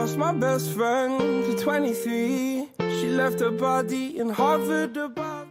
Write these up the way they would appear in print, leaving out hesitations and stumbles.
lost my best friend to 23. She left her body in Harvard above.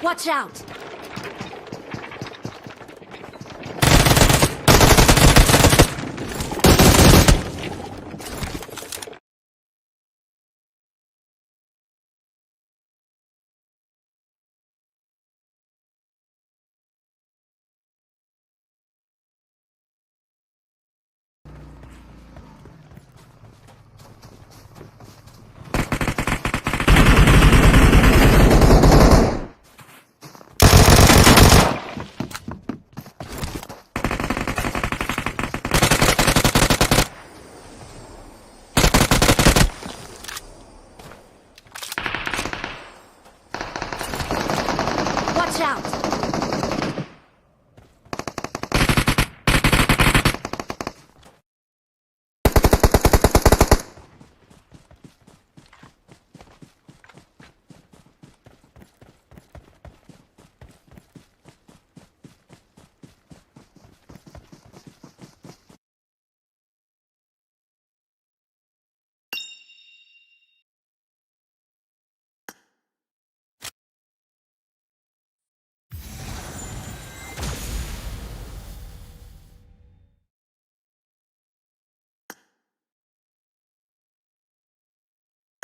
Watch out! Watch out!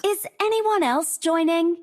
Is anyone else joining?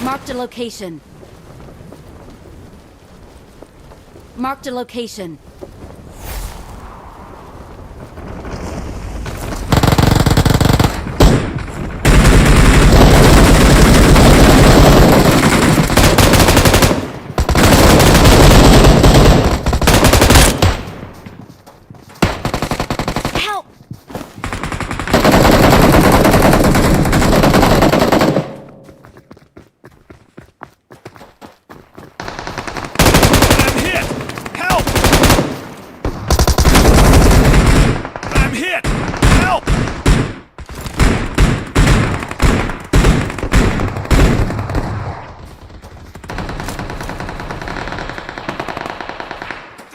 Marked a location. Marked a location. Help!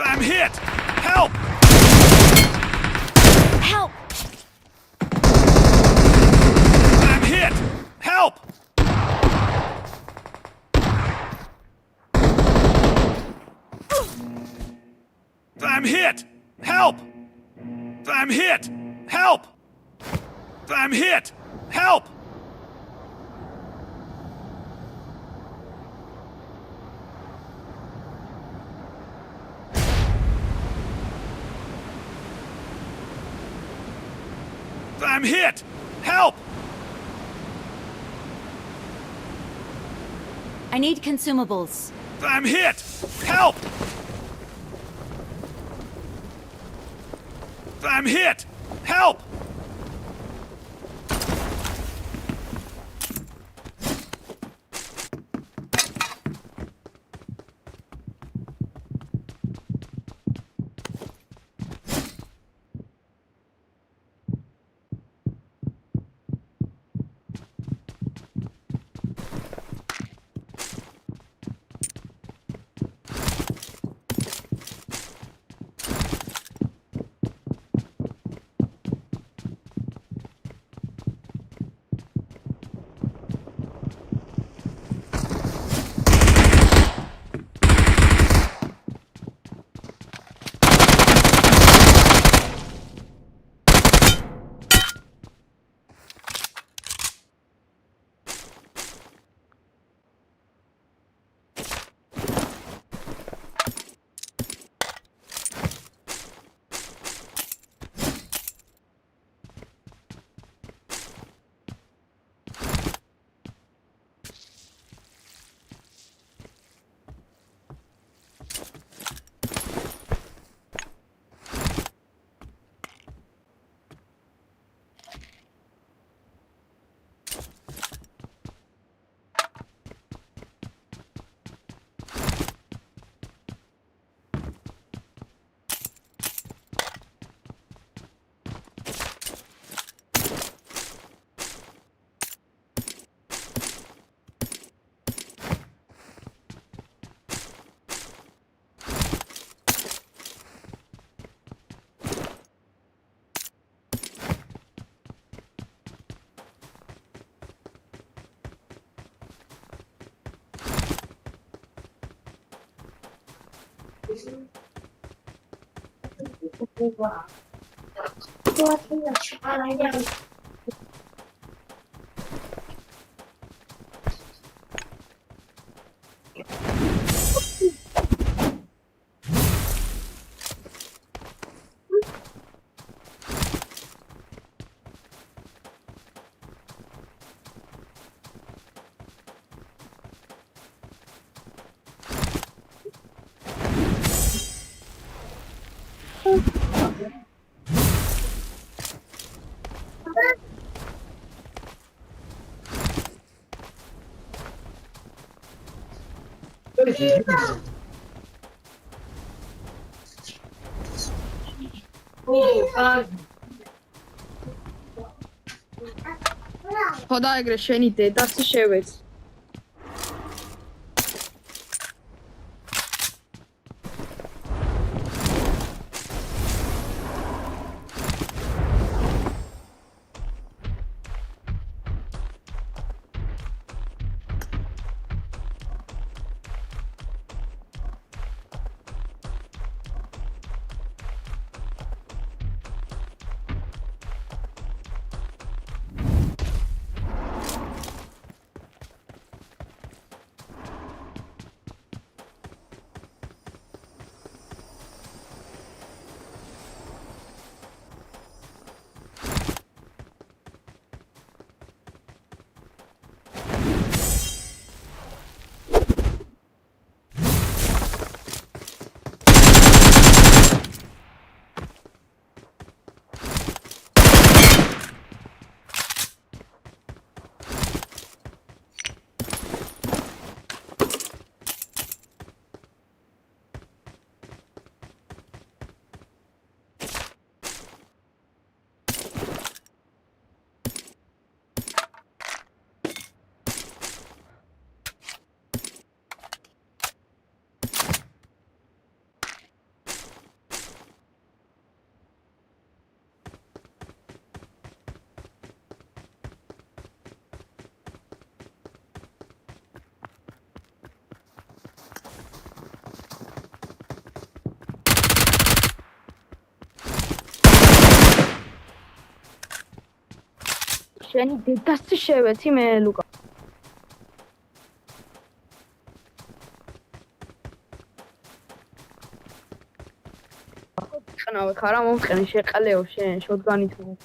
I'm hit! Help! Help! I'm hit! Help! I'm hit! Help! I'm hit! Help! I'm hit! Help! I'm hit! Help! I need consumables. I'm hit! Help! I'm hit! Help! خدای اگر شنیده دست شوید شنیده دست شوید تیم لوکا خناوي كرام ممكن شيء خليه وشين شو تقاني تو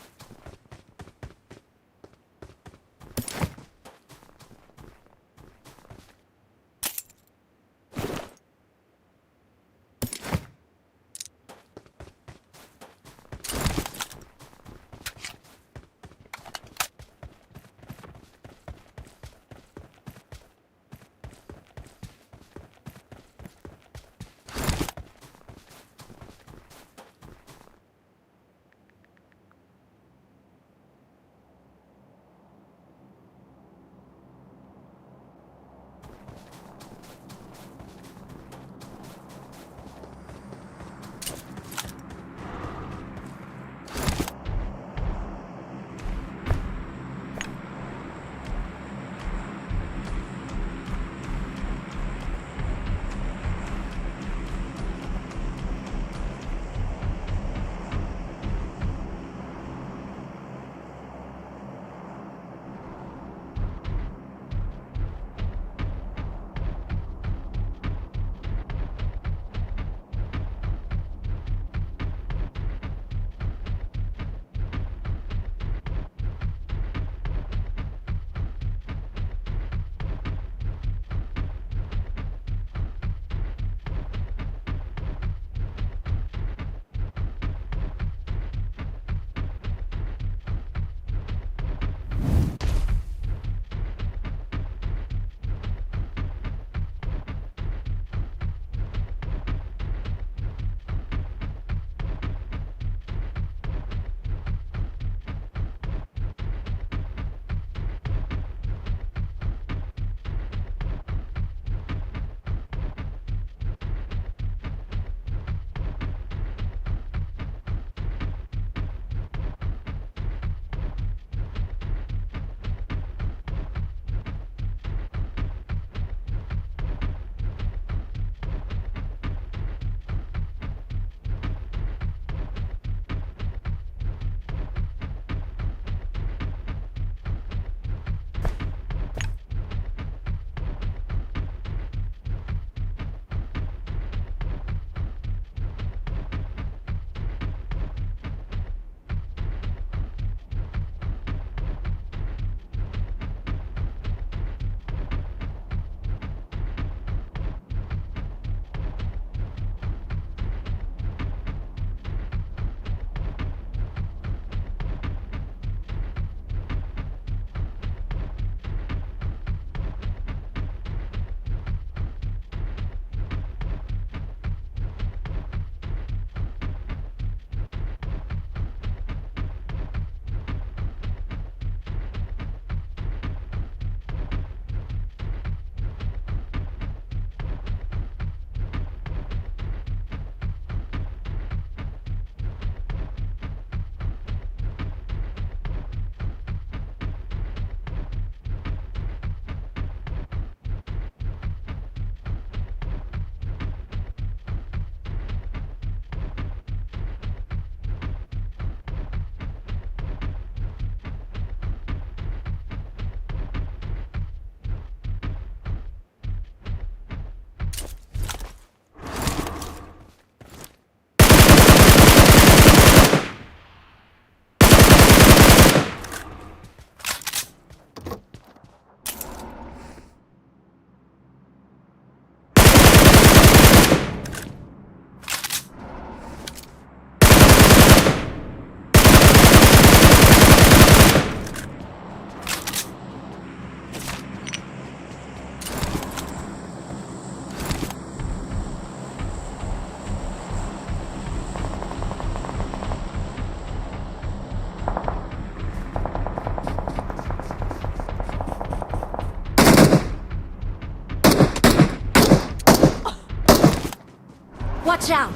Watch out!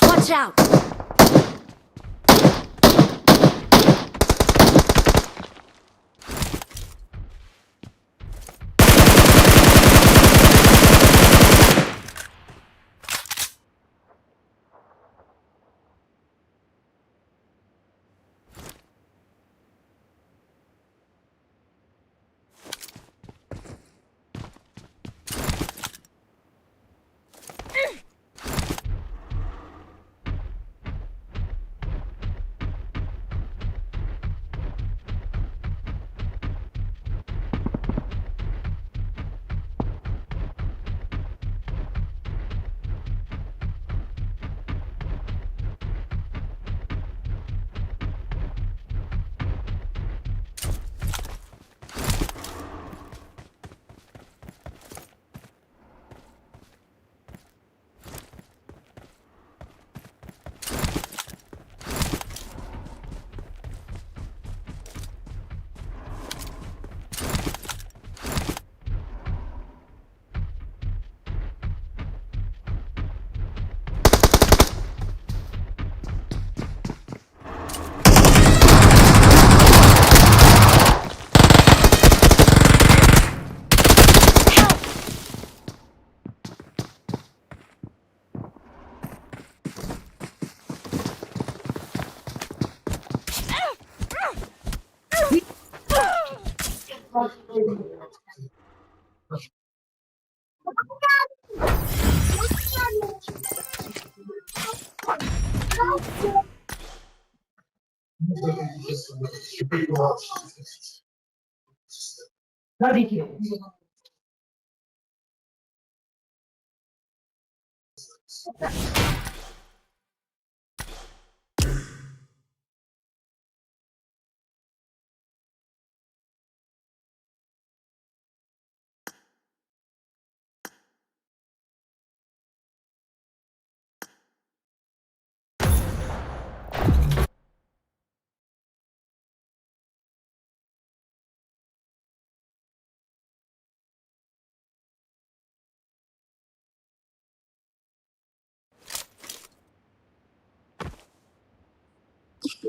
Watch out!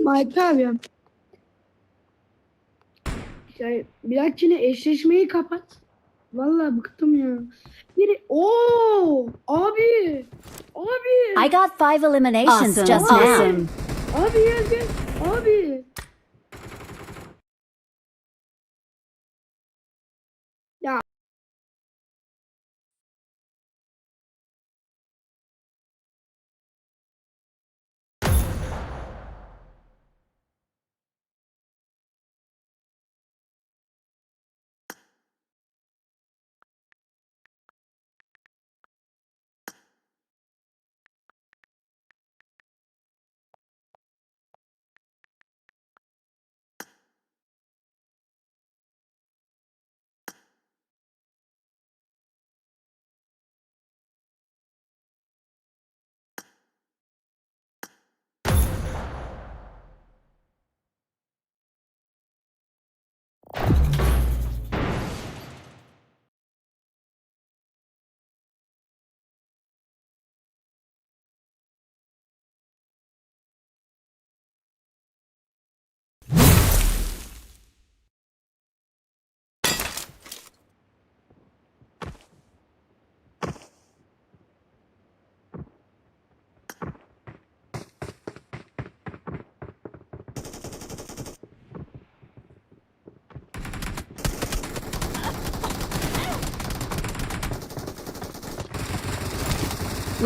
Mike abi. Bir dakika eşleşmeyi kapat. Vallahi bıktım ya. Biri abi. Abi. I got 5 eliminations Awesome, just awesome. now. Abi gel. Abi. Ya.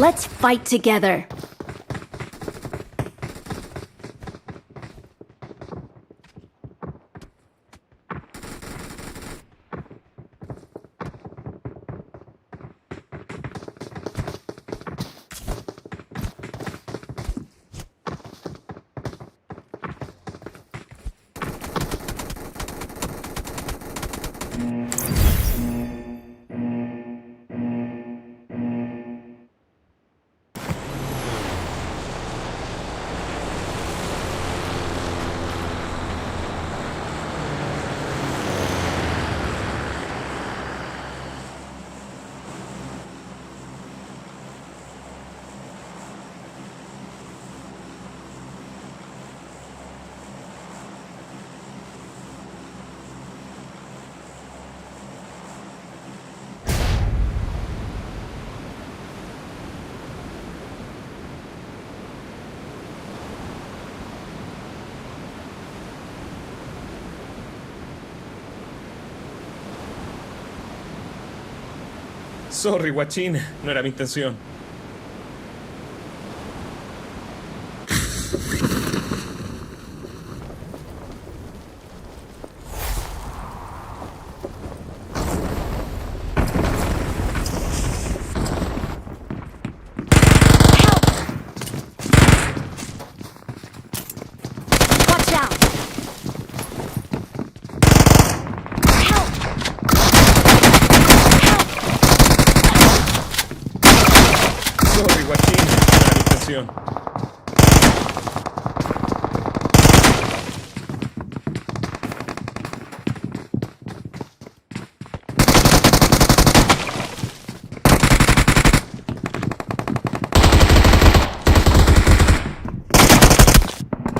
Let's fight together. Sorry, guachín. No era mi intención. Watch out! Help! Sorry, guachín. No era mi intención.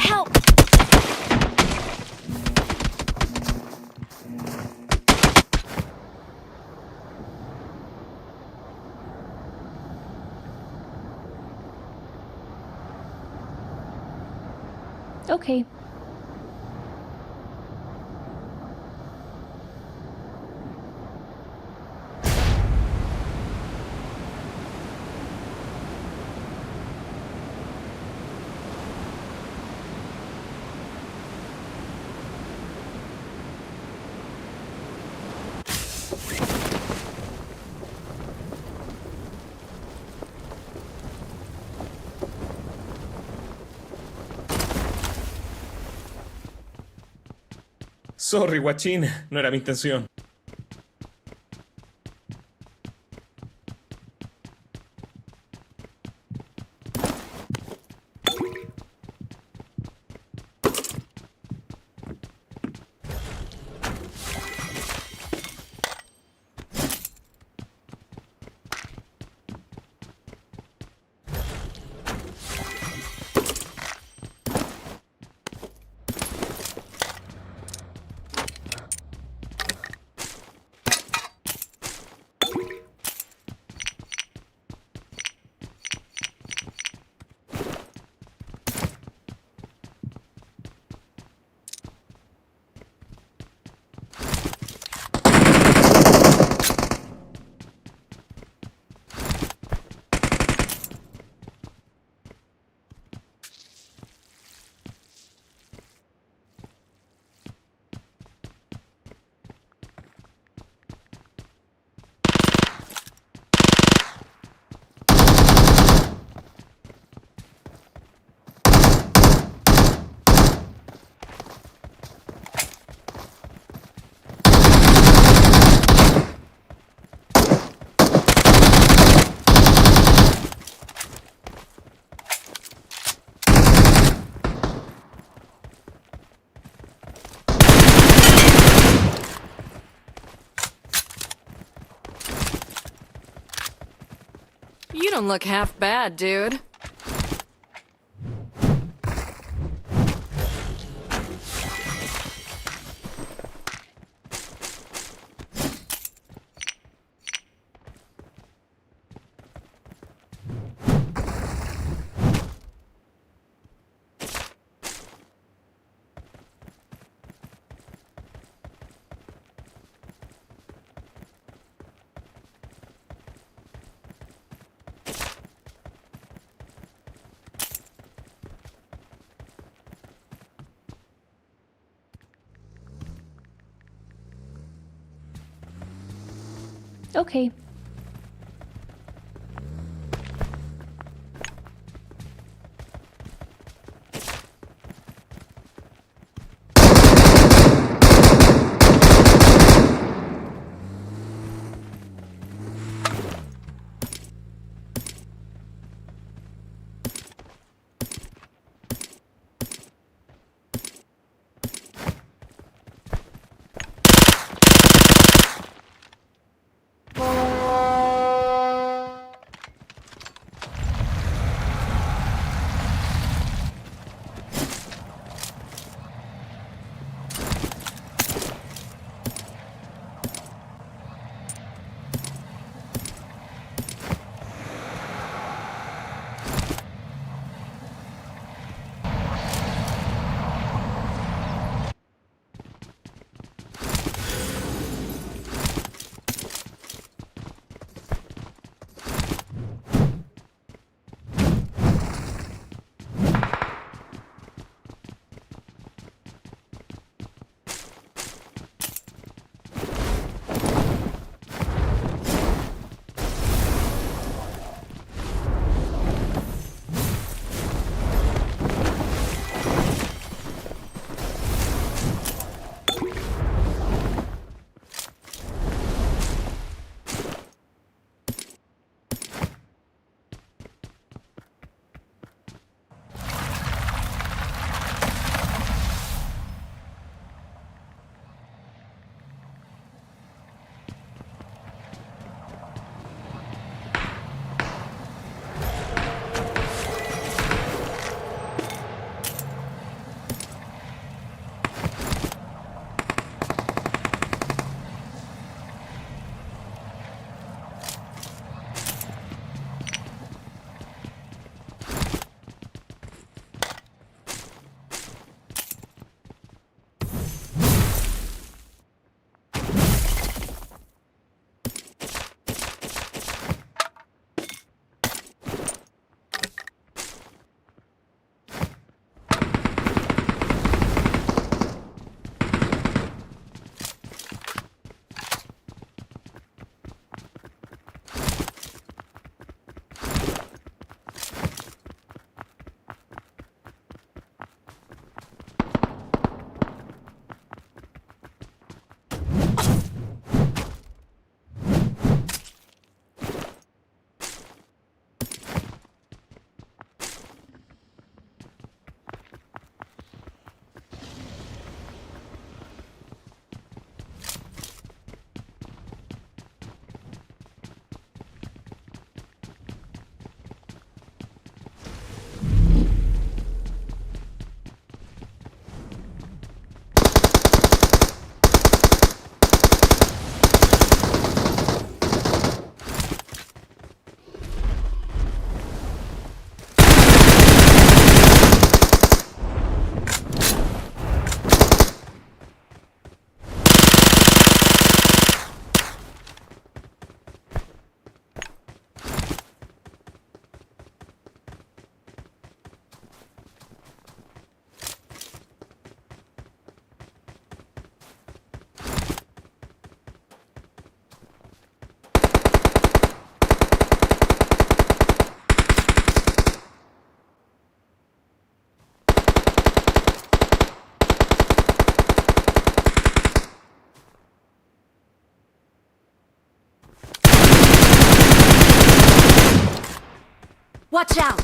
Help! Okay. Sorry, guachín. No era mi intención. You don't look half bad, dude. Okay. Watch out!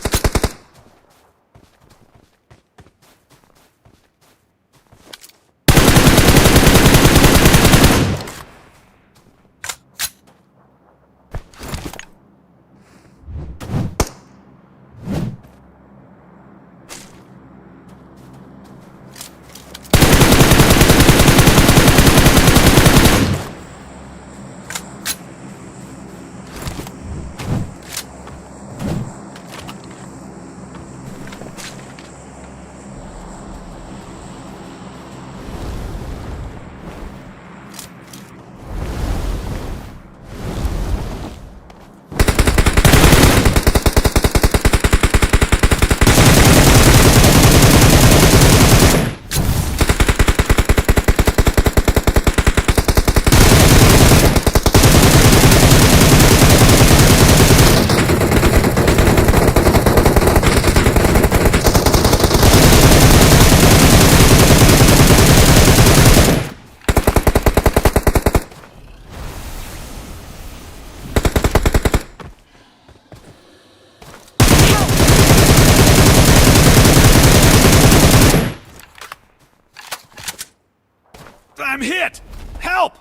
I'm hit! Help!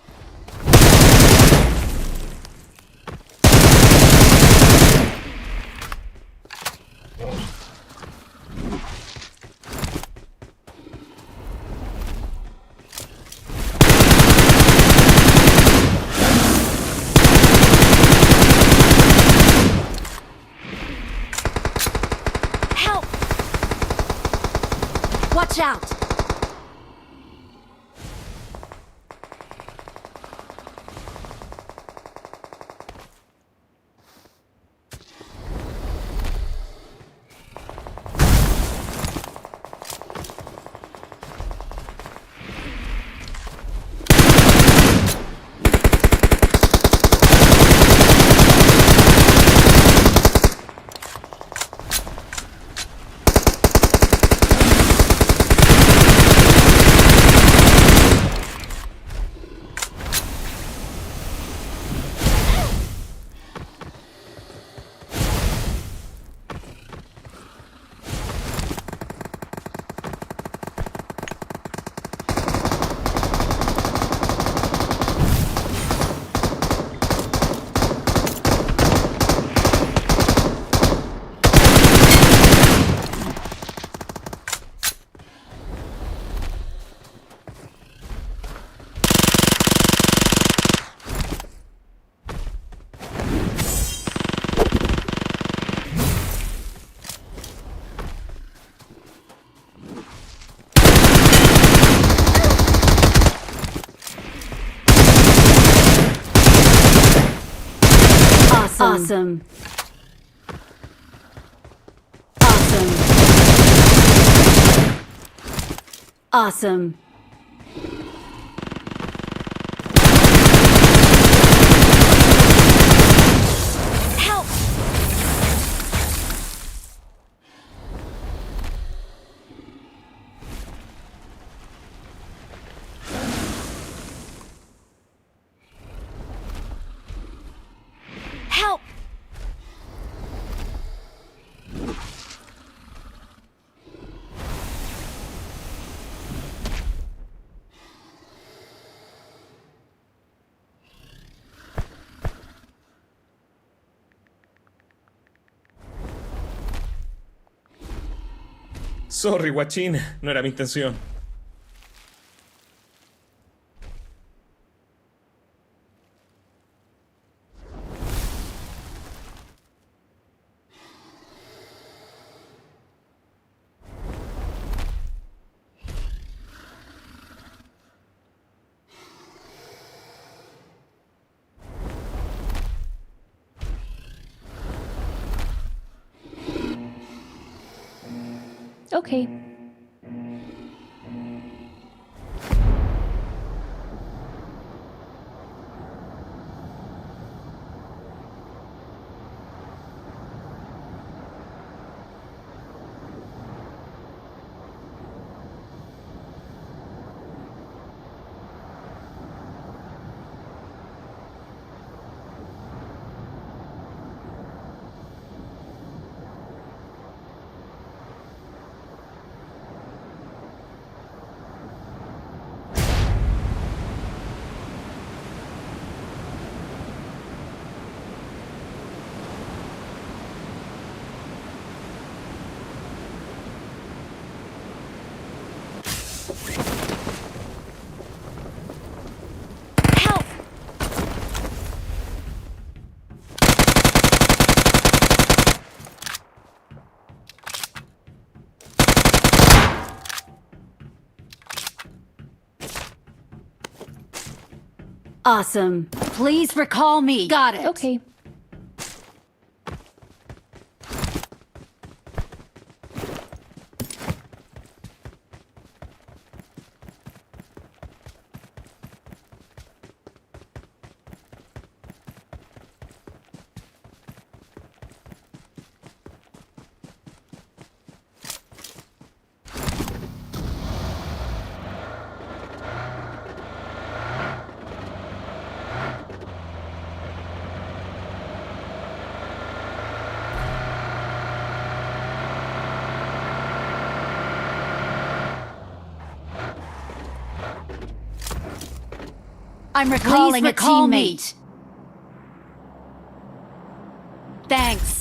Help! Watch out! Awesome. Awesome. Awesome. Help! Help! Sorry, guachín, no era mi intención. Okay. Awesome. Please recall me. Got it. Okay. I'm recalling a teammate. Thanks.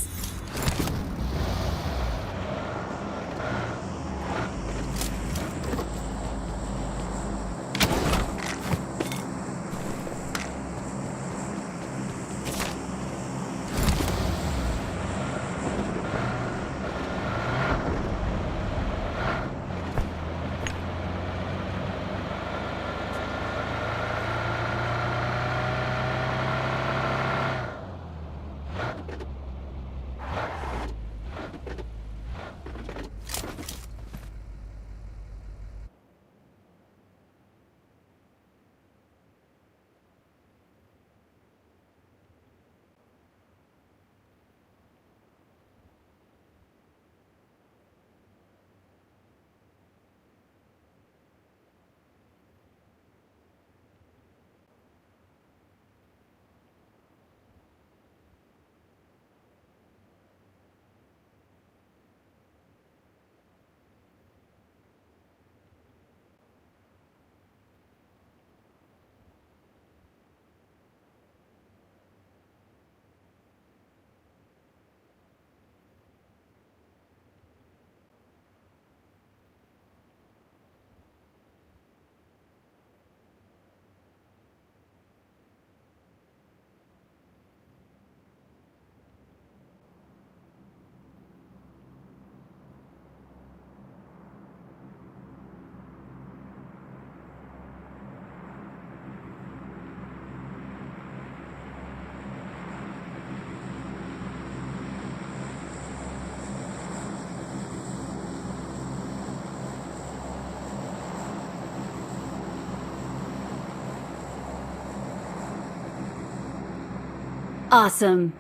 Awesome.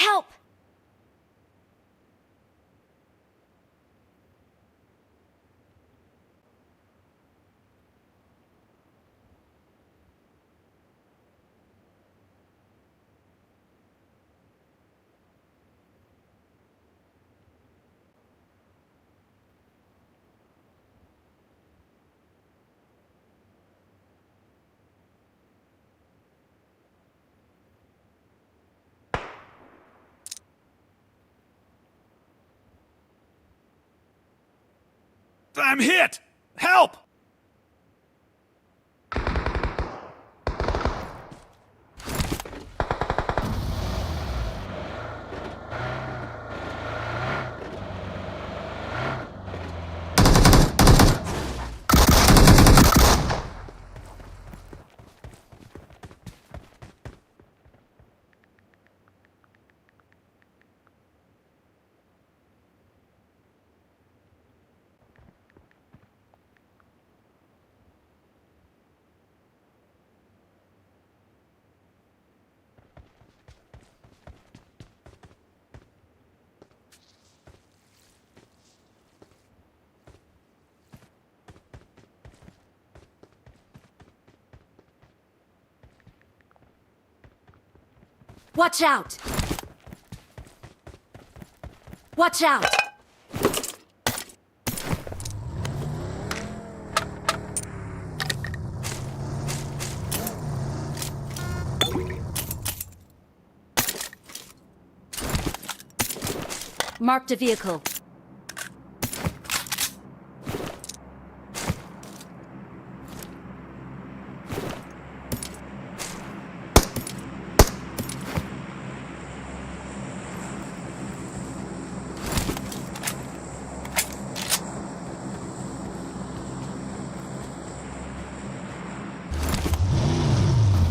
Help! I'm hit! Help! Watch out! Watch out! Marked a vehicle.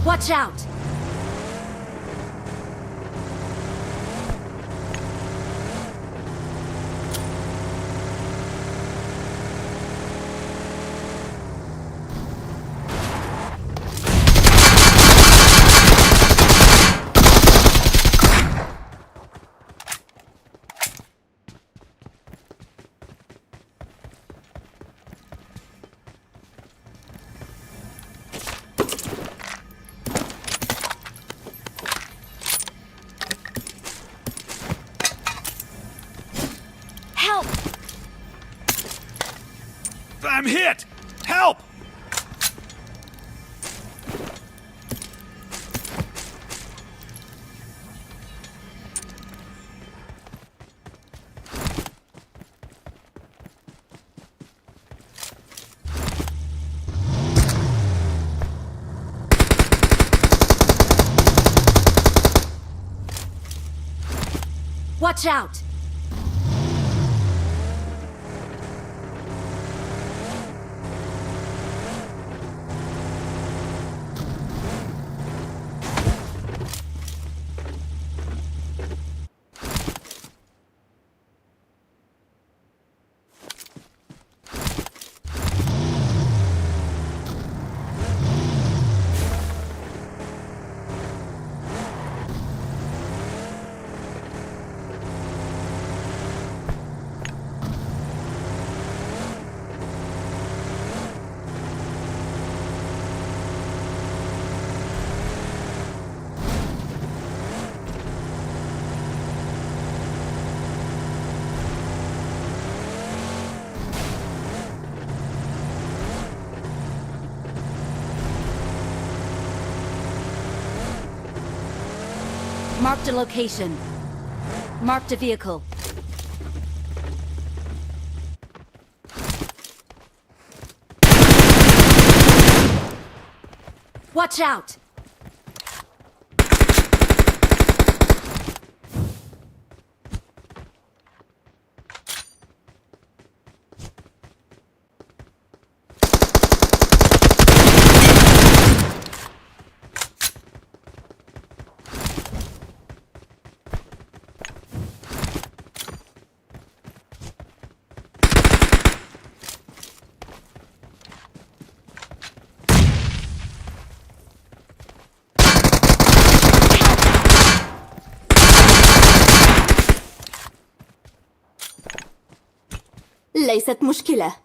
Watch out! Help! I'm hit! Help! Watch out! Marked a location. Marked a vehicle. Watch out! ليست مشكلة.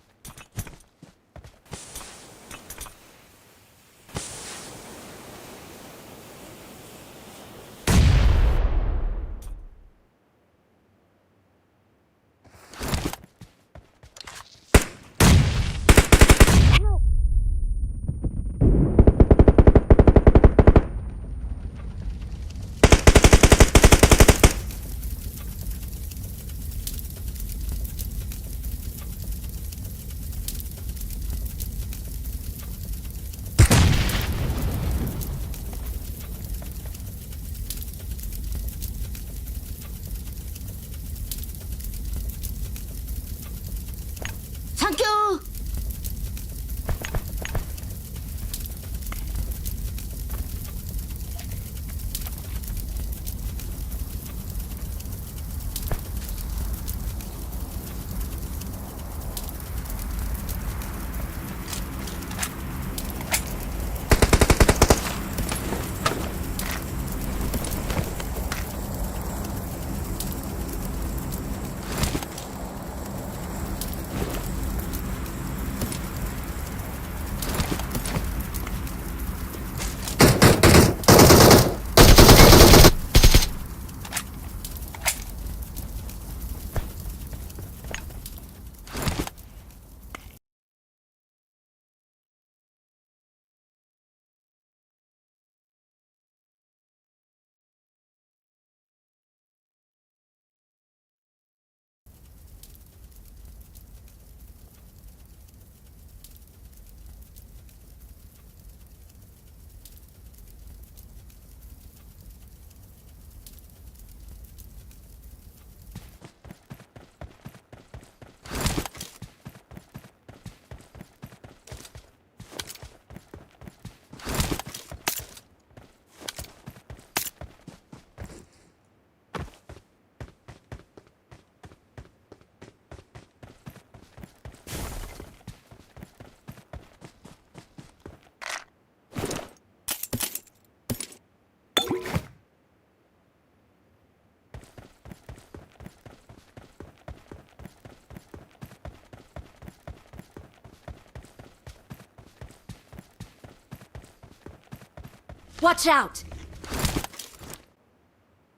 Watch out!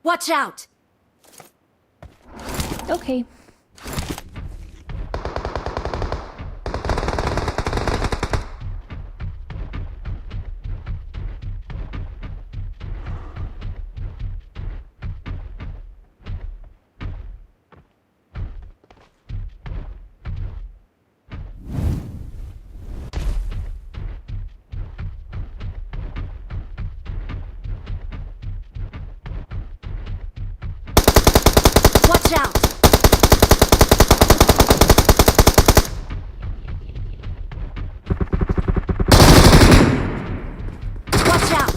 Watch out! Okay. Watch out! Watch out!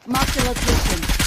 Marked a location.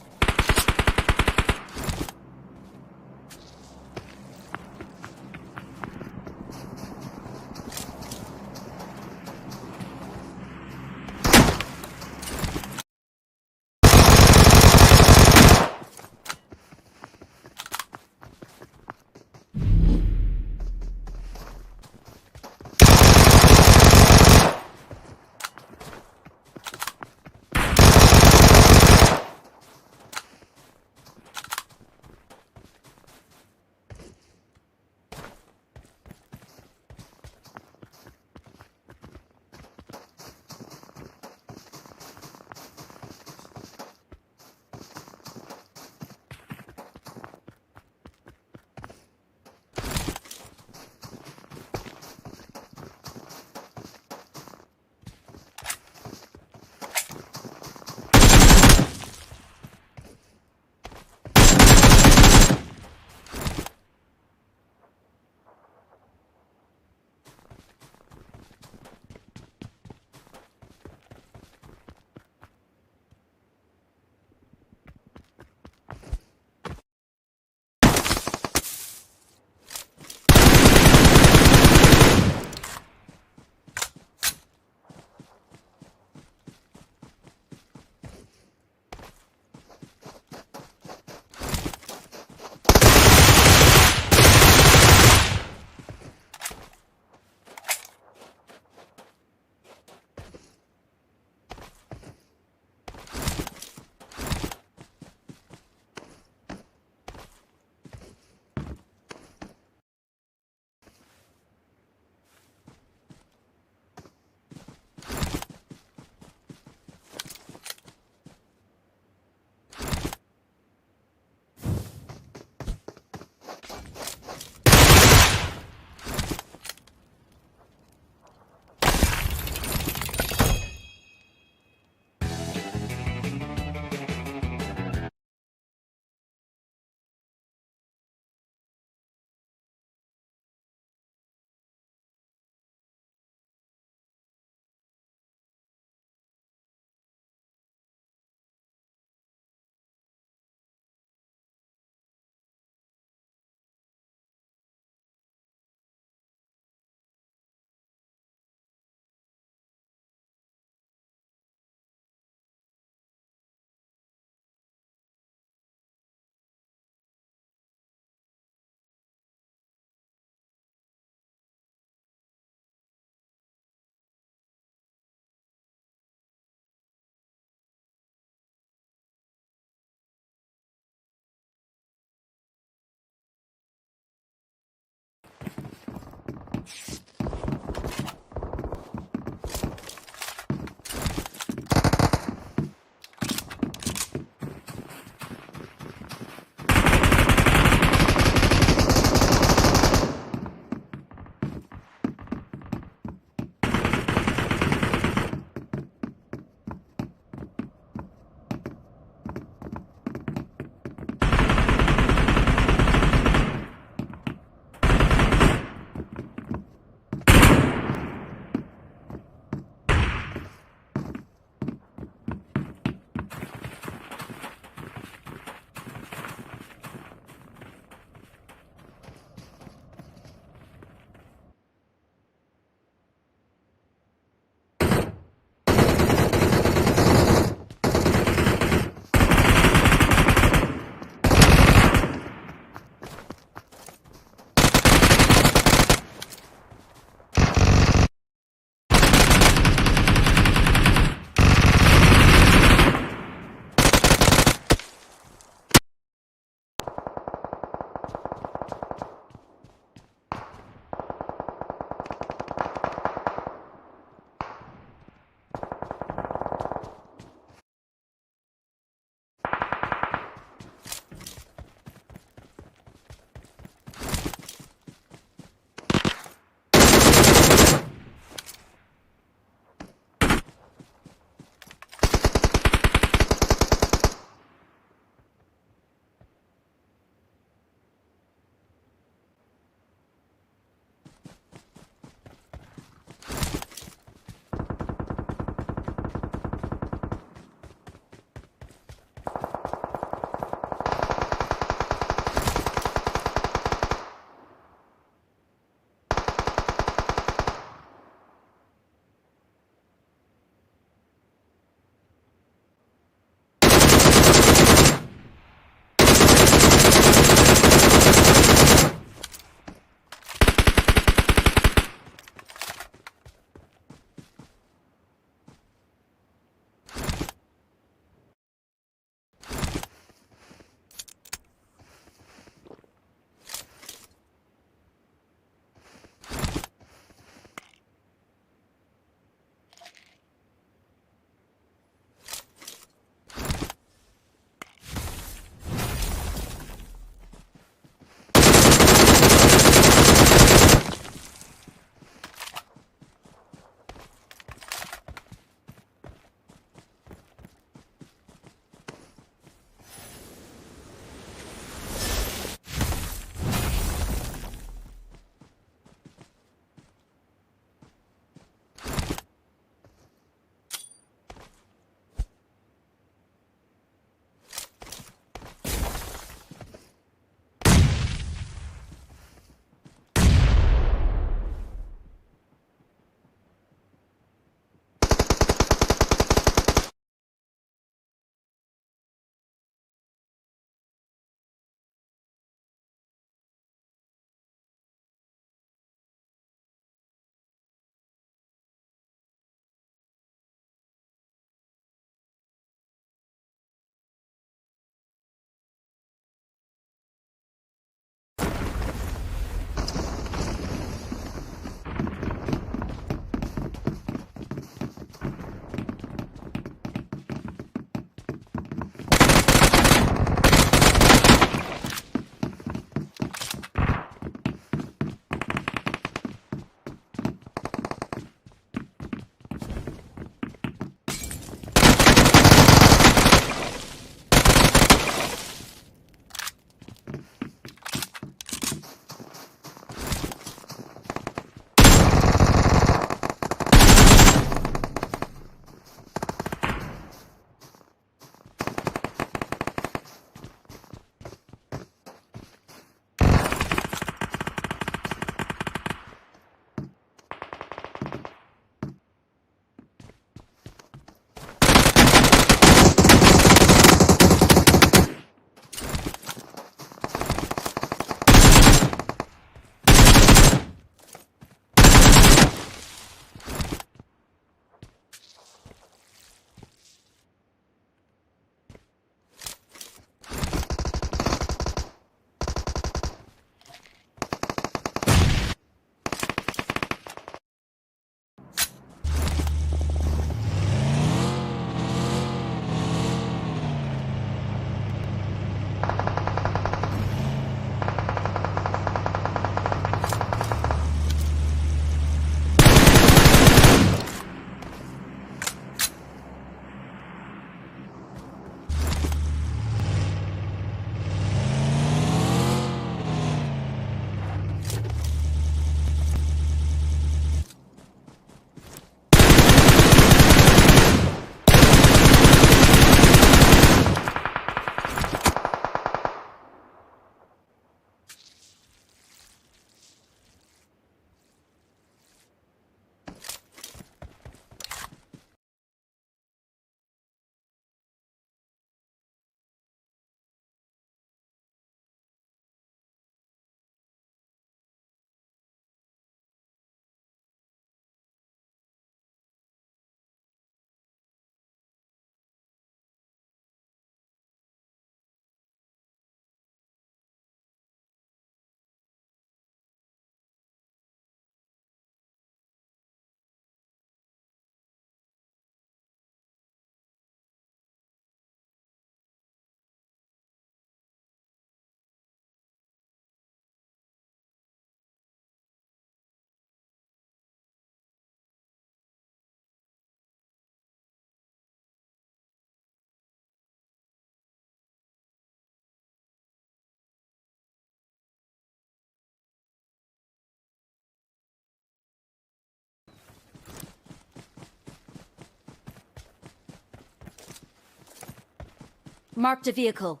Marked a vehicle.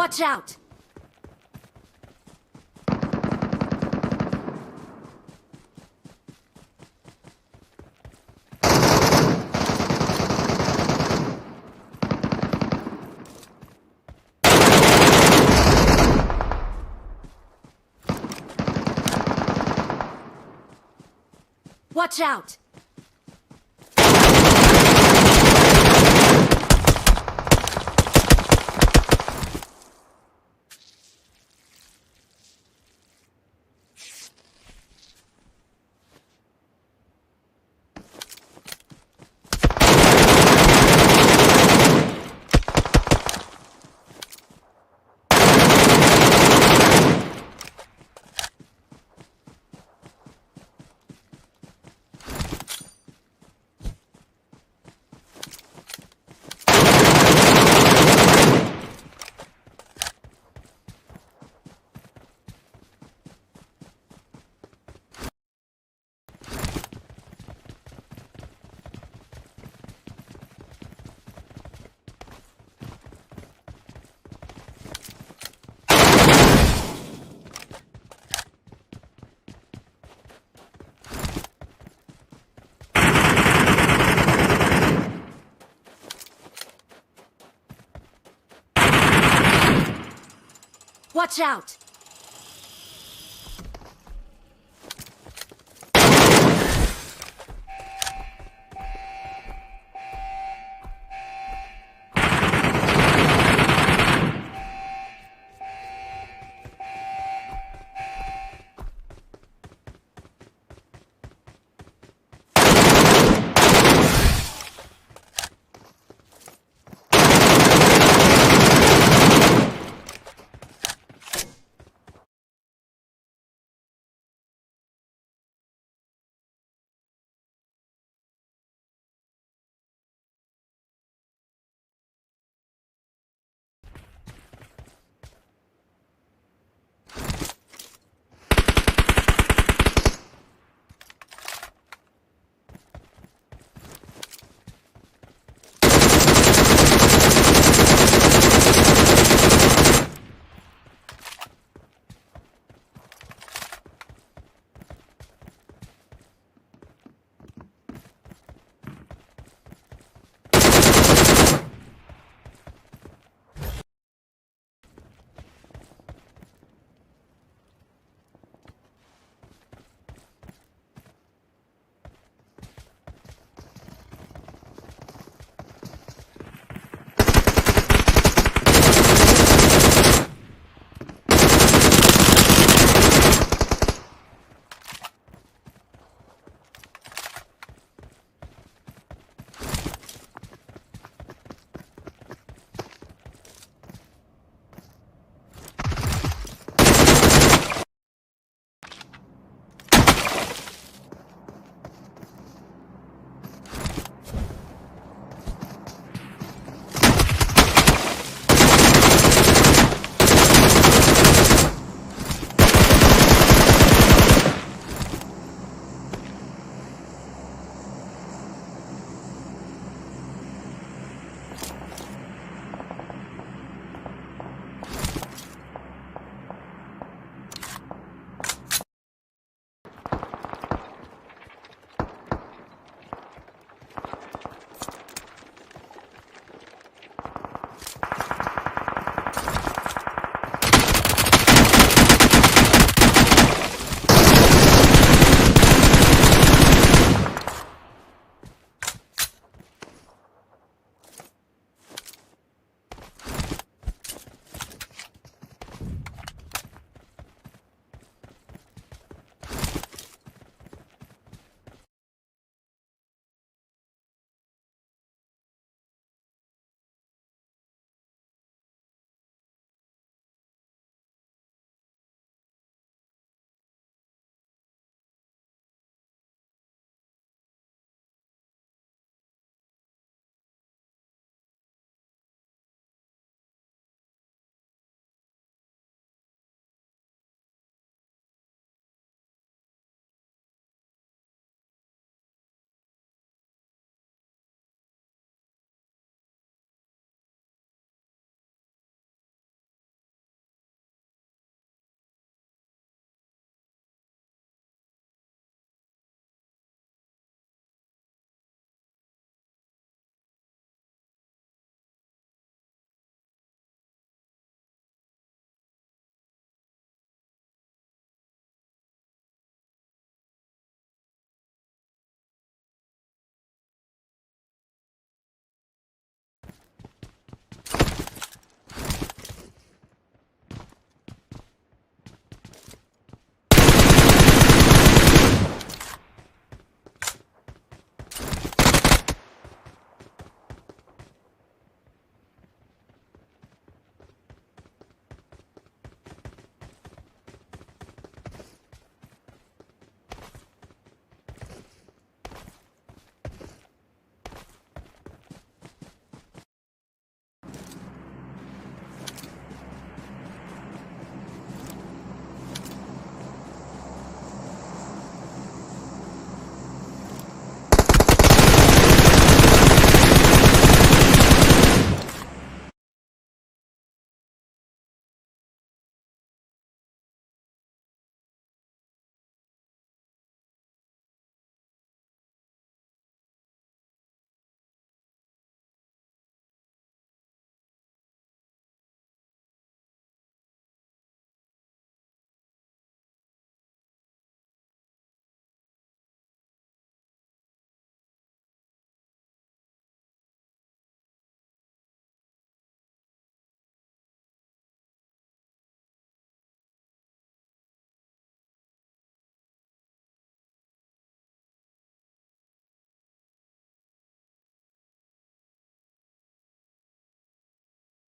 Watch out! Watch out! Watch out!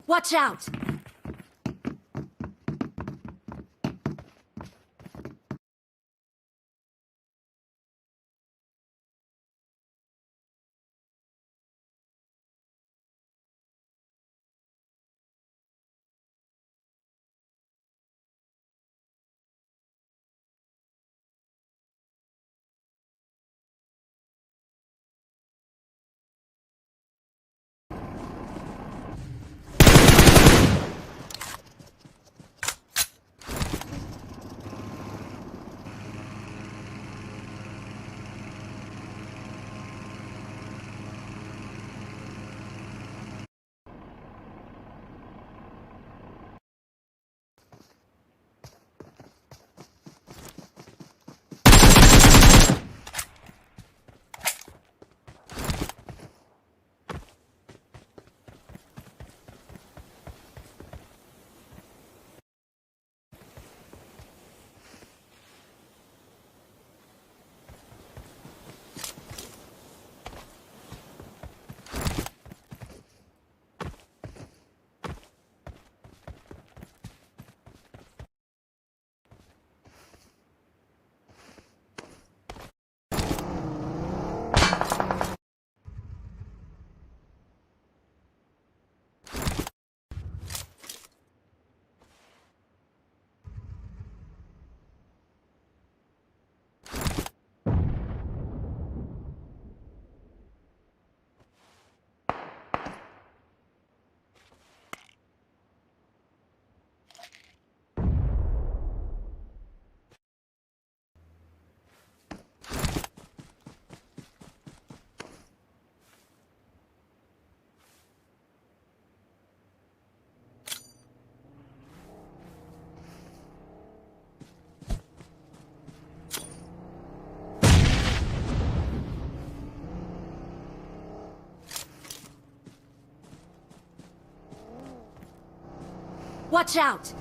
Watch out! Watch out!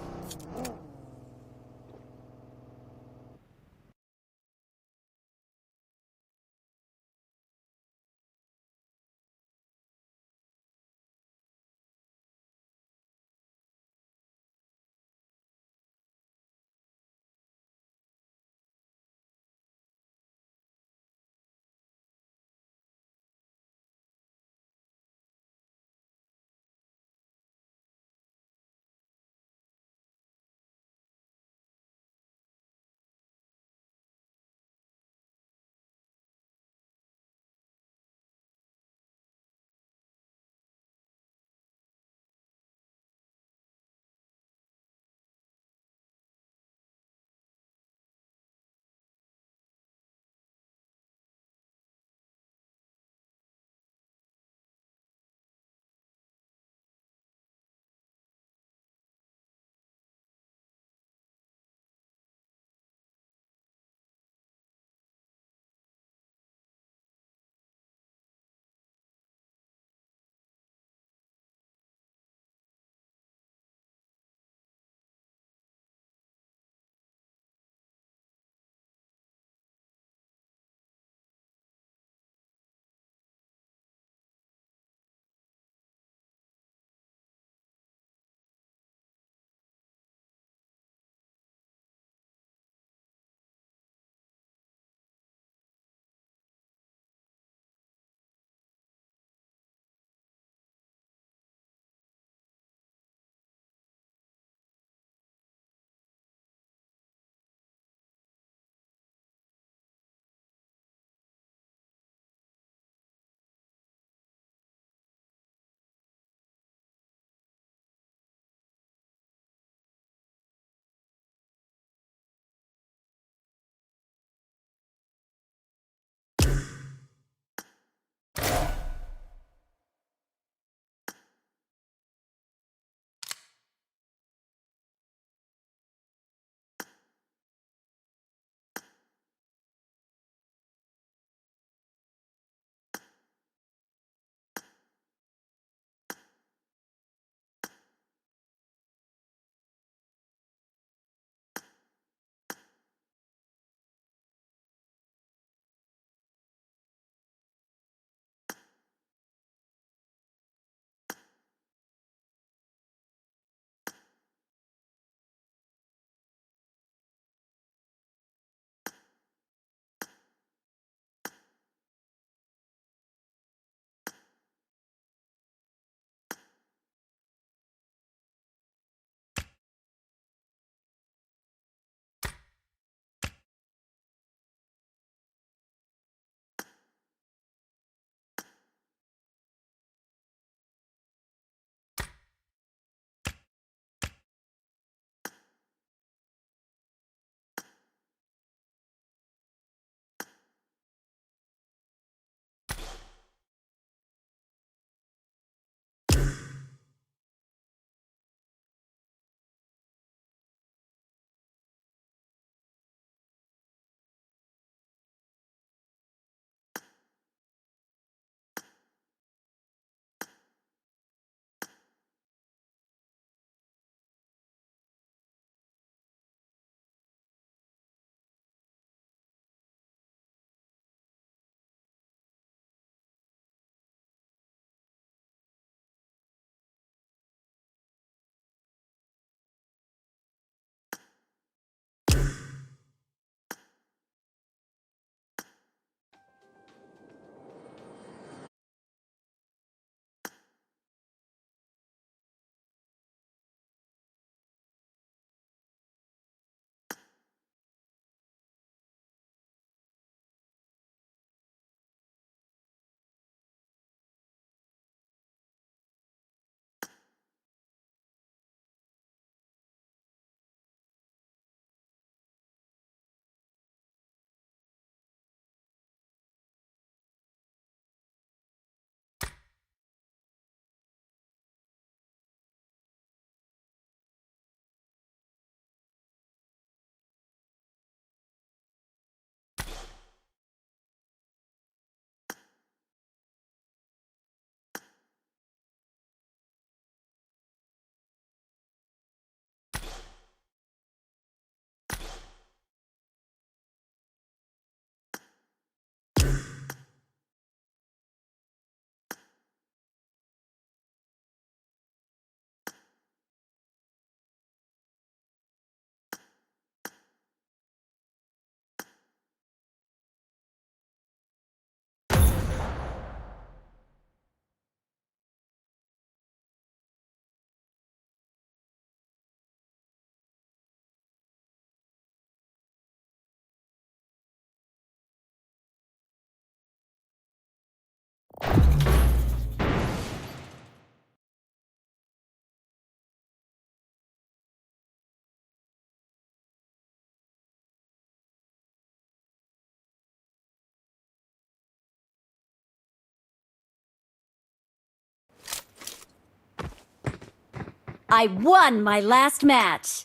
I won my last match.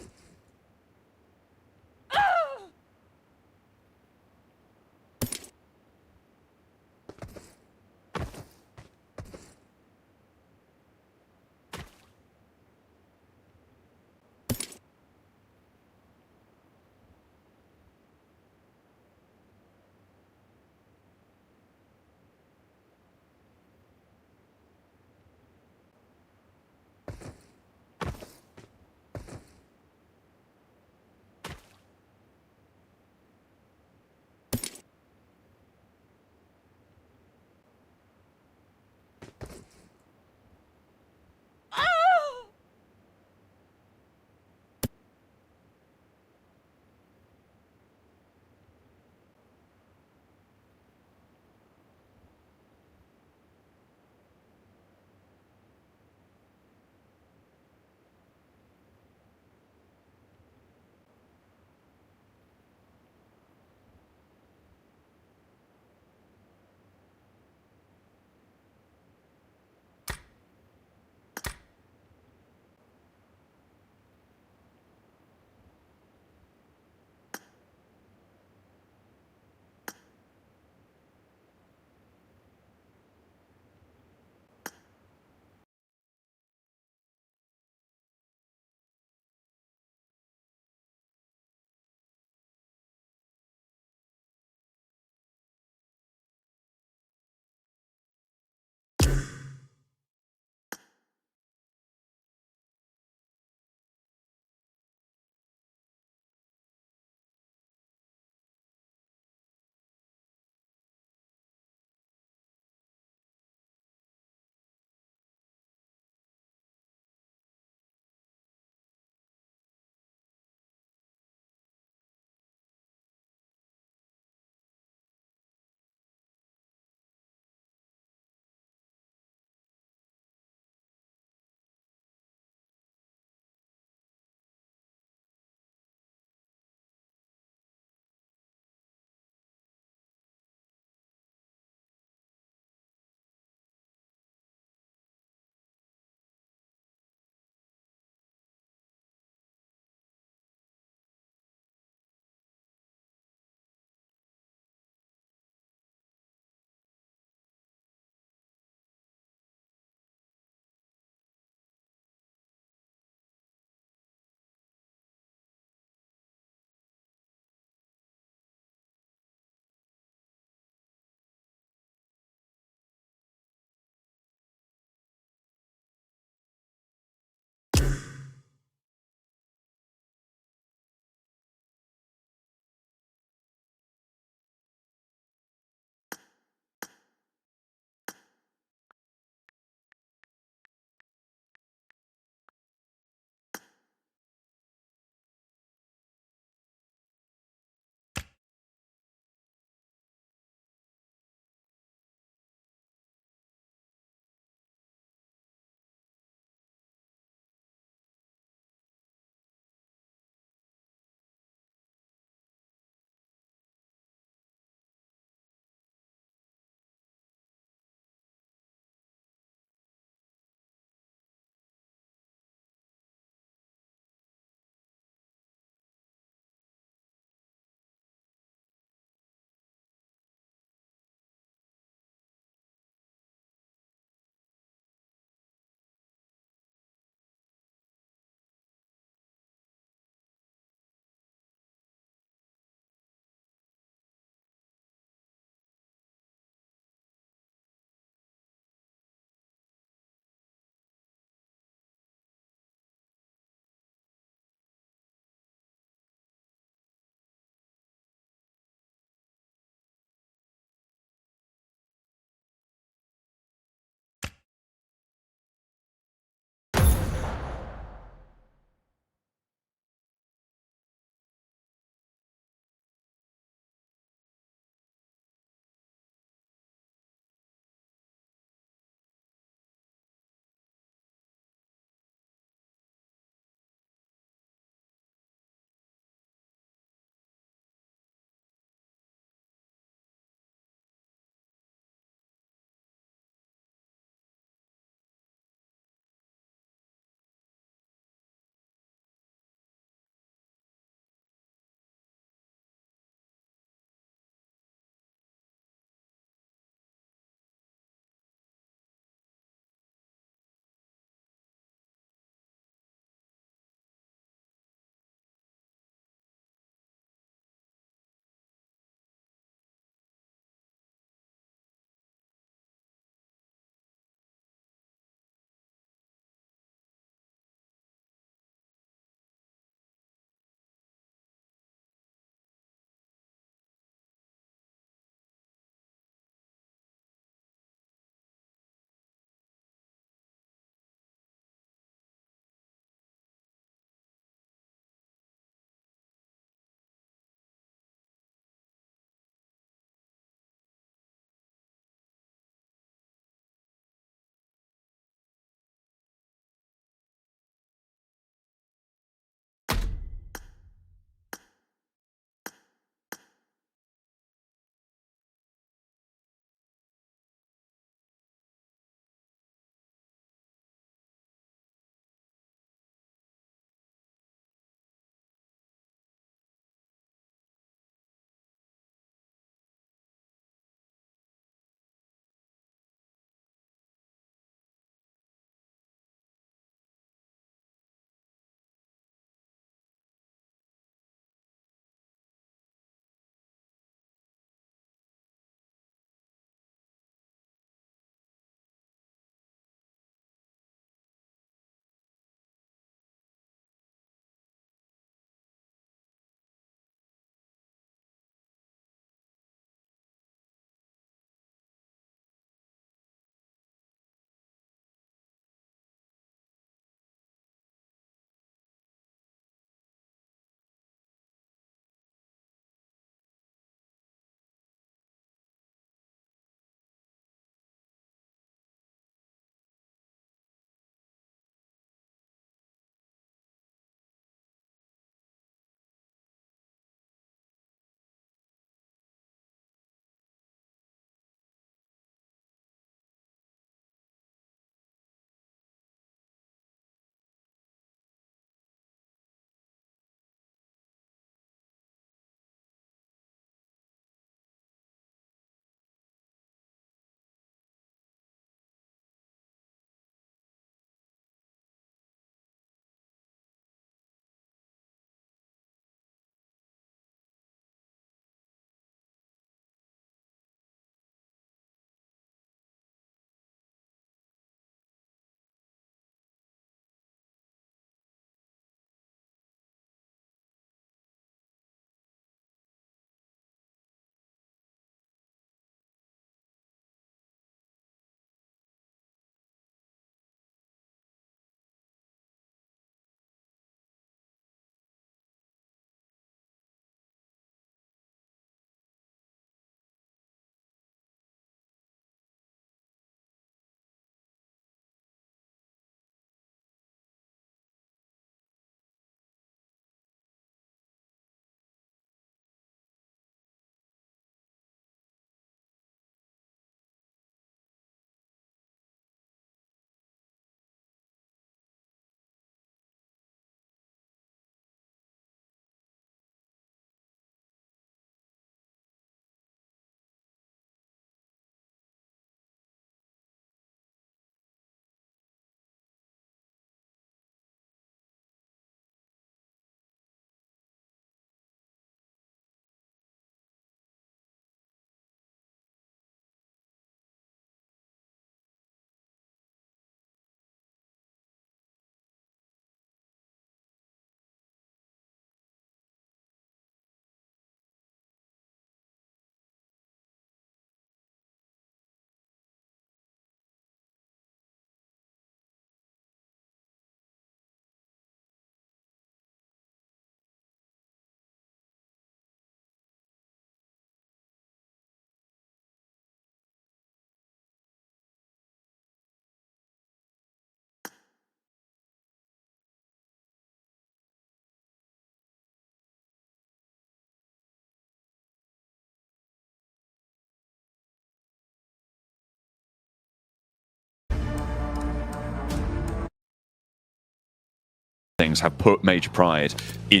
things have put Major Pride in.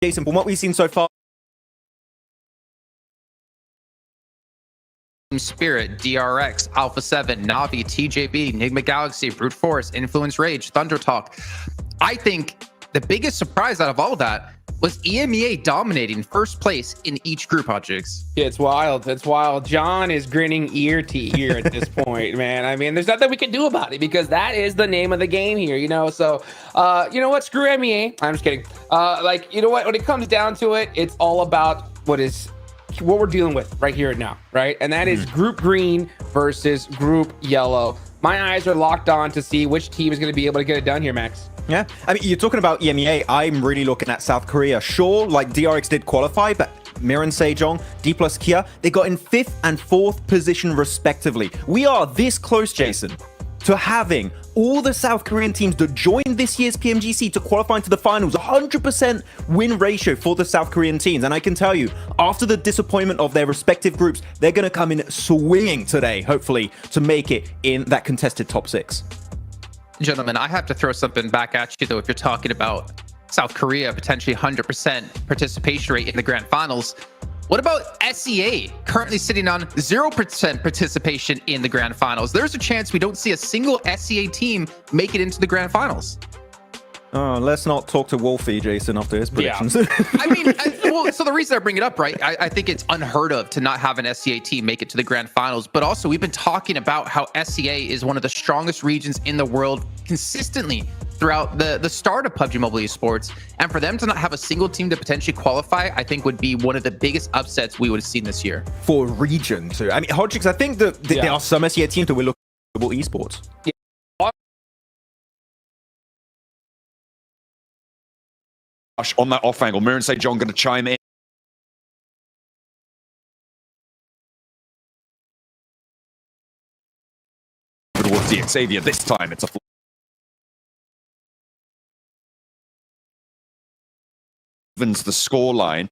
Jason, from what we've seen so far, Spirit, DRX, Alpha 7, Navi, TJB, Enigma Galaxy, Brute Force, Influence Rage, Thunder Talk. I think the biggest surprise out of all of that was EMEA dominating first place in each group, Hodgix. It's wild. It's wild. John is grinning ear to ear at this point, man. I mean, there's nothing we can do about it because that is the name of the game here, you know? So, you know what? Screw MEA. I'm just kidding. Like, you know what? When it comes down to it, it's all about what we're dealing with right here and now, right? And that is group green versus group yellow. My eyes are locked on to see which team is going to be able to get it done here, Max. yeah, I mean, you're talking about EMEA. I'm really looking at South Korea. Sure, like DRX did qualify, but Miran Sejong, D plus Kia, they got in 5th and 4th position respectively. We are this close, Jason, to having all the South Korean teams that joined this year's PMGC to qualify into the finals. 100% win ratio for the South Korean teams. And I can tell you, after the disappointment of their respective groups, they're going to come in swinging today, hopefully, to make it in that contested top 6. Gentlemen, I have to throw something back at you, though, if you're talking about South Korea, potentially 100% participation rate in the grand finals. What about SEA, currently sitting on 0% participation in the grand finals? There's a chance we don't see a single SEA team make it into the grand finals. Oh, let's not talk to Wolfie, Jason, after his predictions. Yeah. I mean, well, so the reason I bring it up, right, I think it's unheard of to not have an SEA team make it to the grand finals. But also, we've been talking about how SEA is one of the strongest regions in the world consistently throughout the start of PUBG Mobile Esports. And for them to not have a single team to potentially qualify, I think would be one of the biggest upsets we would have seen this year. For a region, too. I mean, Hodgix, I think that there are some SEA teams that we're looking at global esports. Yeah. On that off angle, Miran Sejong going to chime in. Towards the Xavier. This time it's a evens the score line.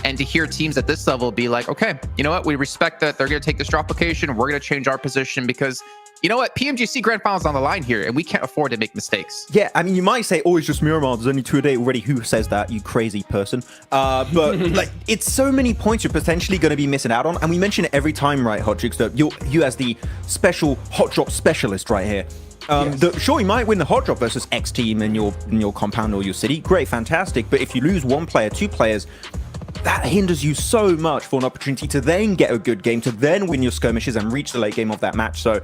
And to hear teams at this level be like, okay, you know what? We respect that they're going to take this drop location. We're going to change our position because, you know what? PMGC Grand Finals on the line here, and we can't afford to make mistakes. Yeah, I mean, you might say, oh, it's just Miramar. There's only 2 a day already. Who says that, you crazy person? But like, it's so many points you're potentially going to be missing out on. And we mention it every time, right, Hodgix, that you as the special hot drop specialist right here. Sure, you might win the hot drop versus X team in your compound or your city. Great, fantastic. But if you lose 1 player, 2 players, that hinders you so much for an opportunity to then get a good game, to then win your skirmishes and reach the late game of that match. So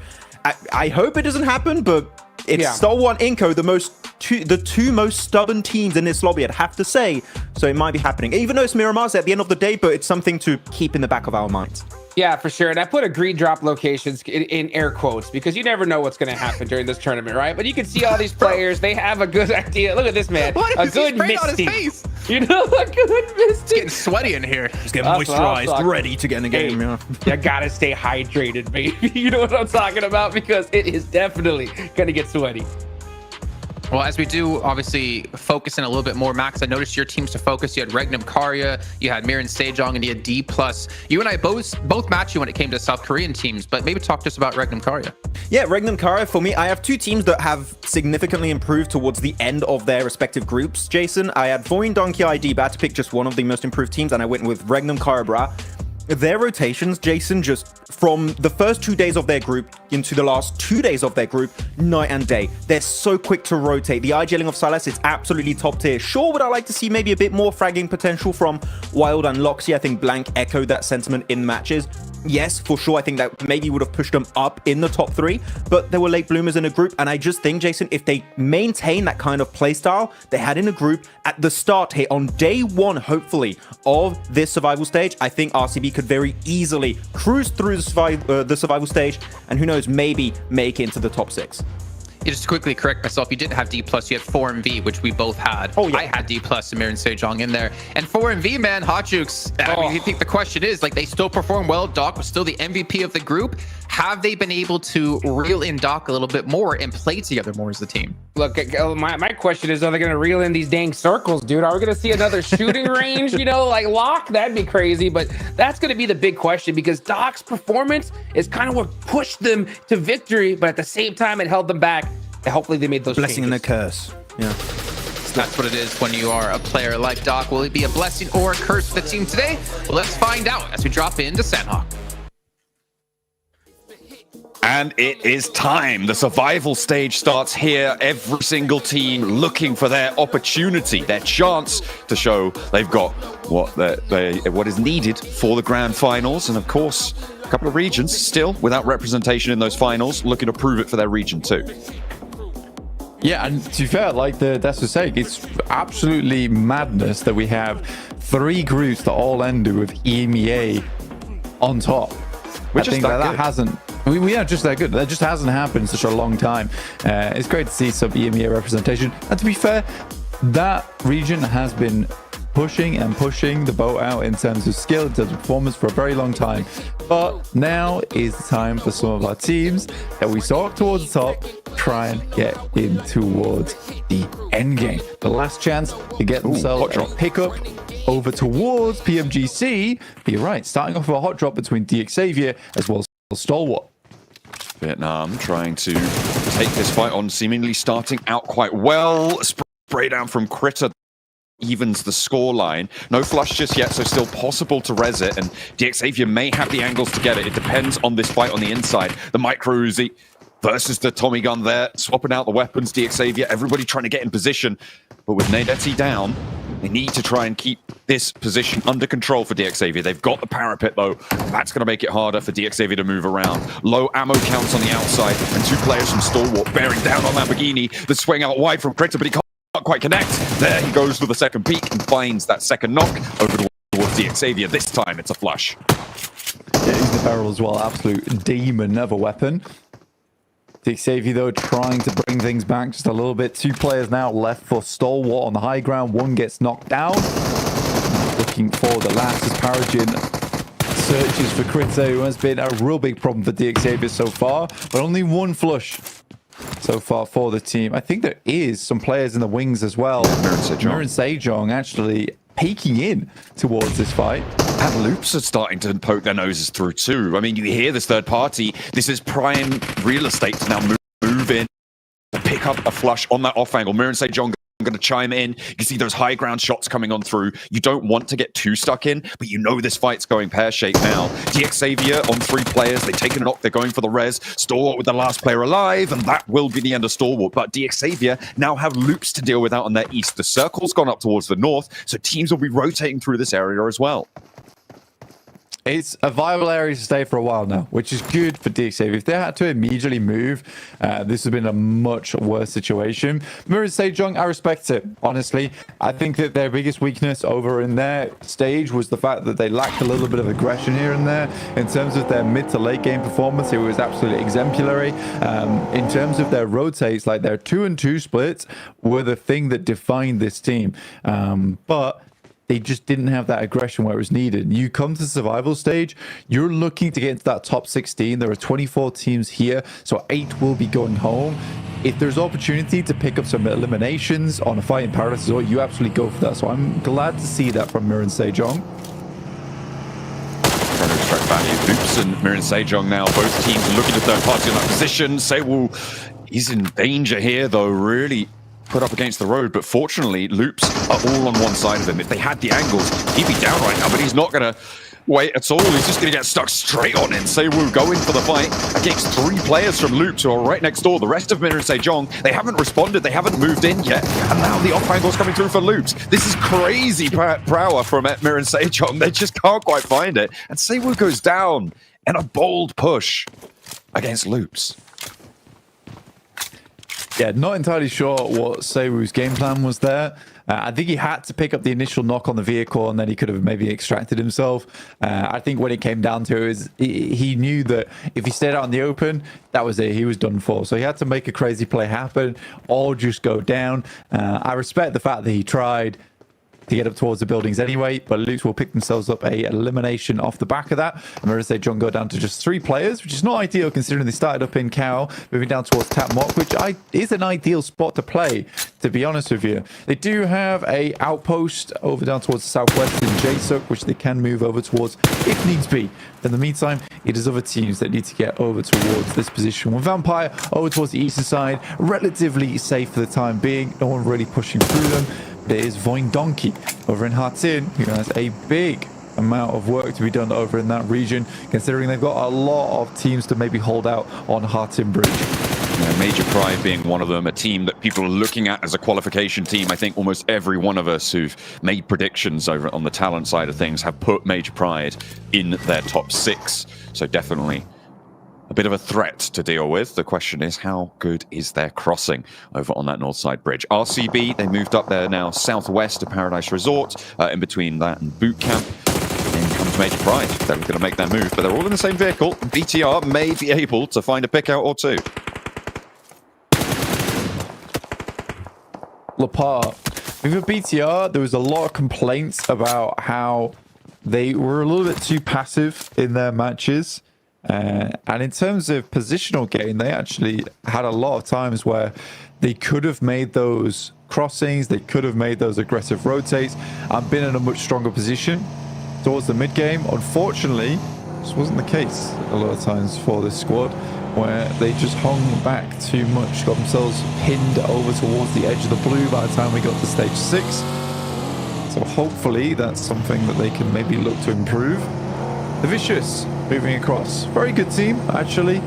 I hope it doesn't happen, but it's Star One Inco, the two most stubborn teams in this lobby, I'd have to say. So it might be happening, even though it's Miramar's at the end of the day, but it's something to keep in the back of our minds. Yeah, for sure. And I put agreed drop locations in air quotes because you never know what's going to happen during this tournament, right? But you can see all these players. They have a good idea. Look at this man. A good misty. You know, a good misty. It's getting sweaty in here. Just getting moisturized, ready to get in the game. You got to stay hydrated, baby. You know what I'm talking about? Because it is definitely going to get sweaty. Well, as we do, obviously, focus in a little bit more, Max, I noticed your teams to focus. You had Regnum Karya, you had Miran Sejong, and you had D+. You and I both matched you when it came to South Korean teams, but maybe talk to us about Regnum Karya. Yeah, Regnum Karya, for me, I have 2 teams that have significantly improved towards the end of their respective groups, Jason. I had Voin, Donkey ID, but I had to pick just one of the most improved teams, and I went with Regnum Karya Bra. Their rotations, Jason, just from the first 2 days of their group into the last 2 days of their group, night and day. They're so quick to rotate. The IGLing of Silas is absolutely top tier. Sure, would I like to see maybe a bit more fragging potential from Wild and Loxy? I think Blank echoed that sentiment in matches. Yes, for sure, I think that maybe would have pushed them up in the top 3, but there were late bloomers in a group, and I just think, Jason, if they maintain that kind of playstyle they had in a group at the start here on day 1, hopefully, of this survival stage, I think RCB could very easily cruise through the survival stage, and who knows, maybe make it into the top 6. Just to quickly correct myself, you didn't have D+, you had 4MV, which we both had. Oh, yeah. I had D+, Amir and Sejong in there. And 4MV, man, Hot Jukes. I mean, I think the question is, like, they still perform well. Doc was still the MVP of the group. Have they been able to reel in Doc a little bit more and play together more as a team? Look, my question is, are they going to reel in these dang circles, dude? Are we going to see another shooting range, you know, like lock? That'd be crazy. But that's going to be the big question, because Doc's performance is kind of what pushed them to victory, but at the same time, it held them back. And hopefully they made those Blessing and a changes. curse. Yeah. That's what it is when you are a player like Doc. Will it be a blessing or a curse for the team today? Well, let's find out as we drop into Sandhawk. And it is time. The survival stage starts here. Every single team looking for their opportunity, their chance to show they've got what is needed for the grand finals. And of course, a couple of regions still without representation in those finals, looking to prove it for their region too. Yeah, and to be fair, like that's the saying, it's absolutely madness that we have 3 groups that all end with EMEA on top. I think that hasn't. We are just that good. That just hasn't happened in such a long time. It's great to see some EMEA representation. And to be fair, that region has been pushing the boat out in terms of skill, in terms of performance for a very long time. But now is the time for some of our teams that we saw towards the top try and get in towards the end game. The last chance to get themselves a pickup over towards PMGC. But you're right, starting off with a hot drop between DXavier as well as Stalwart. Vietnam trying to take this fight on, seemingly starting out quite well. Spray down from Critter evens the scoreline. No flush just yet, so still possible to res it, and DXavier may have the angles to get it. It depends on this fight on the inside. The micro Uzi versus the Tommy gun there, swapping out the weapons. DXavier, everybody trying to get in position, but with Nadeti down, they need to try and keep this position under control for DXavier. They've got the parapet though. That's going to make it harder for DXavier to move around. Low ammo counts on the outside, and 2 players from Stalwart bearing down on Lamborghini. The swing out wide from Critter, but he can't quite connect. There he goes with the second peek and finds that second knock over towards DXavier. This time it's a flush. Yeah, he's the barrel as well. Absolute demon of a weapon. DXavier though trying to bring things back just a little bit. 2 players now left for Stalwart on the high ground. 1 gets knocked down. Looking for the last as Paragin searches for Critter, who has been a real big problem for DXavier so far, but only 1 flush so far for the team. I think there is some players in the wings as well. Mir and Sejong actually peeking in towards this fight. And Loops are starting to poke their noses through too. I mean, you hear this third party. This is prime real estate to now move in, pick up a flush on that off angle. Mir and Sejong going to chime in. You can see those high ground shots coming on through. You don't want to get too stuck in, but you know this fight's going pear-shaped now. DXavier on 3 players. They've taken a knock. They're going for the res. Stalwart with the last player alive, and that will be the end of Stalwart. But DXavier now have Loops to deal with out on their east. The circle's gone up towards the north, so teams will be rotating through this area as well. It's a viable area to stay for a while now, which is good for DXavier. If they had to immediately move, this would have been a much worse situation. Mir and Sejong, I respect it, honestly. I think that their biggest weakness over in their stage was the fact that they lacked a little bit of aggression here and there. In terms of their mid to late game performance, it was absolutely exemplary. In terms of their rotates, like their 2-2 splits were the thing that defined this team. But they just didn't have that aggression where it was needed. You come to the survival stage, you're looking to get into that top 16. There are 24 teams here, so 8 will be going home. If there's opportunity to pick up some eliminations on a fight in Paradise as well, you absolutely go for that. So I'm glad to see that from Mir and Sejong. Trying to extract value. Loops and Mir and Sejong now, both teams looking to third party on that position. Sewell, he's in danger here though, really put up against the road, but fortunately Loops are all on one side of him. If they had the angles, he'd be down right now, but he's not gonna wait at all. He's just gonna get stuck straight on in. Sewoo going for the fight against 3 players from Loops who are right next door. The rest of Mir and Sejong, they haven't responded, they haven't moved in yet, and now the off angle's coming through for Loops. This is crazy power from Mir and Sejong. They just can't quite find it, and Sewoo goes down in a bold push against Loops. Yeah, not entirely sure what Sewoo's game plan was there. I think he had to pick up the initial knock on the vehicle, and then he could have maybe extracted himself. I think when it came down to it, is he knew that if he stayed out in the open, that was it. He was done for. So he had to make a crazy play happen or just go down. I respect the fact that he tried to get up towards the buildings anyway, but Lutz will pick themselves up a elimination off the back of that. And Marissa St. John go down to just 3 players, which is not ideal considering they started up in Cow, moving down towards Tap Mock, which is an ideal spot to play, to be honest with you. They do have a outpost over down towards the southwest in JSUK, which they can move over towards if needs be. In the meantime, it is other teams that need to get over towards this position. With Vampire over towards the eastern side, relatively safe for the time being. No one really pushing through them. There is Voin Donkey over in Hartin, who has a big amount of work to be done over in that region, considering they've got a lot of teams to maybe hold out on Hartin Bridge. Yeah, Major Pride being one of them, a team that people are looking at as a qualification team. I think almost every one of us who've made predictions over on the talent side of things have put Major Pride in their top 6. So definitely a bit of a threat to deal with. The question is, how good is their crossing over on that north side bridge? RCB, they moved up there now southwest to Paradise Resort, in between that and Boot Camp. In comes Major Pride. They're going to make their move, but they're all in the same vehicle. BTR may be able to find a pick out or two. Lepar. With BTR, there was a lot of complaints about how they were a little bit too passive in their matches. And in terms of positional game, they actually had a lot of times where they could have made those crossings, they could have made those aggressive rotates, and been in a much stronger position towards the mid game. Unfortunately, this wasn't the case a lot of times for this squad, where they just hung back too much, got themselves pinned over towards the edge of the blue by the time we got to stage 6. So hopefully that's something that they can maybe look to improve. The Vicious moving across. Very good team, actually.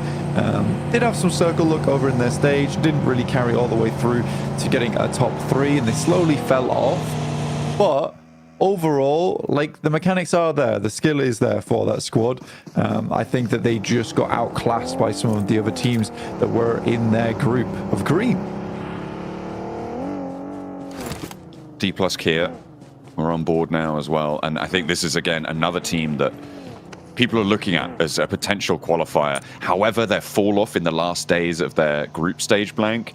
Did have some circle look over in their stage. Didn't really carry all the way through to getting a top 3, and they slowly fell off. But overall, like, the mechanics are there. The skill is there for that squad. I think that they just got outclassed by some of the other teams that were in their group of green. D plus Kia are on board now as well. And I think this is, again, another team that people are looking at as a potential qualifier. However, their fall off in the last days of their group stage blank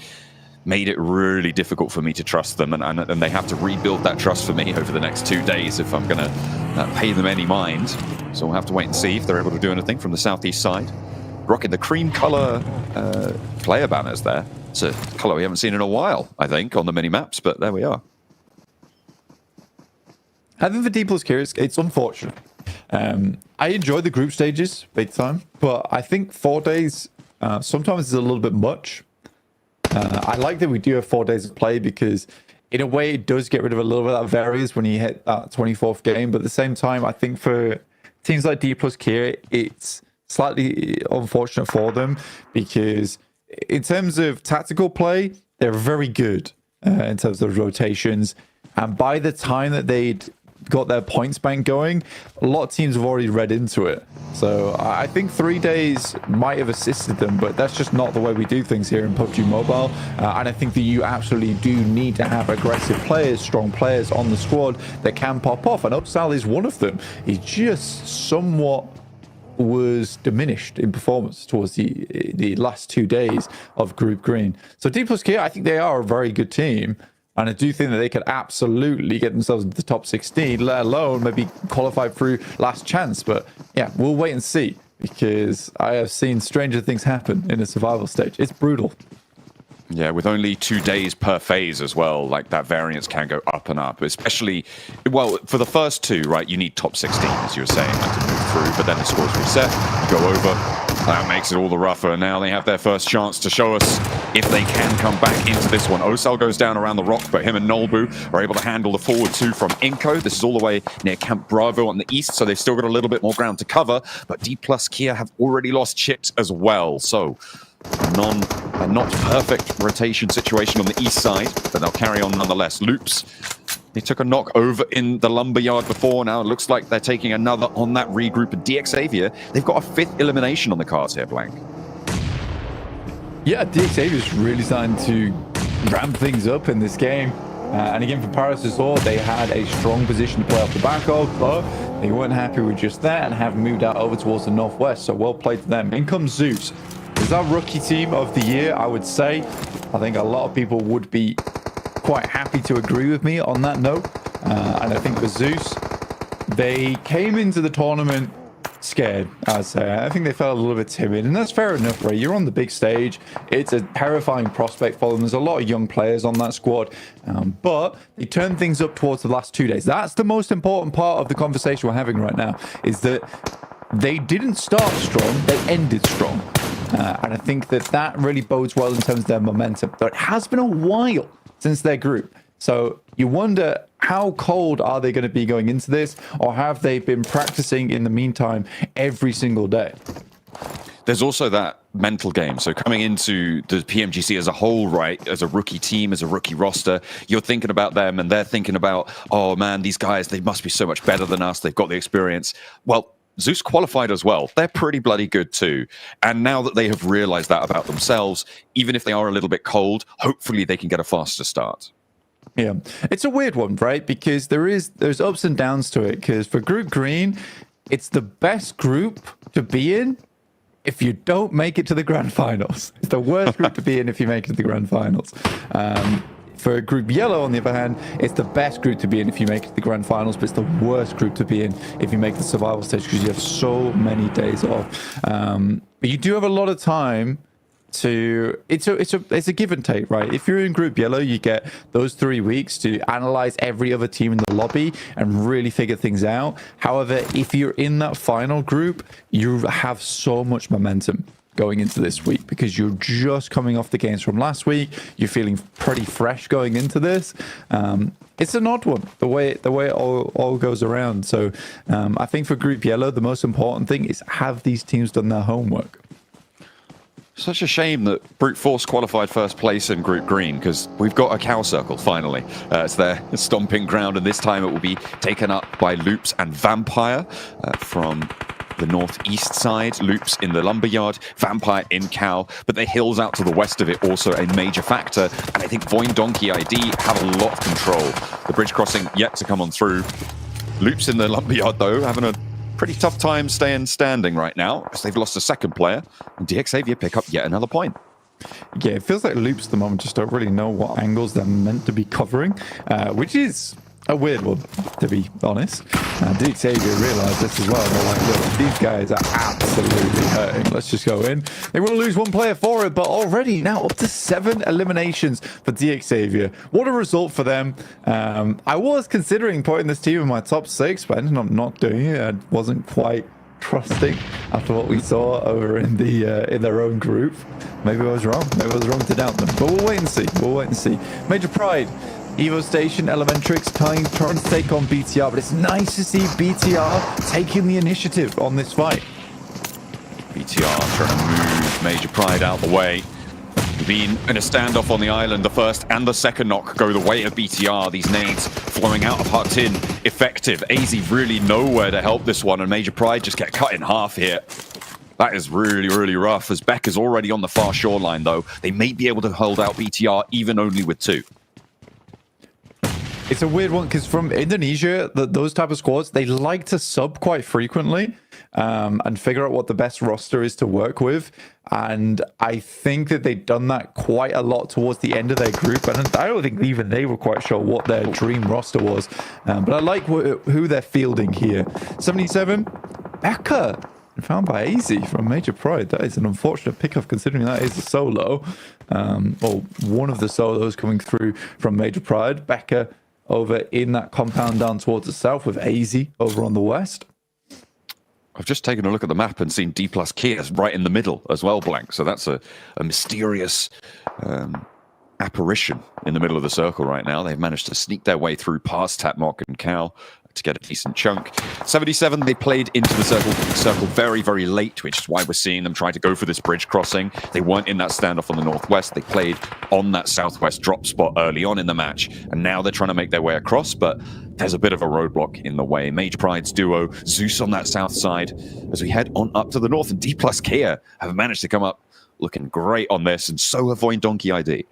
made it really difficult for me to trust them, and they have to rebuild that trust for me over the next 2 days if I'm going to pay them any mind. So we'll have to wait and see if they're able to do anything from the southeast side. Rocking the cream color player banners there. It's a color we haven't seen in a while, I think, on the mini maps, but there we are. I think for D plus Kia, it's unfortunate. I enjoy the group stages big time, but I think 4 days sometimes is a little bit much. I like that we do have 4 days of play because in a way it does get rid of a little bit of that variance when you hit that 24th game, but at the same time I think for teams like D plus Kia, it's slightly unfortunate for them because in terms of tactical play, they're very good in terms of rotations, and by the time that they'd got their points bank going, a lot of teams have already read into it. So I think 3 days might have assisted them, but that's just not the way we do things here in PUBG Mobile. And I think that you absolutely do need to have aggressive players, strong players on the squad that can pop off. And Upsal is one of them. He just somewhat was diminished in performance towards the last 2 days of Group Green. So D plus Kia, I think they are a very good team. And I do think that they could absolutely get themselves into the top 16, let alone maybe qualify through last chance. But yeah, we'll wait and see, because I have seen stranger things happen in a survival stage. It's brutal. Yeah, with only 2 days per phase as well, like that variance can go up and up, especially, well, for the first 2, right, you need top 16, as you were saying, like, to move through, but then the scores reset, you go over, that makes it all the rougher, and now they have their first chance to show us if they can come back into this one. Osal goes down around the rock, but him and Nolbu are able to handle the forward 2 from Inko. This is all the way near Camp Bravo on the east, so they've still got a little bit more ground to cover, but D plus Kia have already lost chips as well, so a not perfect rotation situation on the east side, but they'll carry on nonetheless. Loops, they took a knock over in the lumberyard before. Now it looks like they're taking another on that regroup. And DX Xavier, they've got a 5th elimination on the cards here, Blank. Yeah, DX Xavier is really starting to ramp things up in this game. And again, for Paris Resort, they had a strong position to play off the back of, but they weren't happy with just that and have moved out over towards the northwest. So well played to them. In comes Zeus. Is our rookie team of the year, I would say. I think a lot of people would be quite happy to agree with me on that note. And I think for Zeus, they came into the tournament scared, I'd say. I think they felt a little bit timid, and that's fair enough, right? You're on the big stage. It's a terrifying prospect for them. There's a lot of young players on that squad, but they turned things up towards the last 2 days. That's the most important part of the conversation we're having right now, is that they didn't start strong, they ended strong. And I think that that really bodes well in terms of their momentum. But it has been a while since their group. So you wonder, how cold are they going to be going into this? Or have they been practicing in the meantime every single day? There's also that mental game. So coming into the PMGC as a whole, right, as a rookie team, as a rookie roster, you're thinking about them and they're thinking about, oh man, these guys, they must be so much better than us. They've got the experience. Well, Zeus qualified as well. They're pretty bloody good too. And now that they have realized that about themselves, even if they are a little bit cold, hopefully they can get a faster start. Yeah, it's a weird one, right? Because there's ups and downs to it. Because for Group Green, it's the best group to be in if you don't make it to the grand finals. It's the worst group to be in if you make it to the grand finals. For Group Yellow, on the other hand, it's the best group to be in if you make it to the grand finals, but it's the worst group to be in if you make the survival stage, because you have so many days off. But you do have a lot of time to it's a give and take, right? If you're in Group Yellow, you get those 3 weeks to analyze every other team in the lobby and really figure things out. However, if you're in that final group, you have so much momentum going into this week because you're just coming off the games from last week. You're feeling pretty fresh going into this. It's an odd one, the way it all goes around. So I think for Group Yellow, the most important thing is, have these teams done their homework? Such a shame that Brute Force qualified first place in Group Green, because we've got a cow circle finally. It's their stomping ground, and this time it will be taken up by Loops and Vampire from the northeast side. Loops in the lumberyard, Vampire in cow, but the hills out to the west of it also a major factor, and I think Voin Donkey ID have a lot of control. The bridge crossing yet to come on through. Loops in the lumberyard though, having a pretty tough time staying standing right now, as they've lost a second player, and DXavier pick up yet another point. Yeah, it feels like Loops at the moment just don't really know what angles they're meant to be covering, which is a weird one, to be honest. DXavier realised this as well. They're like, look, these guys are absolutely hurting. Let's just go in. They will lose one player for it, but already now up to 7 eliminations for DXavier. What a result for them. I was considering putting this team in my top 6, but I ended up not doing it. I wasn't quite trusting after what we saw over in their own group. Maybe I was wrong. Maybe I was wrong to doubt them. But we'll wait and see. We'll wait and see. Major Pride, Evo Station, Elementrix trying to take on BTR, but it's nice to see BTR taking the initiative on this fight. BTR trying to move Major Pride out the way. We've been in a standoff on the island. The first and the second knock go the way of BTR. These nades flowing out of Hut Tin, effective. AZ really nowhere to help this one, and Major Pride just get cut in half here. That is really, really rough, as Beck is already on the far shoreline, though. They may be able to hold out BTR even only with 2. It's a weird one because from Indonesia, those type of squads, they like to sub quite frequently and figure out what the best roster is to work with. And I think that they've done that quite a lot towards the end of their group. And I don't think even they were quite sure what their dream roster was. But I like who they're fielding here. 77, Becca, found by AZ from Major Pride. That is an unfortunate pickup considering that is a solo. Or one of the solos coming through from Major Pride. Becca over in that compound down towards the south with AZ over on the west. I've just taken a look at the map and seen D plus Kia right in the middle as well, Blank. So that's a mysterious apparition in the middle of the circle right now. They've managed to sneak their way through past Tatmok and Cal to get a decent chunk. 77, they played into the circle very, very late, which is why we're seeing them try to go for this bridge crossing. They weren't in that standoff on the northwest. They played on that southwest drop spot early on in the match, and now they're trying to make their way across, but there's a bit of a roadblock in the way. Major Pride's duo, Zeus on that south side, as we head on up to the north, and D plus Kia have managed to come up looking great on this, and so have Voin Donkey ID.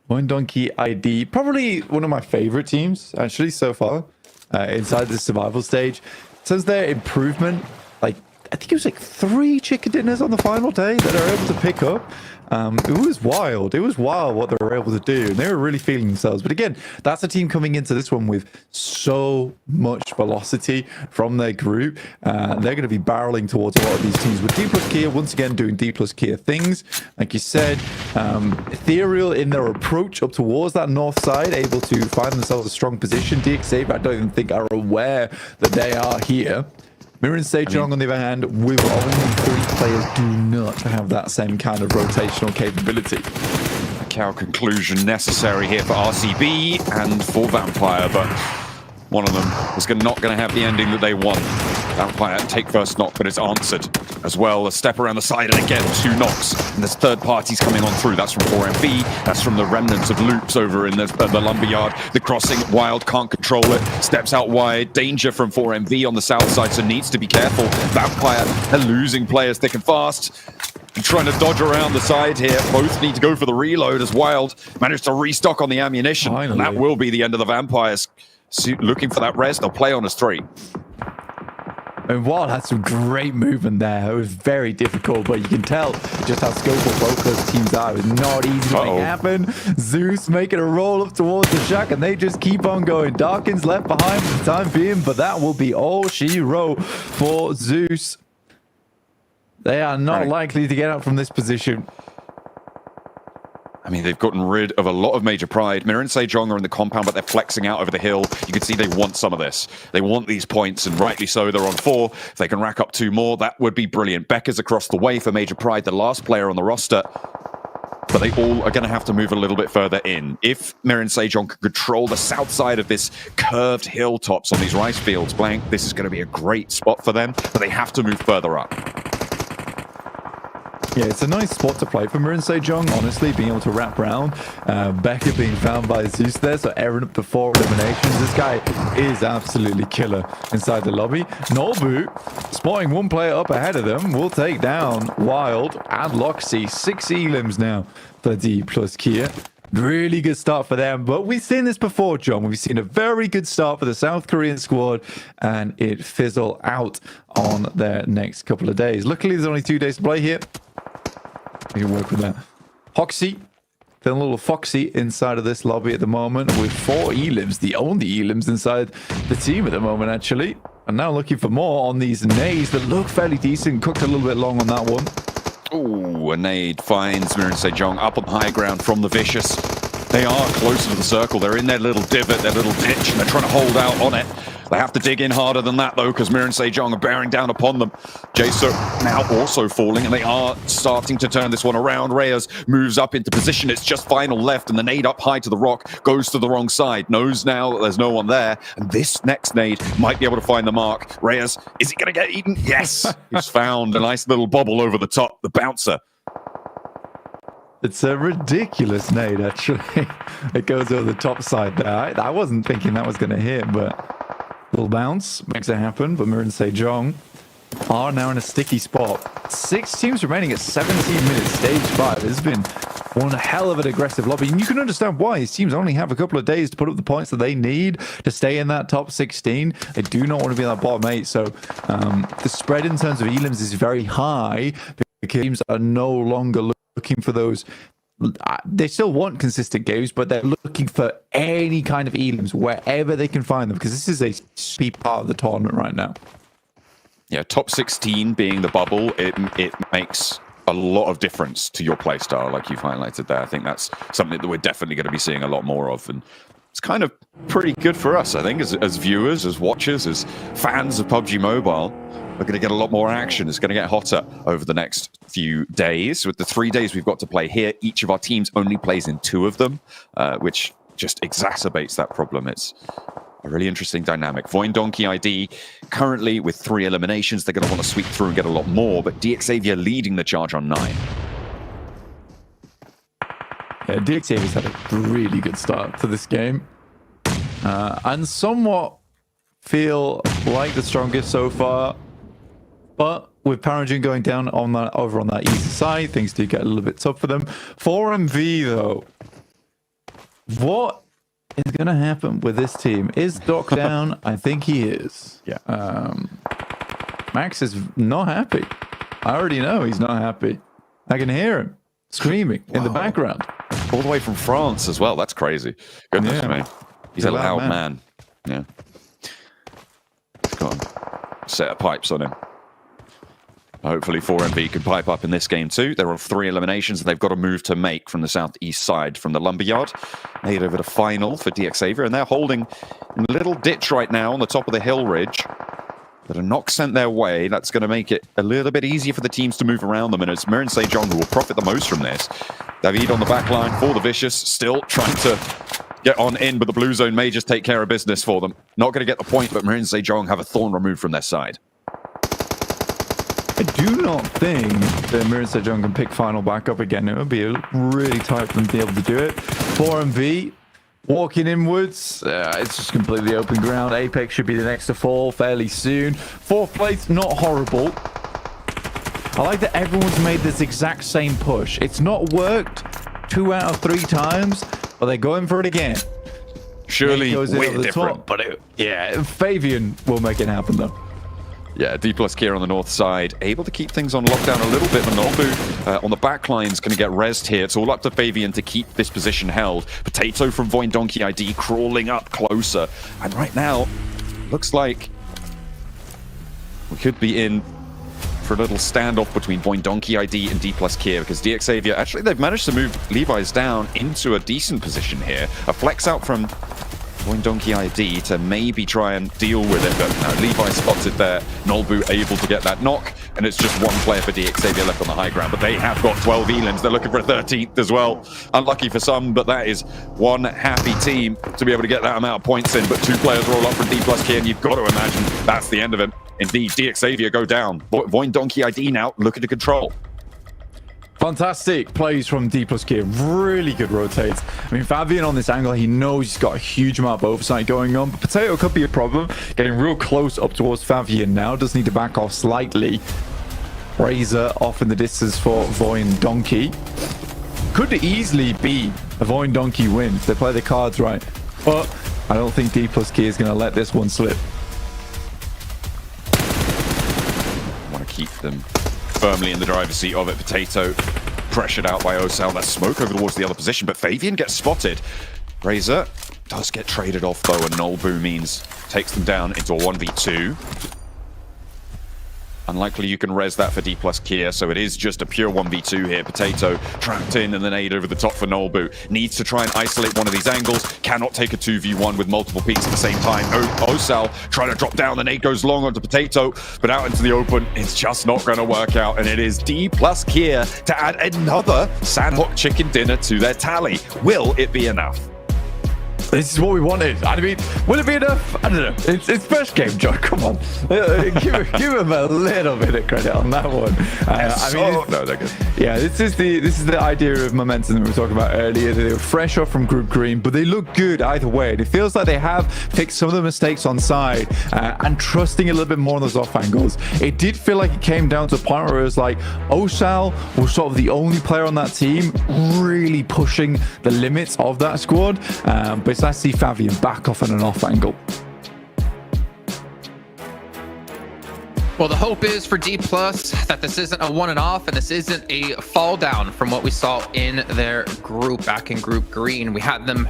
One Donkey ID, probably one of my favorite teams actually so far inside the survival stage. Since their improvement, like I think it was like 3 chicken dinners on the final day that they were able to pick up. It was wild. It was wild what they were able to do. And they were really feeling themselves. But again, that's a team coming into this one with so much velocity from their group. They're going to be barreling towards a lot of these teams with D plus Kia, once again doing D plus Kia things. Like you said, ethereal in their approach up towards that north side, able to find themselves a strong position. DXA, I don't even think are aware that they are here. Mirror and Sejong, on the other hand, with only 3 players, do not have that same kind of rotational capability. Cow conclusion necessary here for RCB and for Vampire, but one of them was not going to have the ending that they want. Vampire take first knock, but it's answered as well. A step around the side, and again, 2 knocks. And there's third parties coming on through. That's from 4MV. That's from the remnants of loops over in the lumberyard. The crossing, Wild can't control it. Steps out wide. Danger from 4MV on the south side, so needs to be careful. Vampire are losing players thick and fast. Trying to dodge around the side here. Both need to go for the reload as Wild managed to restock on the ammunition. Finally. And that will be the end of the Vampires. Looking for that res. They'll play on as 3. And Wild had some great movement there. It was very difficult, but you can tell just how skillful both those teams are. It's not easy to make happen. Zeus making a roll up towards the shack, and they just keep on going. Darkin's left behind for the time being, but that will be all she wrote for Zeus. They are not likely to get out from this position. I mean, they've gotten rid of a lot of major pride. Mirror and Sejong are in the compound, but they're flexing out over the hill. You can see they want some of this. They want these points, and rightly so. They're on 4. If they can rack up 2 more, that would be brilliant. Becca's across the way for major pride, the last player on the roster. But they all are going to have to move a little bit further in. If Mirror and Sejong can control the south side of this curved hilltops on these rice fields, Blank, this is going to be a great spot for them, but they have to move further up. Yeah, it's a nice spot to play for Mirror and Sejong, honestly, being able to wrap around. Becca being found by Zeus there, so Aaron up to 4 eliminations. This guy is absolutely killer inside the lobby. Nobu, spotting 1 player up ahead of them, will take down Wild and Loxy. 6 elims now for D plus Kia. Really good start for them, but we've seen this before, John. We've seen a very good start for the South Korean squad, and it fizzle out on their next couple of days. Luckily, there's only 2 days to play here. We can work with that. Hoxie, feeling a little foxy inside of this lobby at the moment with 4 elims, the only elims inside the team at the moment, actually. And now looking for more on these nades that look fairly decent. Cooked a little bit long on that one. Ooh, a nade finds Mirror and Sejong up on the high ground from the Vicious. They are closer to the circle. They're in their little divot, their little ditch, and they're trying to hold out on it. They have to dig in harder than that, though, because Mirror and Sejong are bearing down upon them. Jaso now also falling, and they are starting to turn this one around. Reyes moves up into position. It's just final left, and the nade up high to the rock goes to the wrong side. Knows now that there's no one there, and this next nade might be able to find the mark. Reyes, is he going to get eaten? Yes! He's found a nice little bobble over the top, the bouncer. It's a ridiculous nade, actually. It goes over the top side there. I wasn't thinking that was going to hit, but little bounce makes it happen. But Mirror and Sejong are now in a sticky spot. 6 teams remaining at 17 minutes, stage 5. This has been one hell of an aggressive lobby, and you can understand why. These teams only have a couple of days to put up the points that they need to stay in that top 16. They do not want to be in that bottom 8, so the spread in terms of elims is very high because teams are no longer looking for those. They still want consistent games, but they're looking for any kind of elims wherever they can find them, because this is a key part of the tournament right now. Yeah, top 16 being the bubble, it makes a lot of difference to your playstyle, like you've highlighted there. I think that's something that we're definitely going to be seeing a lot more of, and it's kind of pretty good for us, I think, as viewers, as watchers, as fans of PUBG Mobile. We're going to get a lot more action. It's going to get hotter over the next few days. With the 3 days we've got to play here, each of our teams only plays in 2 of them, which just exacerbates that problem. It's a really interesting dynamic. Voin Donkey ID currently with 3 eliminations. They're going to want to sweep through and get a lot more, but DXavier leading the charge on 9. Yeah, DXavier's had a really good start to this game. And somewhat feel like the strongest so far. But with Paragin going down on that over on that east side, things do get a little bit tough for them. 4MV though, What is going to happen with this team? Is Doc down? I think he is. Yeah. Max is not happy. I already know he's not happy. I can hear him screaming in the background. All the way from France as well. That's crazy. Goodness me. He's a loud man. Yeah. He's got a set of pipes on him. Hopefully 4MV can pipe up in this game too. They're on 3 eliminations and they've got a move to make from the southeast side from the lumberyard. Made over to final for DXavier, and they're holding in a little ditch right now on the top of the hill ridge. But a knock sent their way. That's going to make it a little bit easier for the teams to move around them, and it's Mirin Sejong who will profit the most from this. David on the back line for the Vicious, still trying to get on in, but the blue zone may just take care of business for them. Not going to get the point, but Mirin Sejong have a thorn removed from their side. I do not think that Mirin Sejong can pick final back up again. It would be really tight for them to be able to do it. 4MV walking inwards. It's just completely open ground. Apex should be the next to fall fairly soon. 4th place, not horrible. I like that everyone's made this exact same push. It's not worked 2 out of 3 times, but they're going for it again. Surely way different, but Fabian will make it happen though. Yeah, D+ Kier on the north side, able to keep things on lockdown a little bit. Manobu on the back line is going to get rezzed here. It's all up to Fabian to keep this position held. Potato from Voin Donkey ID crawling up closer. And right now, looks like we could be in for a little standoff between Voin Donkey ID and D+ Kier, because DXavier, actually, they've managed to move Levi's down into a decent position here. A flex out from Voin Donkey ID to maybe try and deal with it, but no, Levi spotted there. Nolbu able to get that knock, and it's just one player for DXavier left on the high ground, but they have got 12 elims. They're looking for a 13th as well. Unlucky for some, but that is one happy team to be able to get that amount of points in, but 2 players roll up from D+ Kier, and you've got to imagine that's the end of him. Indeed, DXavier go down. Voin Donkey ID now looking to control. Fantastic plays from D+ Kier. Really good rotates. I mean, Fabian on this angle, he knows he's got a huge amount of oversight going on, but Potato could be a problem. Getting real close up towards Fabian now. Does need to back off slightly. Razor off in the distance for Voin Donkey. Could easily be a Voin Donkey win if they play the cards right, but I don't think D+ Kier is going to let this one slip. Want to keep them firmly in the driver's seat of it. Potato pressured out by Osal. That's smoke over towards the other position, but Fabian gets spotted. Razor does get traded off though, and Nolbu means takes them down into a 1v2. Unlikely you can res that for D+ Kier, so it is just a pure 1v2 here. Potato trapped in and then nade over the top for Nolbu. Needs to try and isolate one of these angles. Cannot take a 2v1 with multiple peaks at the same time. Osal trying to drop down. The nade goes long onto Potato, but out into the open. It's just not going to work out, and it is D+ Kier to add another Sandhawk chicken dinner to their tally. Will it be enough? This is what we wanted. I mean, will it be enough? I don't know. It's first game, John. Come on. give him a little bit of credit on that one. No, they're good. Yeah, this is the idea of momentum that we were talking about earlier. They were fresh off from Group Green, but they look good either way. And it feels like they have fixed some of the mistakes on side and trusting a little bit more on those off angles. It did feel like it came down to a point where it was like Osal was sort of the only player on that team really pushing the limits of that squad. But it's nice to see Fabian back off on an off angle. Well, the hope is for D+ that this isn't a one and off, and this isn't a fall down from what we saw in their group back in Group Green. We had them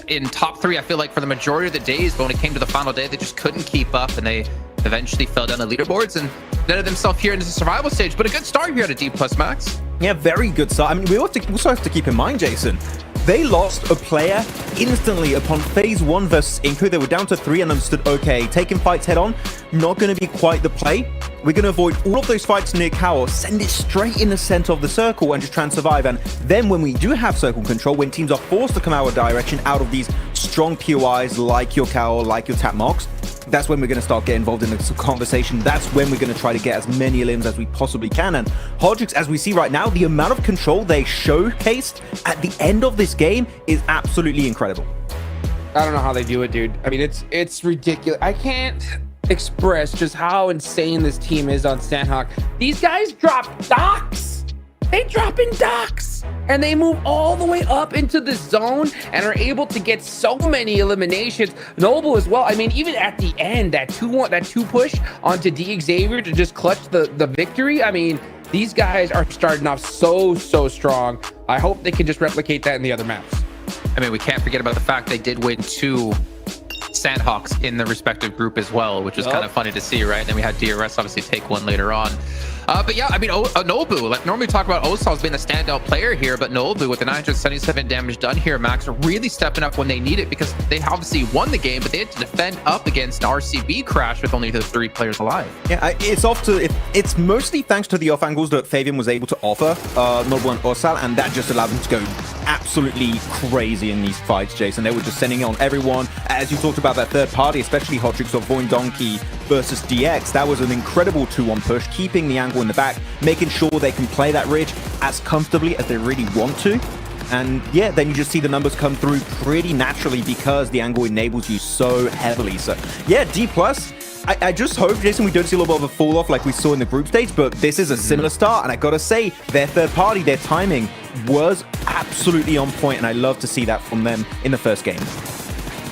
in top 3, I feel like, for the majority of the days, but when it came to the final day, they just couldn't keep up, and they eventually fell down the leaderboards and netted themselves here into the survival stage. But a good start here at a D+, Max. Yeah, very good start. I mean, we also have to keep in mind, Jason, they lost a player instantly upon phase 1 versus Inku. They were down to 3 and understood, okay, taking fights head on, not going to be quite the play. We're going to avoid all of those fights near Cowl, send it straight in the center of the circle and just try and survive. And then when we do have circle control, when teams are forced to come our direction out of these strong POIs like your Cowl, like your tap marks, that's when we're going to start getting involved in the conversation. That's when we're going to try to get as many limbs as we possibly can. And Hodrix, as we see right now, the amount of control they showcased at the end of this game is absolutely incredible. I don't know how they do it, dude. I mean, it's ridiculous. I can't express just how insane this team is on Sandhawk. These guys drop docks. They drop in docks. and they move all the way up into the zone and are able to get so many eliminations. Noble as well. I mean, even at the end, that 2 push onto D Xavier to just clutch the victory. I mean, these guys are starting off so strong. I hope they can just replicate that in the other maps. I mean, we can't forget about the fact they did win 2 Sandhawks in the respective group as well, which was kind of funny to see, right? And then we had DRS obviously take one later on. But yeah, I mean, Nobu, like normally we talk about Osal as being a standout player here, but Nobu with the 977 damage done here, Max, are really stepping up when they need it, because they obviously won the game, but they had to defend up against RCB Crash with only the 3 players alive. Yeah, it's mostly thanks to the off angles that Fabian was able to offer Nobu and Osal, and that just allowed them to go absolutely crazy in these fights, Jason. They were just sending it on everyone. As you talked about that third party, especially Hotrix or Voin Donkey versus DX, that was an incredible 2-1 push, keeping the angle in the back, making sure they can play that ridge as comfortably as they really want to. And yeah, then you just see the numbers come through pretty naturally because the angle enables you so heavily. So yeah, D+. I just hope, Jason, we don't see a little bit of a fall off like we saw in the group stage, but this is a similar start, and I gotta say, their third party, their timing was absolutely on point, and I love to see that from them in the first game.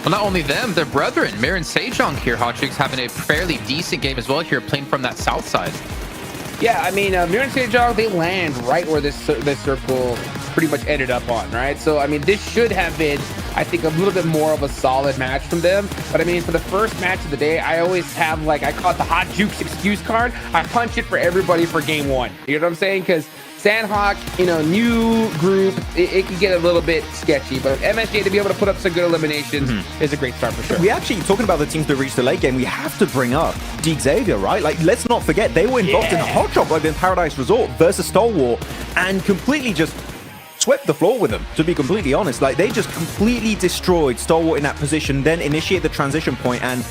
Well, not only them, their brethren, Mir and Sejong here, Hotrix, having a fairly decent game as well here, playing from that south side. Yeah, I mean, Mir and Sejong, they land right where this circle pretty much ended up on, right? So, I mean, this should have been, I think, a little bit more of a solid match from them. But, I mean, for the first match of the day, I always have, like, I call it the Hot Jukes excuse card. I punch it for everybody for game 1. You know what I'm saying? Because Sandhawk, you know, new group, it can get a little bit sketchy, but MSJ to be able to put up some good eliminations is a great start for sure. We actually, talking about the teams that reached the late game, we have to bring up D Xavier, right? Like, let's not forget, they were involved in a hot shot like in Paradise Resort versus Stalwart and completely just swept the floor with them, to be completely honest. Like, they just completely destroyed Stalwart in that position, then initiate the transition point and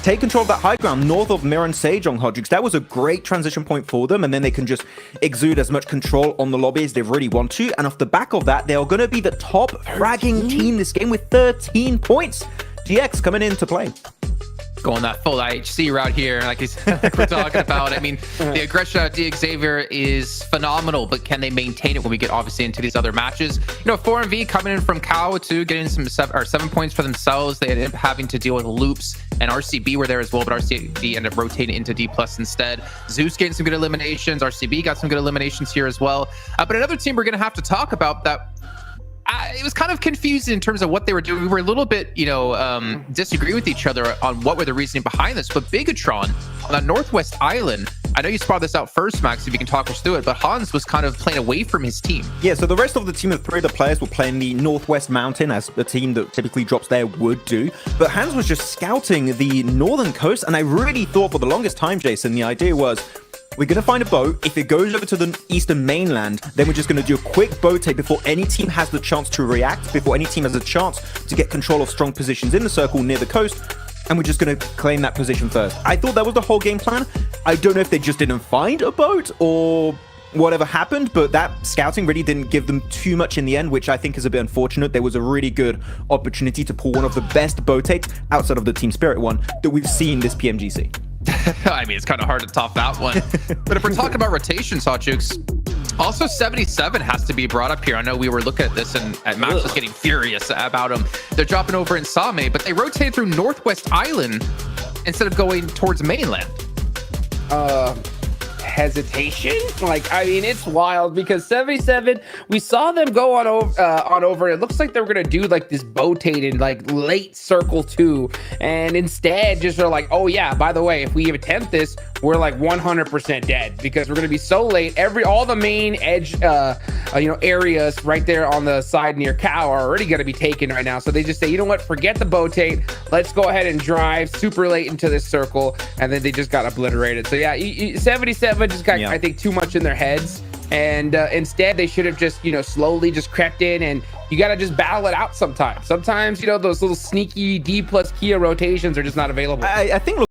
take control of that high ground north of Mir and Sejong, Hodrix. That was a great transition point for them, and then they can just exude as much control on the lobby as they really want to. And off the back of that, they are going to be the top fragging team this game with 13 points. GX coming in to play. Going that full IHC route here, like we're talking about. I mean, the aggression at D Xavier is phenomenal, but can they maintain it when we get obviously into these other matches? You know, 4MV coming in from Kao too, getting some 7 points for themselves. They ended up having to deal with loops, and RCB were there as well, but RCB ended up rotating into D+ instead. Zeus getting some good eliminations. RCB got some good eliminations here as well. But another team we're going to have to talk about that it was kind of confusing in terms of what they were doing. We were a little bit, you know, disagree with each other on what were the reasoning behind this. But Bigatron on the Northwest Island, I know you spotted this out first, Max, if you can talk us through it, but Hans was kind of playing away from his team. Yeah, so the rest of the team of 3 of the players were playing the Northwest Mountain, as the team that typically drops there would do. But Hans was just scouting the northern coast, and I really thought for the longest time, Jason, the idea was, we're going to find a boat. If it goes over to the eastern mainland, then we're just going to do a quick boat take before any team has the chance to react, before any team has a chance to get control of strong positions in the circle near the coast, and we're just going to claim that position first. I thought that was the whole game plan. I don't know if they just didn't find a boat or whatever happened, but that scouting really didn't give them too much in the end, which I think is a bit unfortunate. There was a really good opportunity to pull one of the best boat takes outside of the Team Spirit one that we've seen this PMGC. I mean, it's kind of hard to top that one. But if we're talking about rotations, Hot Jukes, also 77 has to be brought up here. I know we were looking at this and Max was getting furious about them. They're dropping over in Same, but they rotate through Northwest Island instead of going towards mainland. Hesitation, like, I mean, it's wild because 77, we saw them go on over. It looks like they were gonna do like this boatate in like late circle 2, and instead just are like, oh yeah, by the way, if we attempt this, we're like 100% dead because we're gonna be so late. All the main edge you know, areas right there on the side near Cow are already gonna be taken right now. So they just say, you know what, forget the boatate, let's go ahead and drive super late into this circle, and then they just got obliterated. So yeah, 77 just got, I think, too much in their heads, and instead they should have just, you know, slowly just crept in, and you got to just battle it out sometimes. You know, those little sneaky D+ Kia rotations are just not available. I think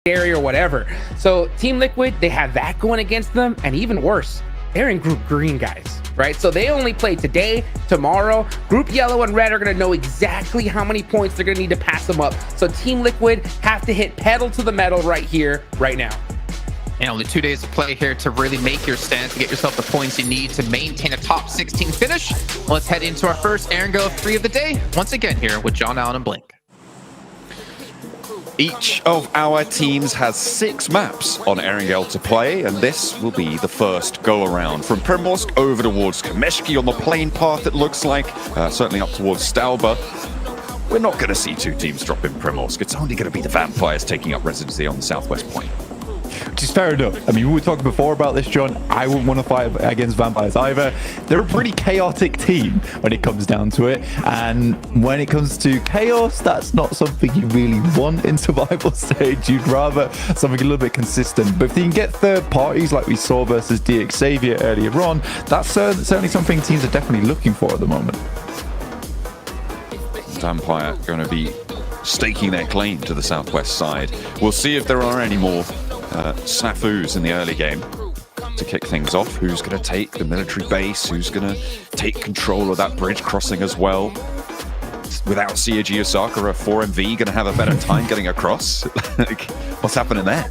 area or whatever. So Team Liquid, they have that going against them, and even worse, they're in group green, guys, right? So they only play today, tomorrow. Group yellow and red are going to know exactly how many points they're going to need to pass them up. So Team Liquid have to hit pedal to the metal right here, right now. And only 2 days to play here to really make your stand, to get yourself the points you need to maintain a top 16 finish. Let's head into our first Aaron Go 3 of the day, once again here with John Allen and Blink. Each of our teams has 6 maps on Erangel to play, and this will be the first go-around. From Primorsk over towards Kameshki on the plane path, it looks like, certainly up towards Stalba. We're not going to see 2 teams drop in Primorsk. It's only going to be the Vampires taking up residency on the southwest point. Which is fair enough. I mean, we were talking before about this, John. I wouldn't want to fight against Vampires either. They're a pretty chaotic team when it comes down to it. And when it comes to chaos, that's not something you really want in survival stage. You'd rather something a little bit consistent. But if you can get third parties like we saw versus DX Xavier earlier on, that's certainly something teams are definitely looking for at the moment. Vampire going to be staking their claim to the southwest side. We'll see if there are any more snafus in the early game to kick things off. Who's going to take the military base? Who's going to take control of that bridge crossing as well? Without CAG Osaka, a 4MV going to have a better time getting across? Like, what's happening there?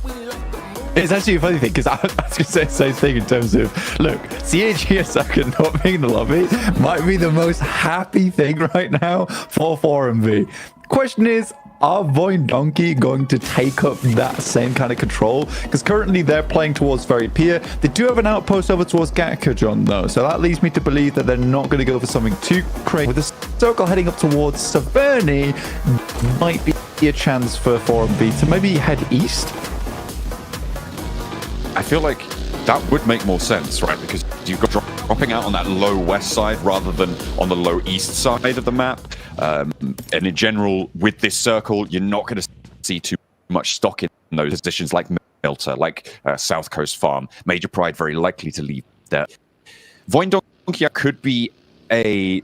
It's actually a funny thing because I was going to say the same thing in terms of, look, CAG Osaka not being in the lobby might be the most happy thing right now for 4MV. Question is, are Void Donkey going to take up that same kind of control? Because currently they're playing towards Very Pier. They do have an outpost over towards Gatka, John, though. So that leads me to believe that they're not going to go for something too crazy. With the circle heading up towards Severny, might be a chance for 4MV to maybe head east. I feel like that would make more sense, right? Because you've got dropping out on that low west side rather than on the low east side of the map. And in general, with this circle, you're not going to see too much stock in those positions like Milta, like South Coast Farm. Major Pride very likely to leave there. Voindonkia could be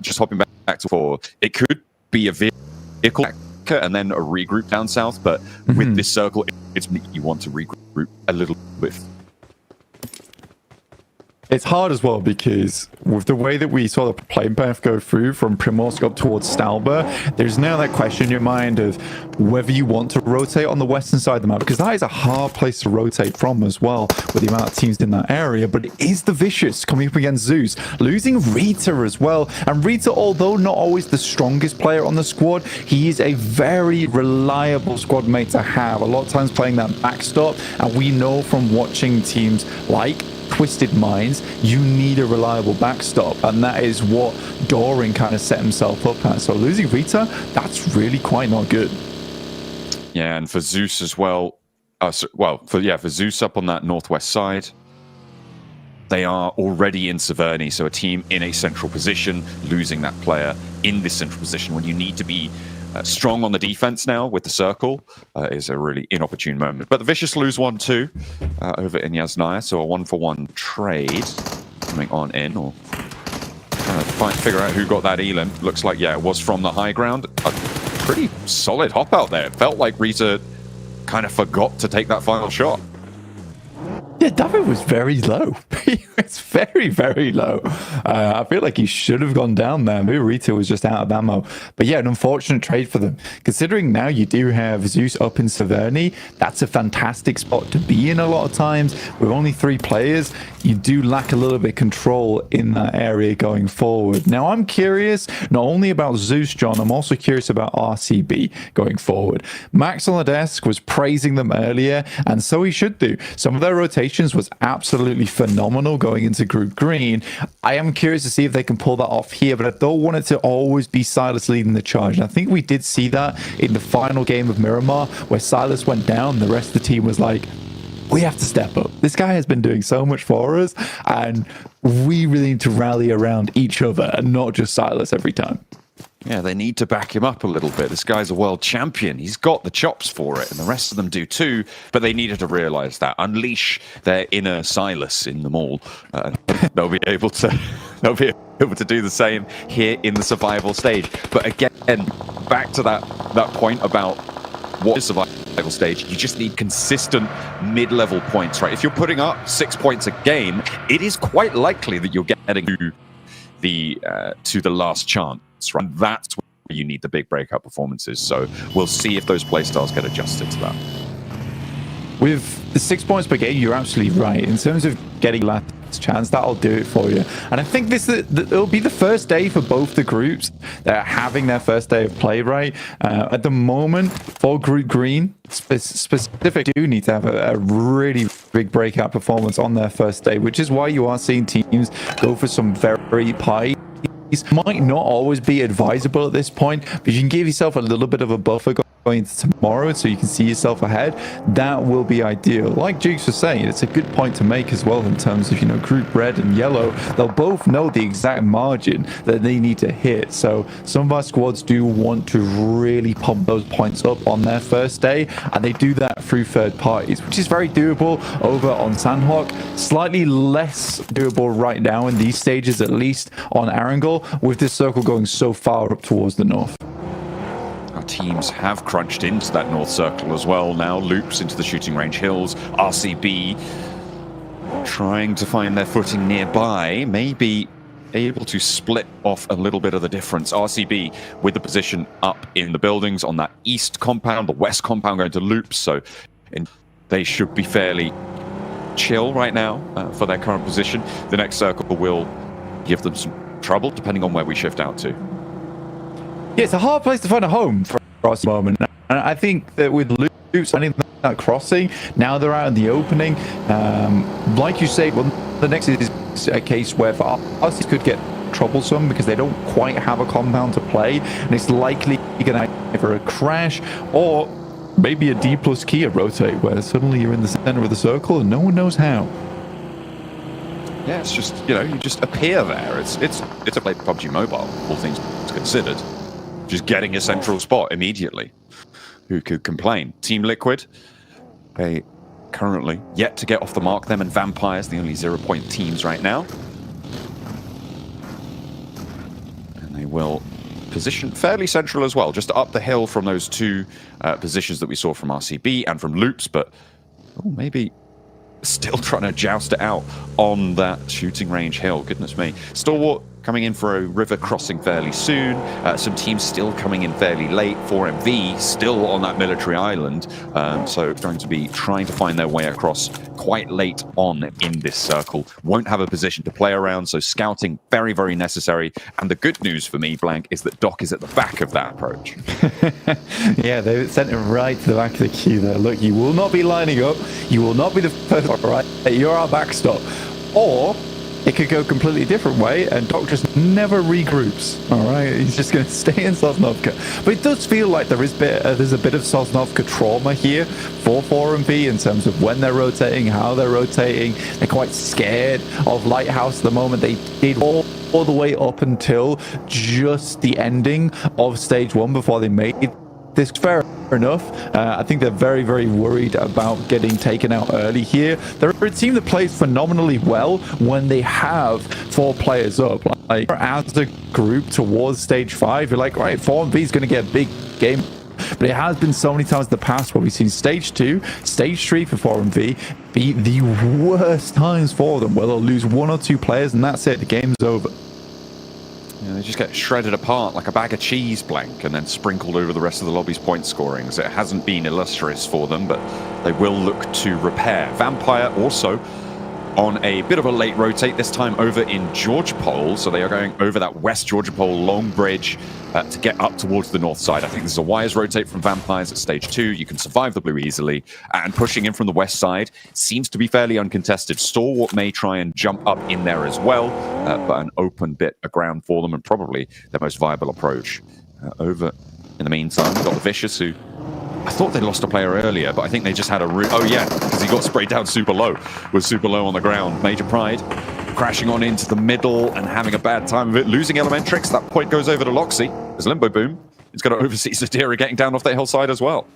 just hopping back to 4, it could be a vehicle and then a regroup down south, but with this circle, it's you want to regroup a little bit. It's hard as well because with the way that we saw the plane path go through from Primorsk up towards Stalba, there's now that question in your mind of whether you want to rotate on the western side of the map, because that is a hard place to rotate from as well with the amount of teams in that area. But it is the Vicious coming up against Zeus, losing Rita as well. And Rita, although not always the strongest player on the squad, he is a very reliable squad mate to have. A lot of times playing that backstop, and we know from watching teams like Twisted Minds, you need a reliable backstop, and that is what Doran kind of set himself up at. So losing Rita, that's really quite not good. Yeah, and for Zeus as well. For Zeus up on that northwest side, they are already in Severny, so a team in a central position, losing that player in this central position when you need to be strong on the defense now with the circle is a really inopportune moment. But the Vicious lose 1-2 over in Yasnaya, so a 1-for-1 trade coming on in, or trying to figure out who got that Elim. Looks like, yeah, it was from the high ground. A pretty solid hop out there. It felt like Rita kind of forgot to take that final shot. Yeah, David was very low. He was very, very low. I feel like he should have gone down there. Maybe Rita was just out of ammo. But yeah, an unfortunate trade for them. Considering now you do have Zeus up in Severny, that's a fantastic spot to be in a lot of times. With only 3 players, you do lack a little bit of control in that area going forward. Now, I'm curious not only about Zeus, John, I'm also curious about RCB going forward. Max on the desk was praising them earlier, and so he should do. Some of their rotations was absolutely phenomenal going into Group Green. I am curious to see if they can pull that off here, but I don't want it to always be Silas leading the charge. And I think we did see that in the final game of Miramar, where Silas went down, the rest of the team was like, we have to step up. This guy has been doing so much for us, and we really need to rally around each other and not just Silas every time. Yeah, they need to back him up a little bit. This guy's a world champion. He's got the chops for it, and the rest of them do too. But they needed to realize that, unleash their inner Silas in them all. They'll be able to do the same here in the survival stage. But again, back to that point about what is survival. survival stage. You just need consistent mid-level points, right? If you're putting up 6 points a game, it is quite likely that you're getting to the last chance, right? That's where you need the big breakout performances. So we'll see if those playstyles get adjusted to that. With the 6 points per game, you're absolutely right. In terms of getting last chance, that'll do it for you. And I think it'll be the first day for both the groups that are having their first day of play, right? At the moment, for Group Green, specific do need to have a really big breakout performance on their first day, which is why you are seeing teams go for some very high. Might not always be advisable at this point, but you can give yourself a little bit of a buffer going into tomorrow so you can see yourself ahead. That will be ideal. Like Jukes was saying, it's a good point to make as well in terms of, you know, Group Red and Yellow. They'll both know the exact margin that they need to hit. So some of our squads do want to really pump those points up on their first day, and they do that through third parties, which is very doable over on Sandhawk. Slightly less doable right now in these stages, at least on Arangel, with this circle going so far up towards the north. Our teams have crunched into that north circle as well now. Loops into the shooting range hills. RCB trying to find their footing nearby. Maybe able to split off a little bit of the difference. RCB with the position up in the buildings on that east compound, the west compound going to Loops. So they should be fairly chill right now for their current position. The next circle will give them some trouble depending on where we shift out to. Yeah, it's a hard place to find a home for us at the moment. And I think that with Loops finding that crossing, now they're out in the opening. Like you say, well, the next is a case where for us it could get troublesome because they don't quite have a compound to play, and it's likely going to either a crash or maybe a D plus Kia rotate where suddenly you're in the center of the circle and no one knows how. Yeah, it's just, you know, you just appear there. It's a play PUBG Mobile, all things considered. Just getting a central spot immediately. Who could complain? Team Liquid, they currently yet to get off the mark. Them and Vampires, the only 0-point teams right now. And they will position fairly central as well, just up the hill from those two positions that we saw from RCB and from Loops, but maybe still trying to joust it out on that shooting range hill. Goodness me. Stalwart coming in for a river crossing fairly soon. Some teams still coming in fairly late. 4MV still on that military island. So going to be trying to find their way across quite late on in this circle. Won't have a position to play around, so scouting very, very necessary. And the good news for me, Blank, is that Doc is at the back of that approach. Yeah, they sent him right to the back of the queue there. Look, you will not be lining up. You will not be the first, right? You're our backstop. Or it could go a completely different way, and Doc just never regroups. All right, he's just going to stay in Sosnovka. But it does feel like there's a bit of Sosnovka trauma here for 4MV in terms of when they're rotating, how they're rotating. They're quite scared of Lighthouse at the moment. They did all the way up until just the ending of stage 1 before they made this. Fair enough. I think they're very, very worried about getting taken out early here. They're a team that plays phenomenally well when they have 4 players up. Like, as a group towards stage 5, you're like, right, 4MV is going to get a big game. But it has been so many times in the past where we've seen stage 2, stage 3 for 4MV be the worst times for them, where they'll lose 1 or 2 players and that's it, the game's over. Yeah, they just get shredded apart like a bag of cheese, Blank, and then sprinkled over the rest of the lobby's point scorings. It hasn't been illustrious for them, but they will look to repair. Vampire also on a bit of a late rotate, this time over in Georgia Pole. So they are going over that West Georgia Pole long bridge to get up towards the north side. I think this is a wise rotate from Vampires at stage 2. You can survive the blue easily. And pushing in from the west side seems to be fairly uncontested. Stalwart may try and jump up in there as well, but an open bit of ground for them and probably their most viable approach. Over in the meantime, we've got the Vicious, who I thought they lost a player earlier, but I think they just had a... Oh, yeah, because he got sprayed down super low. Was super low on the ground. Major Pride crashing on into the middle and having a bad time of it. Losing Elementrix. That point goes over to Loxy. There's Limbo Boom. He's going to oversee Zadira getting down off that hillside as well.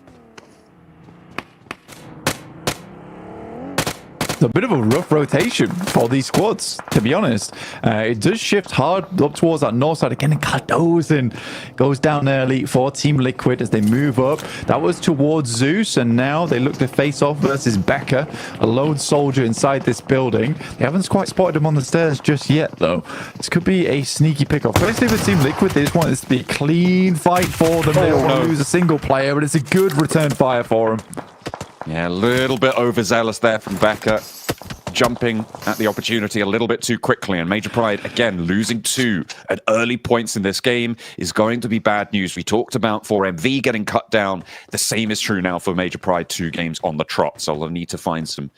It's a bit of a rough rotation for these squads, to be honest. It does shift hard up towards that north side again. Cardozen goes down early for Team Liquid as they move up. That was towards Zeus, and now they look to face off versus Becca, a lone soldier inside this building. They haven't quite spotted him on the stairs just yet, though. This could be a sneaky pickoff. Firstly, with Team Liquid, they just want this to be a clean fight for them. They don't want to lose a single player, but it's a good return fire for them. Yeah, a little bit overzealous there from Becca. Jumping at the opportunity a little bit too quickly, and Major Pride, again, losing 2 at early points in this game is going to be bad news. We talked about 4MV getting cut down. The same is true now for Major Pride, 2 games on the trot, so they'll need to find some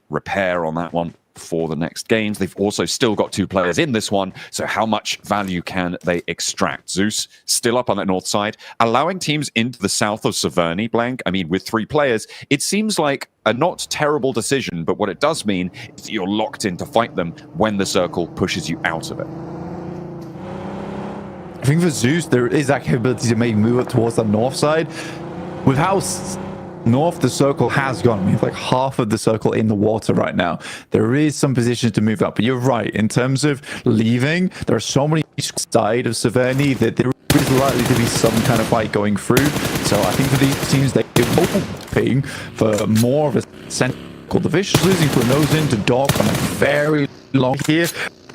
repair on that one for the next games. They've also still got 2 players in this one, so how much value can they extract? Zeus still up on that north side, allowing teams into the south of Severny, Blank. I mean, with 3 players, it seems like a not terrible decision, but what it does mean is that you're locked in to fight them when the circle pushes you out of it. I think for Zeus, there is that capability to maybe move up towards the north side. With how north the circle has gone, I mean, it's like half of the circle in the water right now. There is some positions to move up, but you're right. In terms of leaving, there are so many side of Severny that there is likely to be some kind of fight going through. So I think for these teams, they're hoping for more of a central. The Vicious losing for a nose into Doc on a very long here.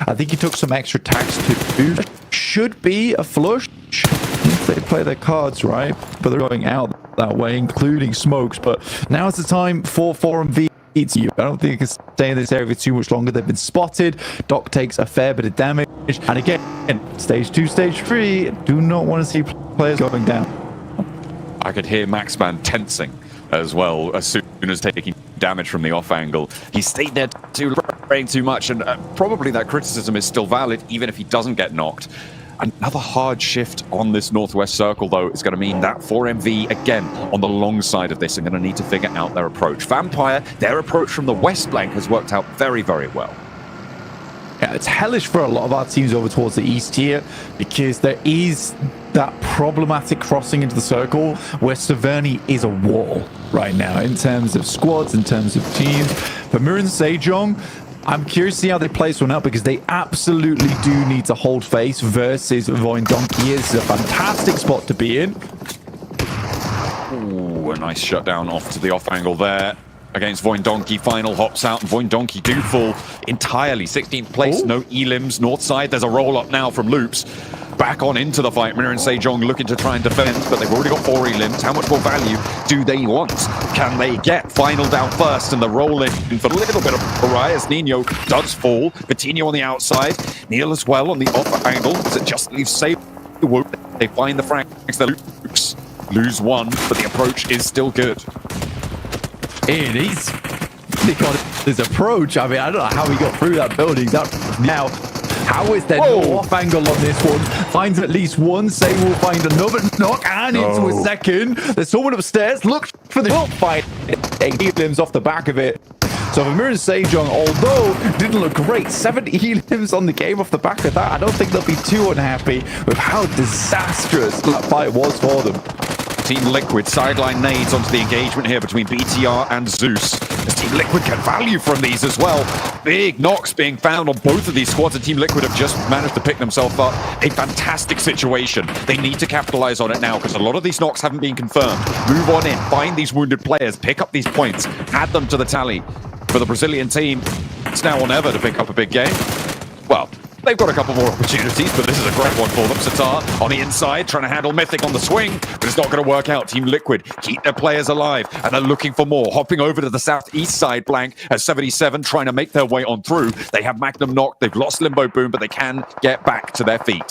I think he took some extra tax too. Should be a flush if they play their cards right, but they're going out that way, including smokes. But now is the time for 4MV. I don't think they can stay in this area for too much longer. They've been spotted. Doc takes a fair bit of damage, and again, stage 2, stage 3. Do not want to see players going down. I could hear Maxman tensing as well as soon as taking damage from the off angle. He stayed there too, praying too much, and probably that criticism is still valid even if he doesn't get knocked. Another hard shift on this northwest circle, though, is going to mean that 4MV, again, on the long side of this, are going to need to figure out their approach. Vampire, their approach from the west flank has worked out very, very well. Yeah, it's hellish for a lot of our teams over towards the east here, because there is that problematic crossing into the circle where Severny is a wall right now in terms of squads, in terms of teams. But Mirror and Sejong, I'm curious to see how they play this one out, because they absolutely do need to hold face versus Voin Donkey. This is a fantastic spot to be in. Ooh, a nice shutdown off to the off angle there against Voin Donkey. Final hops out, and Voin Donkey do fall entirely. 16th place, no elims. North side, there's a roll up now from Loops. Back on into the fight. Mirror and Sejong looking to try and defend, but they've already got 4 elims. How much more value do they want? Can they get final down first? And the roll in for a little bit of Arias. Nino does fall. Coutinho on the outside. Neil as well on the off angle. Does it just leave safe? They find the Franks. The Loops lose 1, but the approach is still good. It is. They got his approach. I mean, I don't know how he got through that building. Now, how is there no off angle on this one? Finds at least one. Say will find another knock and into a second. There's someone upstairs. Look for the fight. 8 elims off the back of it. So for Mirror and Sejong, although didn't look great, 7 elims on the game off the back of that. I don't think they'll be too unhappy with how disastrous that fight was for them. Team Liquid sideline nades onto the engagement here between BTR and Zeus. As Team Liquid get value from these as well. Big knocks being found on both of these squads, and Team Liquid have just managed to pick themselves up a fantastic situation. They need to capitalize on it now, because a lot of these knocks haven't been confirmed. Move on in, find these wounded players, pick up these points, add them to the tally. For the Brazilian team, it's now or never to pick up a big game. Well, they've got a couple more opportunities, but this is a great one for them. Satar on the inside, trying to handle Mythic on the swing, but it's not going to work out. Team Liquid keep their players alive, and they're looking for more. Hopping over to the southeast side Blank at 77, trying to make their way on through. They have Magnum knocked, they've lost Limbo Boom, but they can get back to their feet.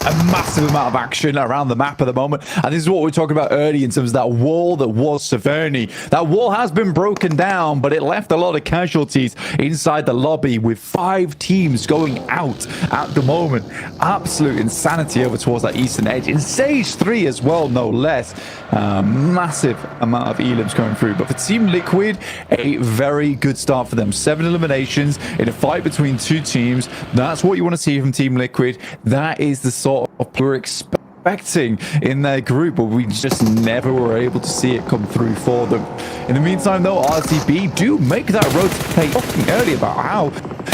A massive amount of action around the map at the moment, and this is what we were talking about earlier in terms of that wall that was Severny. That wall has been broken down, but it left a lot of casualties inside the lobby, with 5 teams going out at the moment. Absolute insanity over towards that eastern edge in stage 3 as well, no less. Massive amount of elims going through, but for Team Liquid, a very good start for them. 7 eliminations in a fight between 2 teams. That's what you want to see from Team Liquid. That is the sort of we're expecting expecting in their group, but we just never were able to see it come through for them. In the meantime, though, RCB do make that rotate talking earlier about how,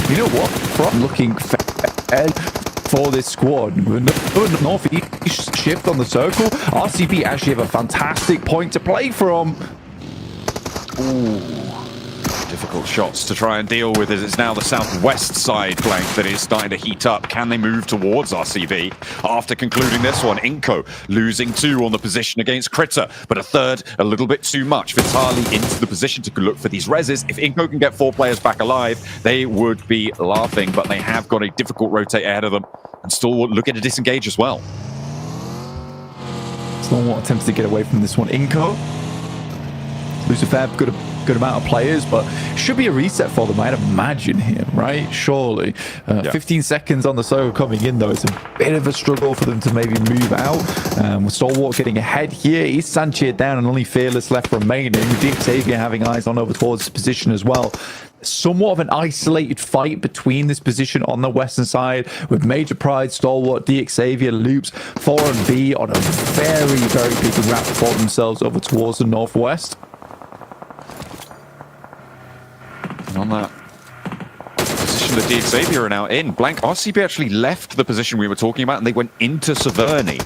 you know what, from looking for this squad. Northeast shift on the circle. RCB actually have a fantastic point to play from. Ooh. Difficult shots to try and deal with it. It's now the southwest side flank that is starting to heat up. Can they move towards RCB after concluding this one? Inko losing 2 on the position against Critter, but a third a little bit too much. Vitali into the position to look for these reses. If Inko can get 4 players back alive, they would be laughing, but they have got a difficult rotate ahead of them and still looking to disengage as well. Stalwart attempts to get away from this one. Inko lose a fair good amount of players, but should be a reset for them, I'd imagine here, right? Surely. 15 seconds on the circle coming in, though. It's a bit of a struggle for them to maybe move out. With Stalwart getting ahead here. Is Sanchez down and only Fearless left remaining. DXavier having eyes on over towards his position as well. Somewhat of an isolated fight between this position on the western side with Major Pride, Stalwart, DXavier, Loops, 4 and V on a very, very big wrap for themselves over towards the northwest. And on that position that DXavier are now in, Blank RCB actually left the position we were talking about and they went into Severny.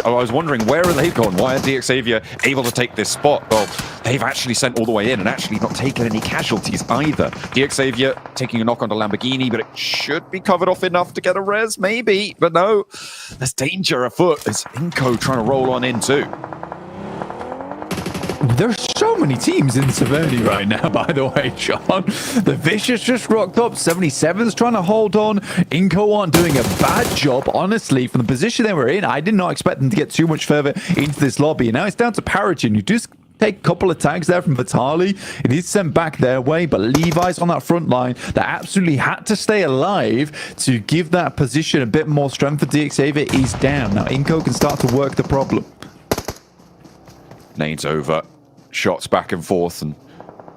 I was wondering, where are they gone? Why are DXavier able to take this spot? Well, they've actually sent all the way in and actually not taken any casualties either. DXavier taking a knock onto Lamborghini, but it should be covered off enough to get a res, maybe. But no, there's danger afoot. There's Inko trying to roll on in too. There's so many teams in Severny right now, by the way, Sean. The Vicious just rocked up. 77's trying to hold on. Inko aren't doing a bad job, honestly. From the position they were in, I did not expect them to get too much further into this lobby. And now it's down to Paragen, who just take a couple of tags there from Vitali. It is sent back their way, but Levi's on that front line that absolutely had to stay alive to give that position a bit more strength for DXavier is down. Now Inko can start to work the problem. Nades over. Shots back and forth, and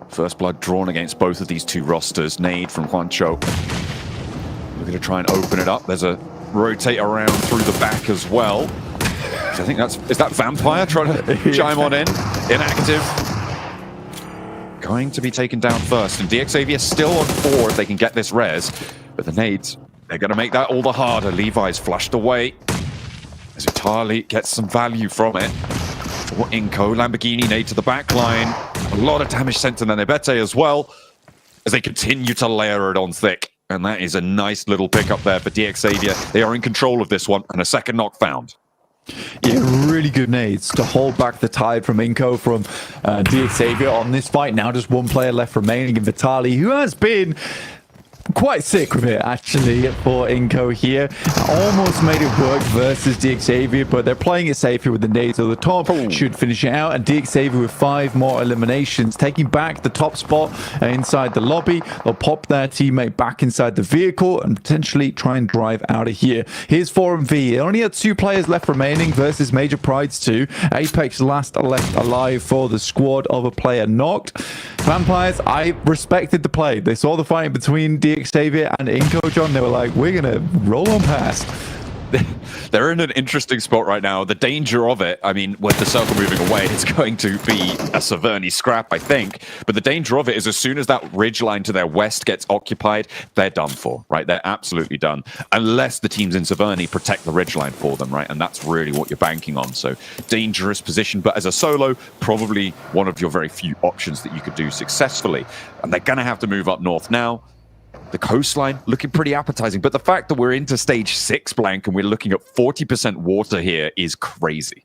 first blood drawn against both of these two rosters. Nade from Juancho. Looking to try and open it up. There's a rotate around through the back as well. I think is that Vampire trying to chime on in? Inactive. Going to be taken down first, and DXavier still on 4 if they can get this res. But the nades, they're going to make that all the harder. Levi's flushed away as Itali gets some value from it. For Inko, Lamborghini nade to the back line. A lot of damage sent to Nenebete as well, as they continue to layer it on thick. And that is a nice little pickup there for DXavier. They are in control of this one, and a second knock found. Yeah, really good nades to hold back the tide from Inko, from DXavier on this fight. Now just 1 player left remaining in Vitali, who has been quite sick with it, actually, for Inko here. Almost made it work versus DXavier, but they're playing it safe here with the nades at the top. Should finish it out, and DXavier with 5 more eliminations, taking back the top spot inside the lobby. They'll pop their teammate back inside the vehicle and potentially try and drive out of here. Here's 4MV. They only had 2 players left remaining versus Major Pride's 2. Apex last left alive for the squad of a player knocked. Vampires, I respected the play. They saw the fight between DXavier and Inko, John. They were like, we're going to roll on past. They're in an interesting spot right now. The danger of it, I mean, with the circle moving away, it's going to be a Severny scrap, I think. But the danger of it is as soon as that ridge line to their west gets occupied, they're done for, right? They're absolutely done. Unless the teams in Severny protect the ridge line for them, right? And that's really what you're banking on. So dangerous position. But as a solo, probably one of your very few options that you could do successfully. And they're going to have to move up north now. The coastline looking pretty appetizing, but the fact that we're into stage 6 blank and we're looking at 40% water here is crazy.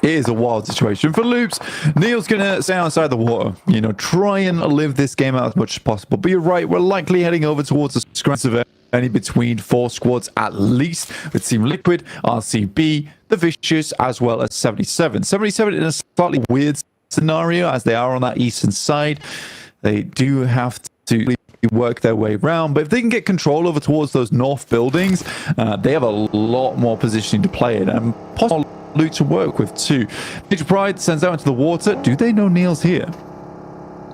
It is a wild situation for Loops. Neil's going to stay outside the water, you know, try and live this game out as much as possible. But you're right, we're likely heading over towards the scratch of any between 4 squads at least, with Team Liquid, RCB, The Vicious, as well as 77. 77 in a slightly weird scenario as they are on that eastern side. They do have to work their way around, but if they can get control over towards those north buildings, they have a lot more positioning to play in and possible loot to work with too. Major Pride sends out into the water. Do they know Neil's here?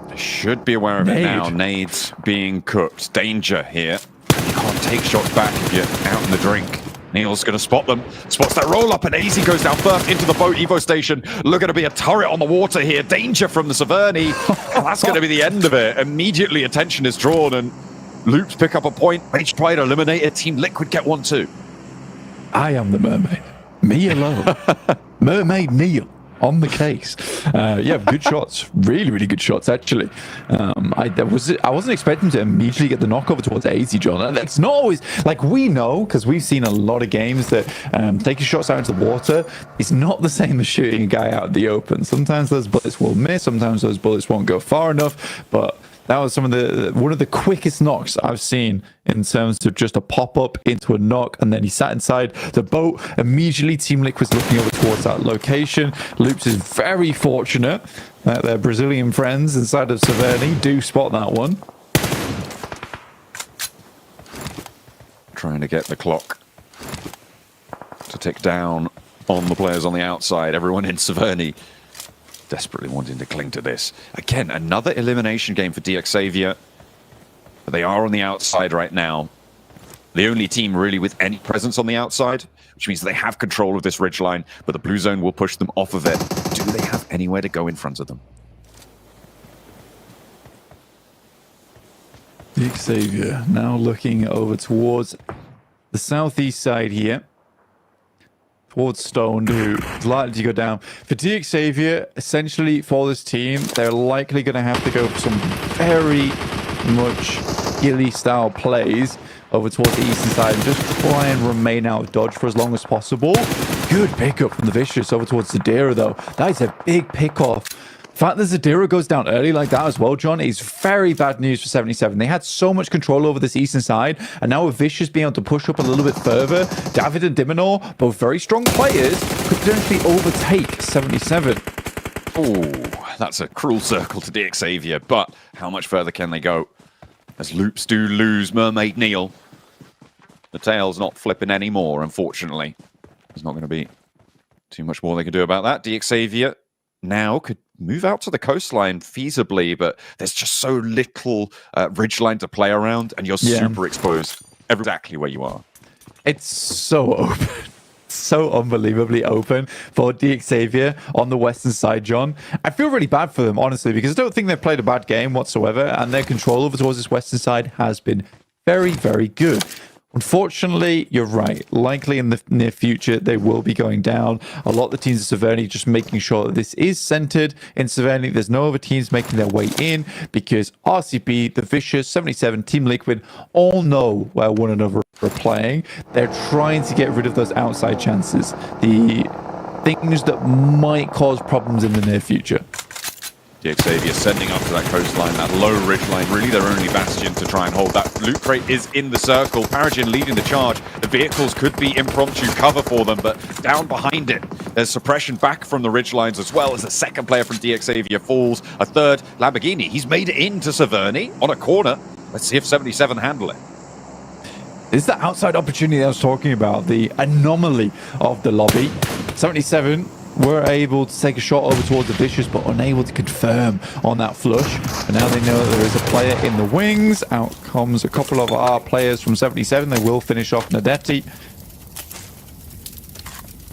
They should be aware of it now. Nades being cooked. Danger here. You can't take shots back if you're out in the drink. Neil's going to spot them. Spots that roll up, and AZ goes down first into the boat Evo station. Looking to be a turret on the water here. Danger from the Severny. And that's going to be the end of it. Immediately attention is drawn, and Loops pick up a point. They try to eliminate it. Team Liquid get one too. I am the mermaid. Me alone. Mermaid Neil on the case. Yeah, good shots. Really, really good shots, actually. I wasn't expecting to immediately get the knockover towards AZ, John. That's not always, like, we know, because we've seen a lot of games that taking shots out into the water is not the same as shooting a guy out in the open. Sometimes those bullets will miss, sometimes those bullets won't go far enough, but that was one of the quickest knocks I've seen in terms of just a pop-up into a knock, and then he sat inside the boat. Immediately, Team Liquid's looking over towards that location. Loops is very fortunate that their Brazilian friends inside of Severny do spot that one. Trying to get the clock to tick down on the players on the outside. Everyone in Severny desperately wanting to cling to this. Again, another elimination game for DXavier. But they are on the outside right now. The only team really with any presence on the outside, which means they have control of this ridgeline, but the blue zone will push them off of it. Do they have anywhere to go in front of them? DXavier now looking over towards the southeast side here. Towards Stone, who is likely to go down. For DXavier, essentially for this team, they're likely going to have to go for some very much ghillie-style plays over towards the eastern side and just try and remain out of dodge for as long as possible. Good pickup from the Vicious over towards Zadira, though. That is a big pick-off. The fact that Zadira goes down early like that as well, John, is very bad news for 77. They had so much control over this eastern side, and now with Vicious being able to push up a little bit further, David and Diminor, both very strong players, could potentially overtake 77. Oh, that's a cruel circle to DXavier, but how much further can they go? As Loops do lose Mermaid Neil. The tail's not flipping anymore, unfortunately. There's not going to be too much more they can do about that. DXavier now could move out to the coastline feasibly, but there's just so little ridgeline to play around, and you're super exposed exactly where you are. It's so open. So unbelievably open for DXavier on the western side, John. I feel really bad for them, honestly, because I don't think they've played a bad game whatsoever, and their control over towards this western side has been very, very good. Unfortunately, you're right. Likely in the near future, they will be going down. A lot of the teams in Severny just making sure that this is centered in Severny. There's no other teams making their way in because RCB, The Vicious, 77, Team Liquid all know where one another are playing. They're trying to get rid of those outside chances. The things that might cause problems in the near future. DXavier sending up to that coastline, that low ridgeline, really their only bastion to try and hold that. Loot crate is in the circle. Paragin leading the charge. The vehicles could be impromptu cover for them, but down behind it, there's suppression back from the ridgelines as well as a second player from DXavier falls. A third, Lamborghini. He's made it into Severny on a corner. Let's see if 77 handle it. This is the outside opportunity I was talking about, the anomaly of the lobby. 77 were able to take a shot over towards the Vicious, but unable to confirm on that flush. And now they know that there is a player in the wings. Out comes a couple of our players from 77. They will finish off Nadetti.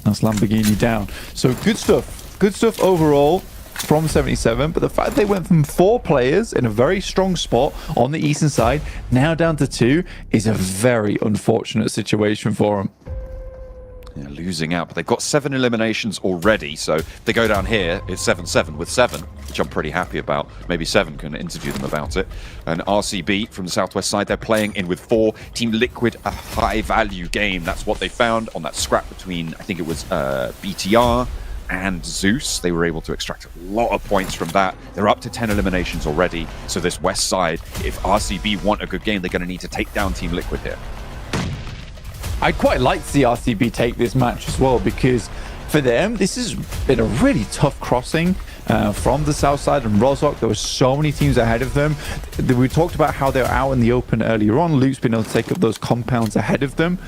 That's Lamborghini down. So good stuff. Good stuff overall from 77. But the fact they went from 4 players in a very strong spot on the eastern side, now down to 2, is a very unfortunate situation for them. Yeah, losing out, but they've got 7 eliminations already, so if they go down here, it's 7-7 with 7, which I'm pretty happy about. Maybe 7 can interview them about it. And RCB from the southwest side, they're playing in with 4. Team Liquid, a high-value game. That's what they found on that scrap between, I think it was BTR and Zeus. They were able to extract a lot of points from that. They're up to 10 eliminations already, so this west side, if RCB want a good game, they're going to need to take down Team Liquid here. I'd quite like to see RCB take this match as well, because for them, this has been a really tough crossing from the south side and Rozhok. There were so many teams ahead of them. We talked about how they were out in the open earlier on. Luke's been able to take up those compounds ahead of them.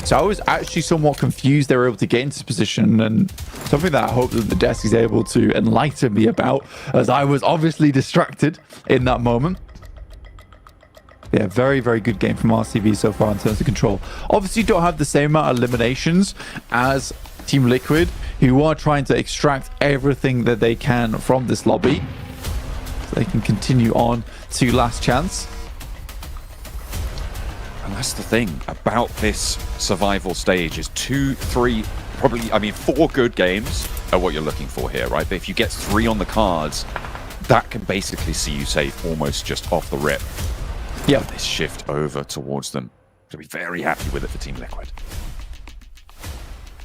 So I was actually somewhat confused they were able to get into this position, and something that I hope that the desk is able to enlighten me about, as I was obviously distracted in that moment. Yeah, very, very good game from RCB so far in terms of control. Obviously, don't have the same amount of eliminations as Team Liquid, who are trying to extract everything that they can from this lobby, so they can continue on to last chance. And that's the thing about this survival stage is 2, 3, probably, I mean, 4 good games are what you're looking for here, right? But if you get 3 on the cards, that can basically see you safe almost just off the rip. Yeah, this shift over towards them. To be very happy with it for Team Liquid.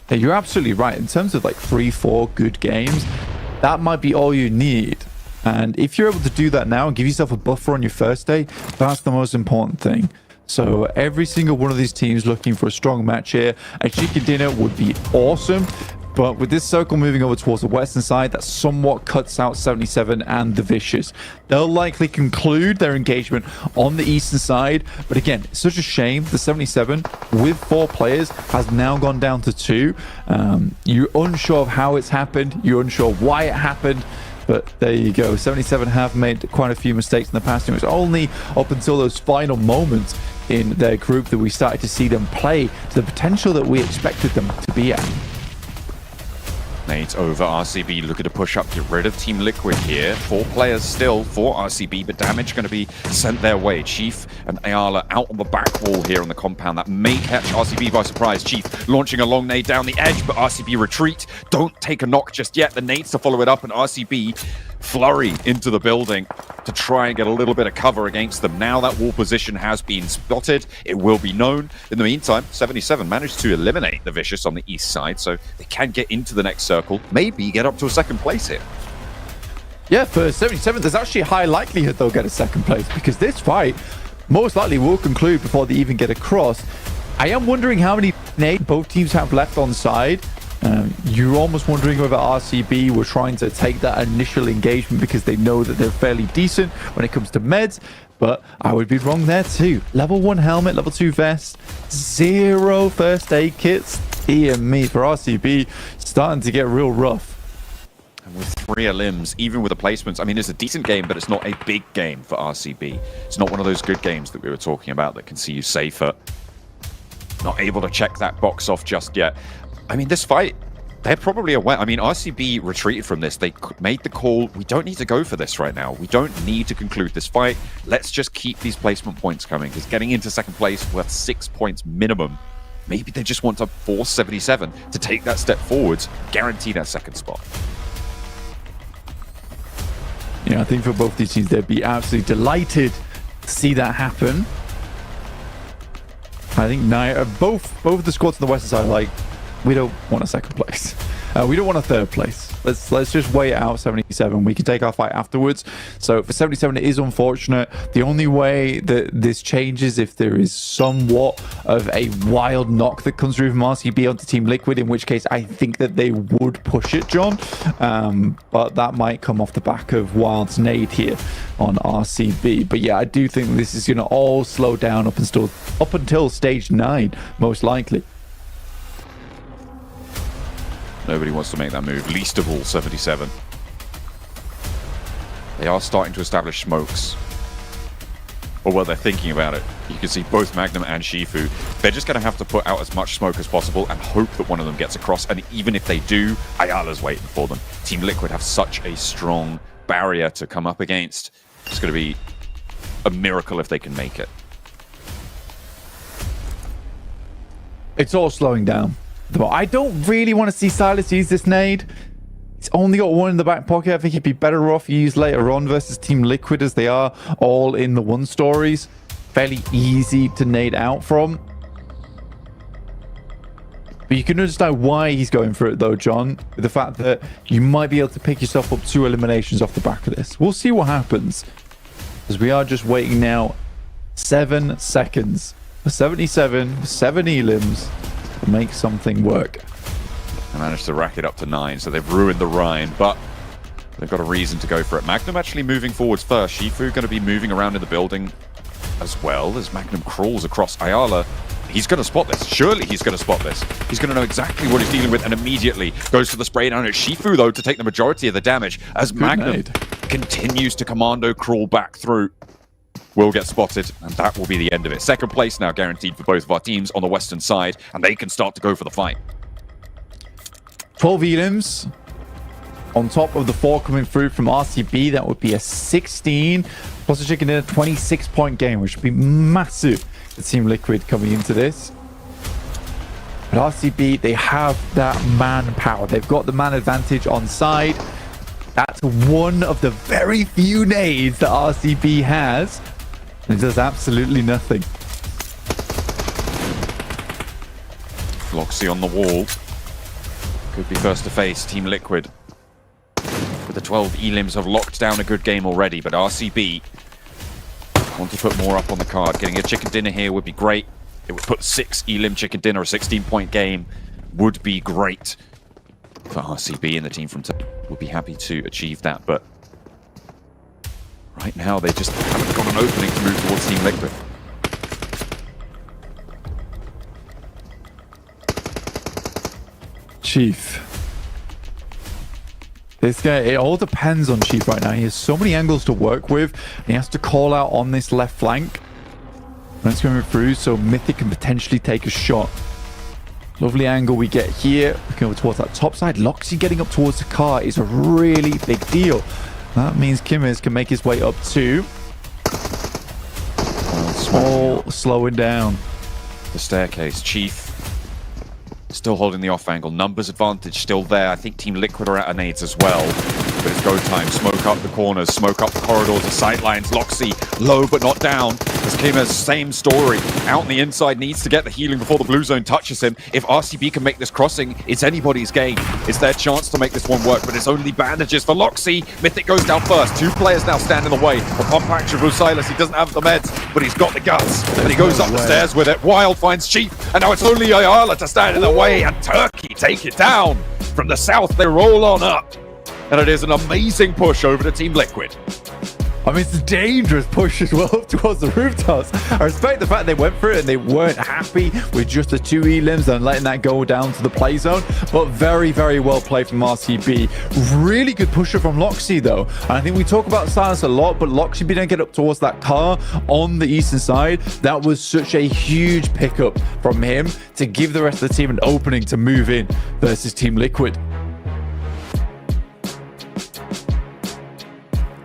Yeah, you're absolutely right. In terms of like 3-4 good games, that might be all you need. And if you're able to do that now and give yourself a buffer on your first day, that's the most important thing. So every single one of these teams looking for a strong match here. A chicken dinner would be awesome. But with this circle moving over towards the western side, that somewhat cuts out 77 and the Vicious. They'll likely conclude their engagement on the eastern side. But again, it's such a shame. The 77 with 4 players has now gone down to 2. You're unsure of how it's happened. You're unsure why it happened. But there you go. 77 have made quite a few mistakes in the past. It was only up until those final moments in their group that we started to see them play to the potential that we expected them to be at. Nades over RCB, looking to push up, get rid of Team Liquid here. 4 players still for RCB, but damage going to be sent their way. Chief and Ayala out on the back wall here on the compound. That may catch RCB by surprise. Chief launching a long nade down the edge, but RCB retreat. Don't take a knock just yet. The nades to follow it up, and RCB flurry into the building to try and get a little bit of cover against them. Now that wall position has been spotted, it will be known. In the meantime, 77 managed to eliminate the Vicious on the east side, so they can get into the next circle, maybe get up to a second place here. Yeah, for 77, there's actually a high likelihood they'll get a second place, because this fight most likely will conclude before they even get across. I am wondering how many nades both teams have left on side. You're almost wondering whether RCB were trying to take that initial engagement because they know that they're fairly decent when it comes to meds, but I would be wrong there too. Level 1 helmet, level 2 vest, 0 first aid kits. Dear me, for RCB, starting to get real rough. And with 3 limbs, even with the placements, I mean, it's a decent game, but it's not a big game for RCB. It's not one of those good games that we were talking about that can see you safer. Not able to check that box off just yet. I mean, this fight, they're probably aware. I mean, RCB retreated from this. They made the call. We don't need to go for this right now. We don't need to conclude this fight. Let's just keep these placement points coming, because getting into second place worth 6 points minimum. Maybe they just want to force 77 to take that step forwards, guarantee that second spot. Yeah, I think for both these teams, they'd be absolutely delighted to see that happen. I think both of the squads on the western side are like, we don't want a second place. We don't want a third place. Let's just wait it out, 77. We can take our fight afterwards. So for 77, it is unfortunate. The only way that this changes if there is somewhat of a wild knock that comes through from RCB onto Team Liquid, in which case I think that they would push it, John. But that might come off the back of Wild's nade here on RCB. But yeah, I do think this is going to all slow down up until stage 9, most likely. Nobody wants to make that move, least of all 77. They are starting to establish smokes. Or well, they're thinking about it. You can see both Magnum and Shifu. They're just going to have to put out as much smoke as possible and hope that one of them gets across. And even if they do, Ayala's waiting for them. Team Liquid have such a strong barrier to come up against. It's going to be a miracle if they can make it. It's all slowing down. I don't really want to see Silas use this nade. He's only got one in the back pocket. I think he'd be better off used later on versus Team Liquid, as they are all in the 1 stories. Fairly easy to nade out from. But you can understand why he's going for it though, John. With the fact that you might be able to pick yourself up 2 eliminations off the back of this. We'll see what happens. As we are just waiting now 7 seconds. For 77, 7 elims. Make something work. They managed to rack it up to 9, so they've ruined the Rhine, but they've got a reason to go for it. Magnum actually moving forwards first. Shifu going to be moving around in the building as well as Magnum crawls across Ayala. He's going to spot this. Surely he's going to spot this. He's going to know exactly what he's dealing with and immediately goes for the spray down at Shifu, though, to take the majority of the damage as Magnum continues to commando crawl back through. will get spotted, and that will be the end of it. Second place now guaranteed for both of our teams on the western side, and they can start to go for the fight. 12 elims on top of the 4 coming through from RCB. That would be a 16 plus a chicken dinner 26-point game, which would be massive for Team Liquid coming into this. But RCB, they have that manpower. They've got the man advantage on side. That's one of the very few nades that RCB has. And it does absolutely nothing. Loxy on the wall. Could be first to face Team Liquid. But the 12 elims have locked down a good game already, but RCB want to put more up on the card. Getting a chicken dinner here would be great. It would put 6 elim chicken dinner, a 16-point game would be great for RCB, and the team from would be happy to achieve that. But right now, they just haven't got an opening to move towards Team Liquid. Chief. This guy, it all depends on Chief right now. He has so many angles to work with. And he has to call out on this left flank. That's going through, so Mythic can potentially take a shot. Lovely angle we get here. We can go towards that top side. Loxy getting up towards the car is a really big deal. That means Kimmers can make his way up too. All slowing down. The staircase. Chief still holding the off angle. Numbers advantage still there. I think Team Liquid are out of nades as well. But it's go time. Smoke up the corners. Smoke up the corridors. The sightlines. Loxy low but not down. As Kimmers, same story. Out on the inside, needs to get the healing before the blue zone touches him. If RCB can make this crossing, it's anybody's game. It's their chance to make this one work, but it's only bandages for Loxy. Mythic goes down first. 2 players now stand in the way. A pump action from Silas. He doesn't have the meds, but he's got the guts. And he goes up the stairs with it. Wild finds Chief, and now it's only Ayala to stand in the way, and Turkey take it down. From the south, they roll on up. And it is an amazing push over to Team Liquid. I mean, it's a dangerous push as well up towards the rooftops. I respect the fact they went for it and they weren't happy with just the 2 elims and letting that go down to the play zone. But very, very well played from RCB. Really good pusher from Loxy, though. And I think we talk about Silence a lot, but Loxy didn't get up towards that car on the eastern side. That was such a huge pickup from him to give the rest of the team an opening to move in versus Team Liquid.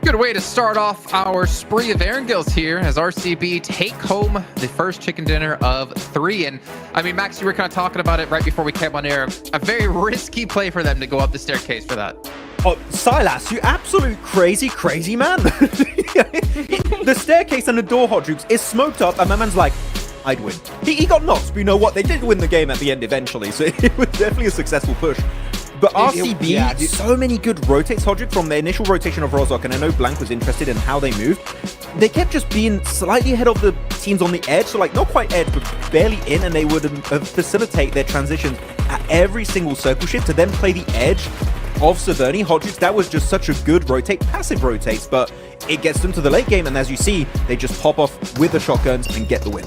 Good way to start off our spree of Erangels here as RCB take home the first chicken dinner of 3. And I mean, Max, you were kind of talking about it right before we came on air. A very risky play for them to go up the staircase for that. Oh, Silas, you absolute crazy man. The staircase and the door, Hot Jukes, is smoked up, and my man's like, I'd win. He got knocked, but you know what? They did win the game at the end eventually, so it was definitely a successful push. But RCB, so many good rotates, Hodrick, from the initial rotation of Rozok, and I know Blank was interested in how they moved. They kept just being slightly ahead of the teams on the edge, so like not quite edge, but barely in, and they would facilitate their transitions at every single circle shift to then play the edge of Severny. Hodrick, that was just such a good rotate, passive rotates, but it gets them to the late game, and as you see, they just pop off with the shotguns and get the win.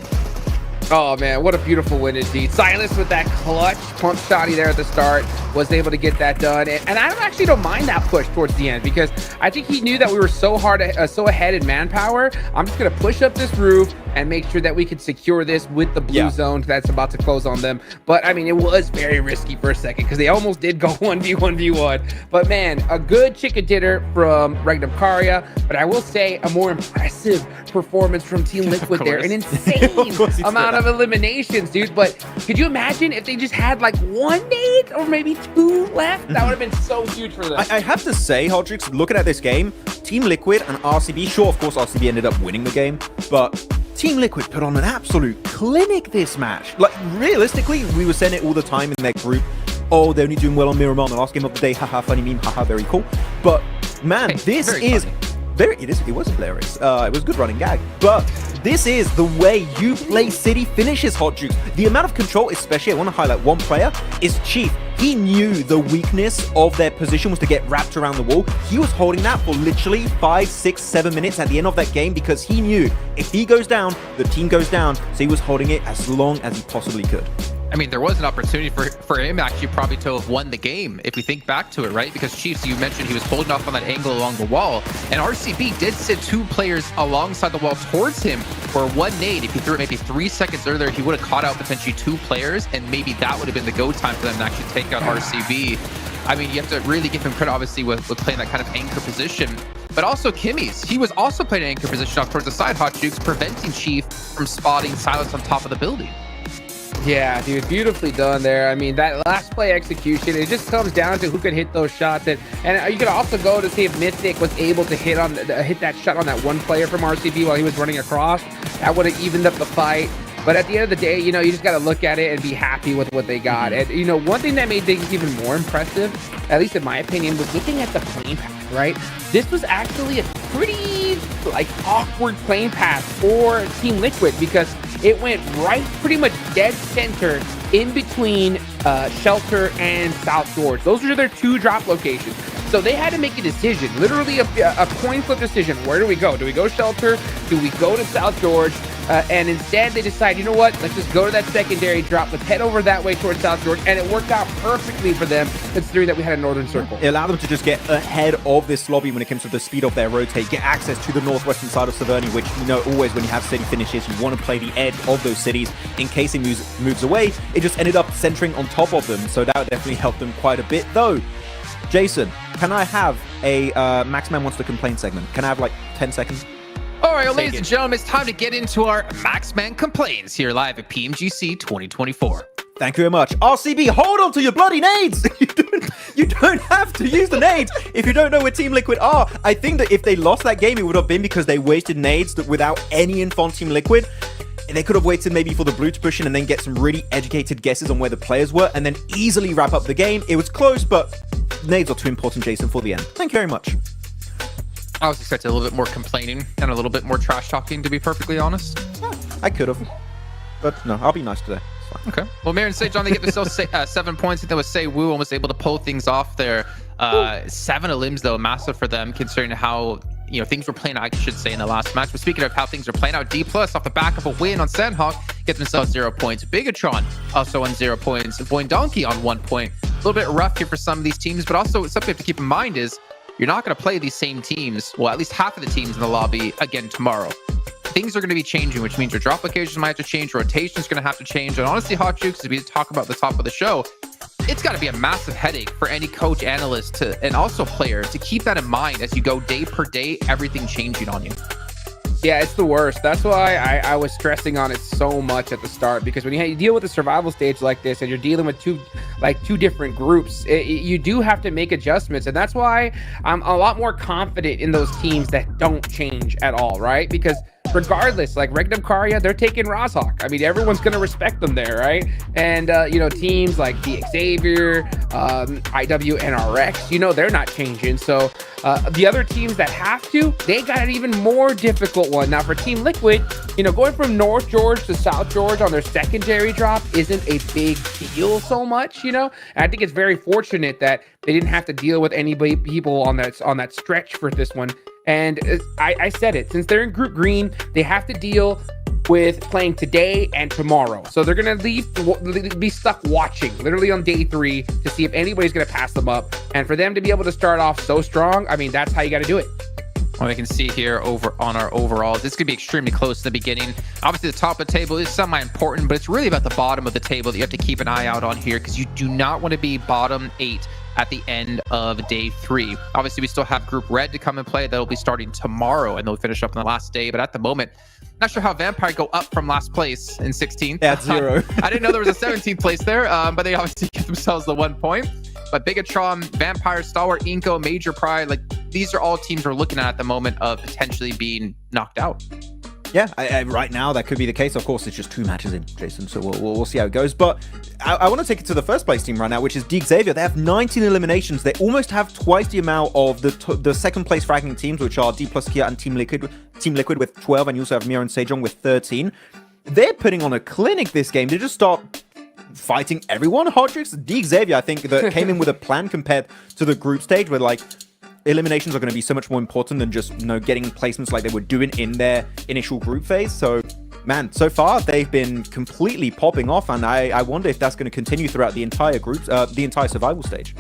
Oh man, what a beautiful win indeed. Silas with that clutch pump shotty there at the start was able to get that done, and I actually don't mind that push towards the end because I think he knew that we were so ahead in manpower. I'm just gonna push up this roof and make sure that we can secure this with the blue zone that's about to close on them. But I mean, it was very risky for a second because they almost did go 1v1v1. But man, a good chicken dinner from Regnum Karya, but I will say a more impressive performance from Team Liquid there. An insane amount of eliminations, dude. But could you imagine if they just had like 1 nade or maybe 2 left? That would have been so huge for them. I have to say, Hodrix, looking at this game, Team Liquid and RCB, sure, of course, RCB ended up winning the game, but Team Liquid put on an absolute clinic this match. Like, realistically, we were saying it all the time in their group. Oh, they're only doing well on Miramar in the last game of the day. Haha, funny meme. Haha, very cool. But, man, this is... It was hilarious. It was a good running gag. But this is the way you play City finishes, Hot Jukes. The amount of control, especially, I want to highlight one player, is Chief. He knew the weakness of their position was to get wrapped around the wall. He was holding that for literally 5, 6, 7 minutes at the end of that game because he knew if he goes down, the team goes down. So he was holding it as long as he possibly could. I mean, there was an opportunity for him actually probably to have won the game if we think back to it, right? Because Chiefs, you mentioned he was holding off on that angle along the wall, and RCB did sit 2 players alongside the wall towards him for one nade. If he threw it maybe 3 seconds earlier, he would have caught out potentially 2 players, and maybe that would have been the go time for them to actually take out RCB. I mean, you have to really give him credit, obviously, with playing that kind of anchor position. But also Kimmy's. He was also playing an anchor position off towards the side, Hot Jukes, preventing Chief from spotting Silence on top of the building. Yeah, dude, beautifully done there. I mean, that last play execution, it just comes down to who could hit those shots. And you could also go to see if Mythic was able to hit that shot on that one player from RCB while he was running across. That would have evened up the fight. But at the end of the day, you know, you just got to look at it and be happy with what they got. And, you know, one thing that made things even more impressive, at least in my opinion, was looking at the plane path, right? This was actually a pretty, like, awkward plane path for Team Liquid because it went right pretty much dead center in between Shelter and South George. Those are their 2 drop locations. So they had to make a decision, literally a coin flip decision. Where do we go? Do we go Shelter? Do we go to South George? And instead they decide, you know what, let's just go to that secondary drop. Let's head over that way towards South George. And it worked out perfectly for them, considering that we had a northern circle. It allowed them to just get ahead of this lobby when it comes to the speed of their rotate, get access to the northwestern side of Severny, which, you know, always when you have city finishes, you want to play the edge of those cities in case it moves away. It just ended up centering on top of them. So that definitely helped them quite a bit, though. Jason, can I have a Maxman Wants to Complain segment? Can I have like 10 seconds? All right, well, ladies and gentlemen, it's time to get into our Maxman Complaints here live at PMGC 2024. Thank you very much. RCB, hold on to your bloody nades! You don't have to use the nades if you don't know where Team Liquid are. I think that if they lost that game, it would have been because they wasted nades without any info on Team Liquid. And they could have waited maybe for the blue to push in and then get some really educated guesses on where the players were and then easily wrap up the game. It was close, but nades are too important, Jason, for the end. Thank you very much. I was expecting a little bit more complaining and a little bit more trash talking, to be perfectly honest. Yeah, I could have. But no, I'll be nice today. Okay. Well, Marin and Say John, they get themselves 7 points. I think that was Say Woo almost able to pull things off there. 7 elims, though, massive for them, considering how, you know, things were playing out, I should say, in the last match. But speaking of how things are playing out, D+ off the back of a win on Sandhawk gets themselves 0 points. Bigatron also on 0 points. Voin Donkey on 1 point. A little bit rough here for some of these teams, but also something you have to keep in mind is you're not going to play these same teams, well, at least half of the teams in the lobby again tomorrow. Things are going to be changing, which means your drop locations might have to change, rotations going to have to change. And honestly, Hot Jukes, as we talk about the top of the show, it's got to be a massive headache for any coach, analyst, and also player to keep that in mind as you go day per day, everything changing on you. Yeah, it's the worst. That's why I was stressing on it so much at the start, because when you deal with a survival stage like this and you're dealing with two different groups, you do have to make adjustments. And that's why I'm a lot more confident in those teams that don't change at all, right? Because regardless, like Regnum Karya, they're taking Rozhawk. I mean, everyone's going to respect them there, right? And, you know, teams like the Xavier, IWNRX, you know, they're not changing. So the other teams that have to, they got an even more difficult one. Now, for Team Liquid, you know, going from North George to South George on their secondary drop isn't a big deal so much, you know? And I think it's very fortunate that they didn't have to deal with people on that stretch for this one. And I said it, since they're in Group Green, they have to deal with playing today and tomorrow. So they're going to be stuck watching literally on day 3 to see if anybody's going to pass them up. And for them to be able to start off so strong, I mean, that's how you got to do it. Well, we can see here over on our overalls, it's going to be extremely close in the beginning. Obviously, the top of the table is semi-important, but it's really about the bottom of the table that you have to keep an eye out on here, because you do not want to be bottom 8 at the end of day 3. Obviously, we still have Group Red to come and play. That'll be starting tomorrow, and they'll finish up on the last day. But at the moment, not sure how Vampire go up from last place in 16th. Yeah, 0. I didn't know there was a 17th place there, but they obviously give themselves the 1 point. But Bigatron, Vampire, Stalwart, Inko, Major Pride, like these are all teams we're looking at the moment of potentially being knocked out. Yeah, right now that could be the case. Of course, it's just 2 matches in, Jason, so we'll see how it goes. But I want to take it to the first place team right now, which is D Xavier. They have 19 eliminations. They almost have twice the amount of the second place fragging teams, which are D+ Kia and Team Liquid with 12, and you also have Mira and Sejong with 13. They're putting on a clinic this game. They just start fighting everyone. Hot Jukes, D Xavier, I think, that came in with a plan compared to the group stage, where like eliminations are going to be so much more important than just, you know, getting placements like they were doing in their initial group phase. So man, so far they've been completely popping off, and I wonder if that's going to continue throughout the entire group, the entire survival stage.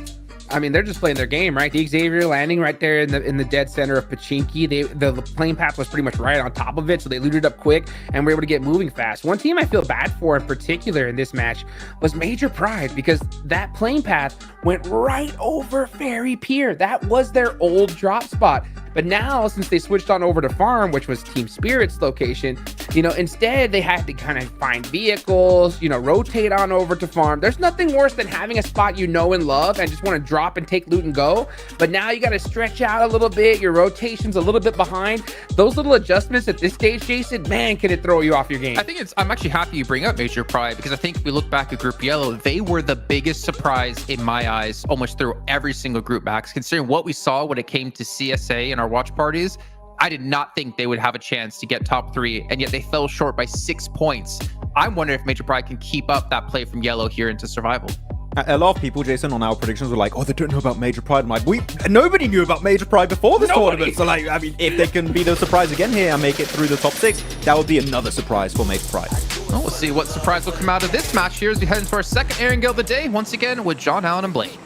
I mean, they're just playing their game, right? The Xavier landing right there in the dead center of Pachinki. The plane path was pretty much right on top of it, so they looted up quick and were able to get moving fast. One team I feel bad for in particular in this match was Major Pride, because that plane path went right over Ferry Pier. That was their old drop spot. But now, since they switched on over to Farm, which was Team Spirit's location, you know, instead they had to kind of find vehicles, you know, rotate on over to Farm. There's nothing worse than having a spot you know and love and just want to drop and take loot and go. But now you got to stretch out a little bit. Your rotation's a little bit behind. Those little adjustments at this stage, Jason, man, can it throw you off your game? I think I'm actually happy you bring up Major Pride, because I think if we look back at Group Yellow, they were the biggest surprise in my eyes almost through every single group, Max. Considering what we saw when it came to CSA and our watch parties, I did not think they would have a chance to get top 3, and yet they fell short by 6 points. I'm wondering if Major Pride can keep up that play from Yellow here into Survival. A lot of people, Jason, on our predictions were like, oh, they don't know about Major Pride. I'm like, nobody knew about Major Pride before this tournament. So, like, I mean, if they can be the surprise again here and make it through the top 6, that would be another surprise for Major Pride. Well, we'll see what surprise will come out of this match here as we head into our second airing guild of the day, once again with John, Allen, and Blaine.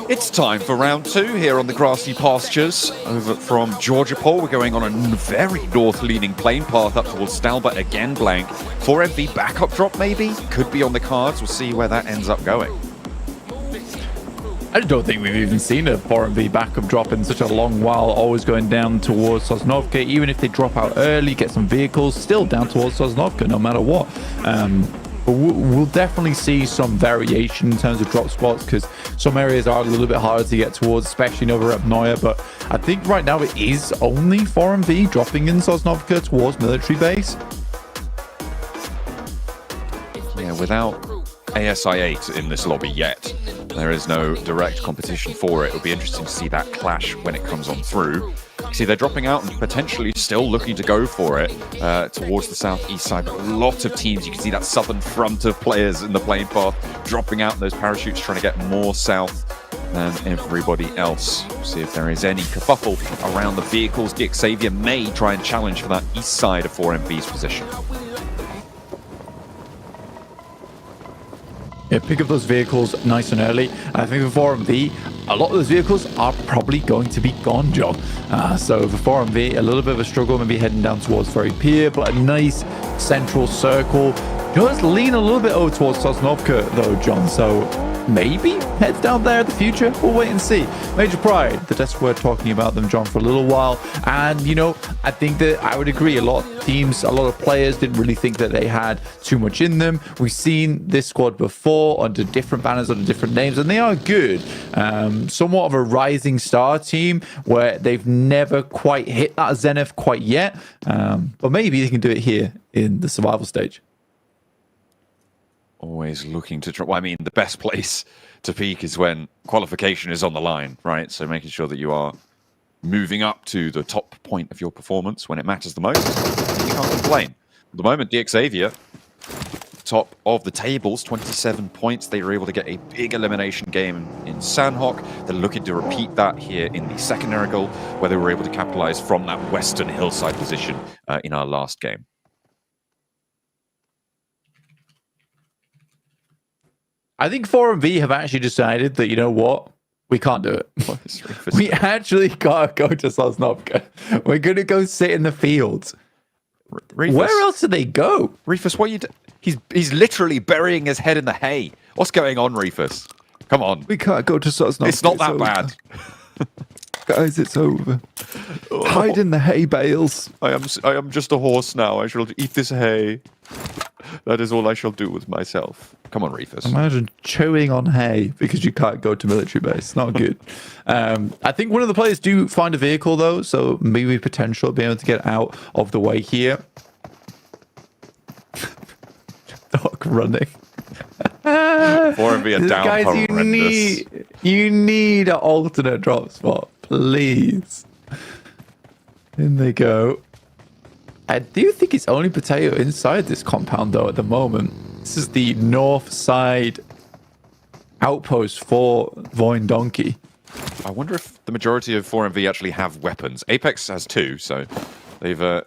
It's time for round 2 here on the grassy pastures. Over from Georgia Pole, we're going on a very north-leaning plane path up towards Stalbert again, Blank. 4MV backup drop, maybe? Could be on the cards. We'll see where that ends up going. I don't think we've even seen a 4MV backup drop in such a long while, always going down towards Sosnovka. Even if they drop out early, get some vehicles, still down towards Sosnovka, no matter what. But we'll definitely see some variation in terms of drop spots, because some areas are a little bit harder to get towards, especially over at Neuer. But I think right now it is only 4MV dropping in Sosnovka towards military base. Yeah, without ASI-8 in this lobby yet, there is no direct competition for it. It'll be interesting to see that clash when it comes on through. See, they're dropping out and potentially still looking to go for it towards the southeast side. But a lot of teams, you can see that southern front of players in the plane path dropping out in those parachutes, trying to get more south than everybody else. See if there is any kerfuffle around the vehicles. Dick Xavier may try and challenge for that east side of 4MV's position. Yeah, pick up those vehicles nice and early. I think for 4MV, a lot of those vehicles are probably going to be gone, John. So for 4MV, a little bit of a struggle, maybe heading down towards Ferry Pier, but a nice central circle. Just lean a little bit over towards Sosnovka, though, John. So maybe heads down there in the future. We'll wait and see. Major Pride, the desk we're talking about them, John, for a little while. And, you know, I think that I would agree. A lot of teams, a lot of players didn't really think that they had too much in them. We've seen this squad before under different banners, under different names, and they are good. Somewhat of a rising star team where they've never quite hit that zenith quite yet. But maybe they can do it here in the survival stage. Always looking to try. Well, I mean, the best place to peak is when qualification is on the line, right? So making sure that you are moving up to the top point of your performance when it matters the most, you can't complain. At the moment, DX Xavier, top of the tables, 27 points. They were able to get a big elimination game in Sandhawk. They're looking to repeat that here in the second goal, where they were able to capitalize from that western hillside position in our last game. I think 4MV have actually decided that, you know what? We can't do it. We actually gotta go to Sosnovka. We're gonna go sit in the fields. Reefus, where else do they go? Reefus, what are you he's literally burying his head in the hay. What's going on, Reefus? Come on. We can't go to Sosnovka. It's not that bad. Guys, it's over. Hide in the hay bales. I am just a horse now. I shall eat this hay. That is all I shall do with myself. Come on, Reefus. Imagine chewing on hay because you can't go to military base. Not good. I think one of the players do find a vehicle, though, so maybe potential being able to get out of the way here. Dog running. 4MV are down. Guys, horrendous. you need an alternate drop spot, please. In they go. I do think it's only Potato inside this compound, though, at the moment. This is the north side outpost for Voin Donkey. I wonder if the majority of 4MV actually have weapons. Apex has 2, so they've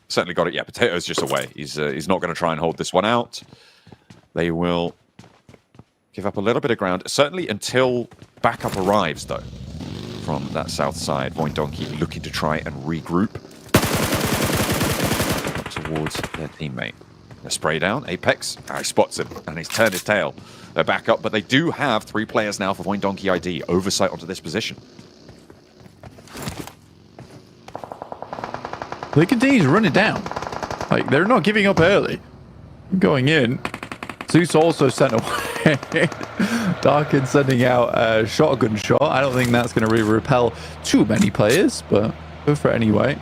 Certainly got it. Yeah, Potato's just away. He's not going to try and hold this one out. They will give up a little bit of ground, certainly until backup arrives, though, from that south side. Voin Donkey looking to try and regroup towards their teammate. A spray down, Apex. He spots him, and he's turned his tail. They're back up, but they do have 3 players now for Voin Donkey ID. Oversight onto this position. They continue to run it down. Like, they're not giving up early. Going in. Zeus also sent away. Darkin sending out a shotgun shot. I don't think that's going to really repel too many players, but go for it anyway.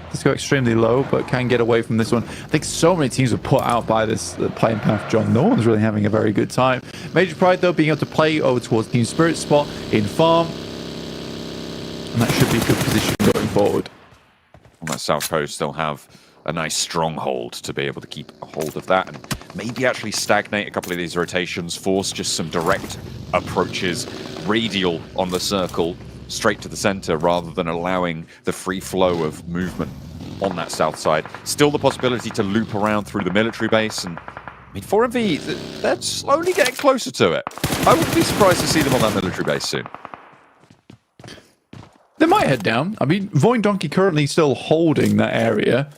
Let's go extremely low, but can get away from this one. I think so many teams were put out by this playing path, John. No one's really having a very good time. Major pride, though, being able to play over towards Team Spirit spot in farm. And that should be a good position going forward. On that south coast, they'll have a nice stronghold to be able to keep a hold of that and maybe actually stagnate a couple of these rotations, force just some direct approaches, radial on the circle, straight to the center, rather than allowing the free flow of movement on that south side. Still the possibility to loop around through the military base, and I mean, 4MV, they're slowly getting closer to it. I wouldn't be surprised to see them on that military base soon. They might head down. I mean, Voin Donkey currently still holding that area.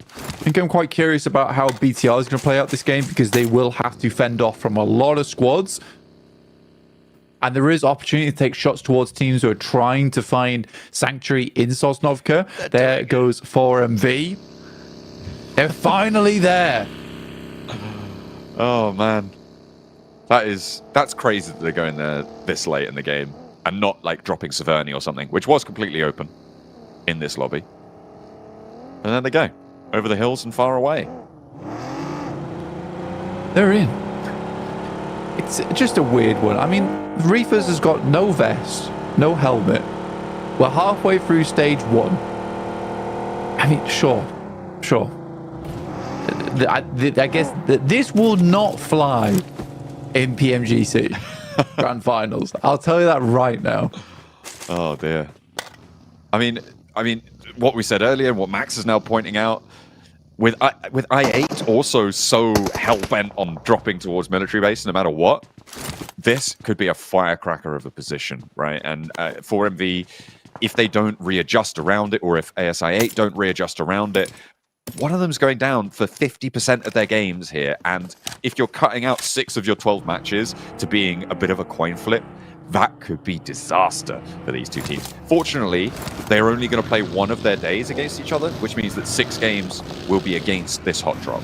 I think I'm quite curious about how BTR is going to play out this game, because they will have to fend off from a lot of squads. And there is opportunity to take shots towards teams who are trying to find sanctuary in Sosnovka. There goes 4MV. They're finally there. Oh, man. That's crazy that they're going there this late in the game. And not, like, dropping Severny or something, which was completely open in this lobby. And then they go. Over the hills and far away. They're in. It's just a weird one. I mean, Reefers has got no vest, no helmet. We're halfway through stage 1. I mean, sure. I guess this will not fly in PMGC. Grand finals. I'll tell you that right now. Oh dear. I mean, what we said earlier, what Max is now pointing out, with I8 also so hell-bent on dropping towards military base no matter what, this could be a firecracker of a position, right? And 4MV, if they don't readjust around it, or if ASI8 don't readjust around it, one of them's going down for 50% of their games here, and if you're cutting out 6 of your 12 matches to being a bit of a coin flip, that could be disaster for these two teams. Fortunately, they're only going to play one of their days against each other, which means that 6 games will be against this hot drop.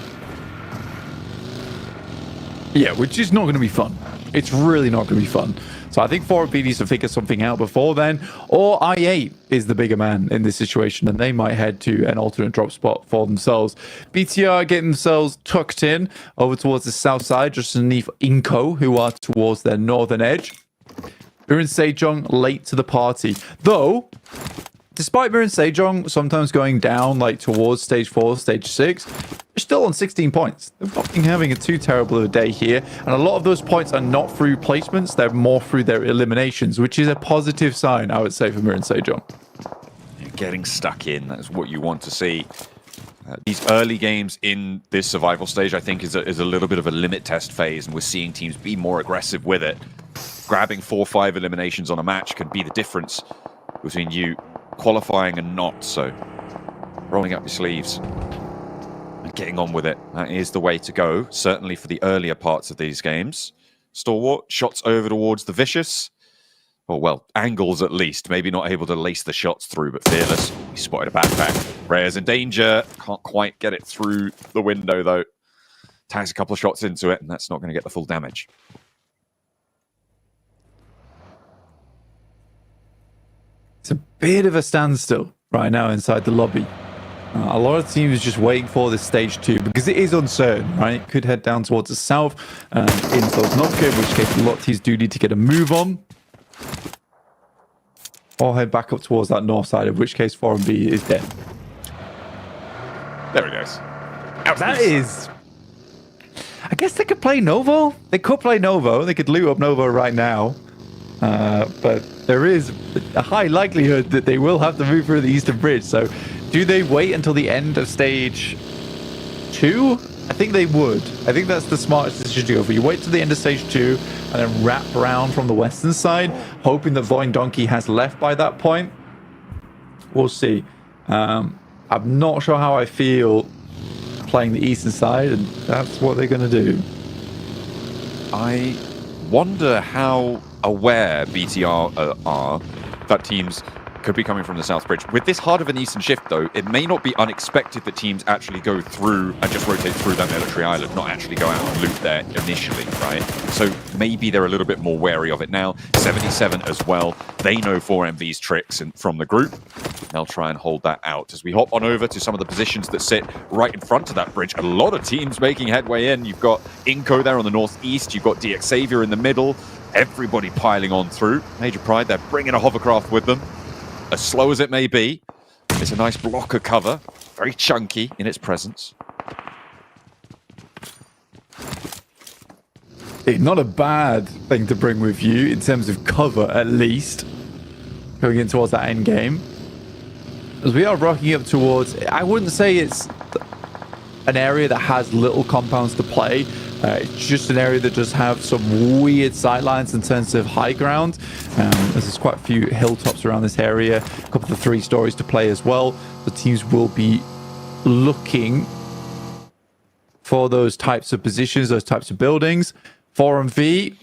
Yeah, which is not going to be fun. It's really not going to be fun. So I think 4MV needs to figure something out before then, or I8 is the bigger man in this situation, and they might head to an alternate drop spot for themselves. BTR getting themselves tucked in over towards the south side, just underneath Inco, who are towards their northern edge. Mirror Sejong late to the party, though. Despite Mirror Sejong sometimes going down like towards stage 4, stage 6, they're still on 16 points. They're not having a too terrible of a day here, and a lot of those points are not through placements, they're more through their eliminations, which is a positive sign, I would say, for Mirror Sejong. Getting stuck in, that's what you want to see. These early games in this survival stage, I think, is a little bit of a limit test phase, and we're seeing teams be more aggressive with it. Grabbing 4 or 5 eliminations on a match can be the difference between you qualifying and not, so rolling up your sleeves and getting on with it. That is the way to go, certainly for the earlier parts of these games. Stalwart, shots over towards the Vicious. Oh, well, angles at least. Maybe not able to lace the shots through, but Fearless. He spotted a backpack. Ray's in danger. Can't quite get it through the window, though. Tags a couple of shots into it, and that's not going to get the full damage. It's a bit of a standstill right now inside the lobby. A lot of teams just waiting for this stage 2 because it is uncertain, right? Could head down towards the south in Sosnovka, in which case a lot of teams do need to get a move on. Or head back up towards that north side, in which case 4MV is dead. There it goes. That is... I guess they could play Novo. They could play Novo. They could loot up Novo right now. But there is a high likelihood that they will have to move through the eastern bridge. So do they wait until the end of stage 2? I think they would. I think that's the smartest decision to go for. You wait to the end of stage 2 and then wrap around from the western side, hoping that Voin Donkey has left by that point. We'll see. I'm not sure how I feel playing the eastern side, and that's what they're going to do. I wonder how aware BTR are that teams could be coming from the south bridge. With this hard of an eastern shift, though, it may not be unexpected that teams actually go through and just rotate through that military island, not actually go out and loot there initially, right? So maybe they're a little bit more wary of it now. 77 as well. They know 4MV's tricks from the group. They'll try and hold that out. As we hop on over to some of the positions that sit right in front of that bridge, a lot of teams making headway in. You've got Inco there on the northeast. You've got DX Xavier in the middle. Everybody piling on through. Major Pride, they're bringing a hovercraft with them. As slow as it may be, it's a nice block of cover. Very chunky in its presence. It's not a bad thing to bring with you in terms of cover, at least, going in towards that end game. As we are rocking up towards, I wouldn't say it's an area that has little compounds to play. It's just an area that does have some weird sightlines in terms of high ground. There's quite a few hilltops around this area, a couple of 3 stories to play as well. The teams will be looking for those types of positions, those types of buildings. 4MV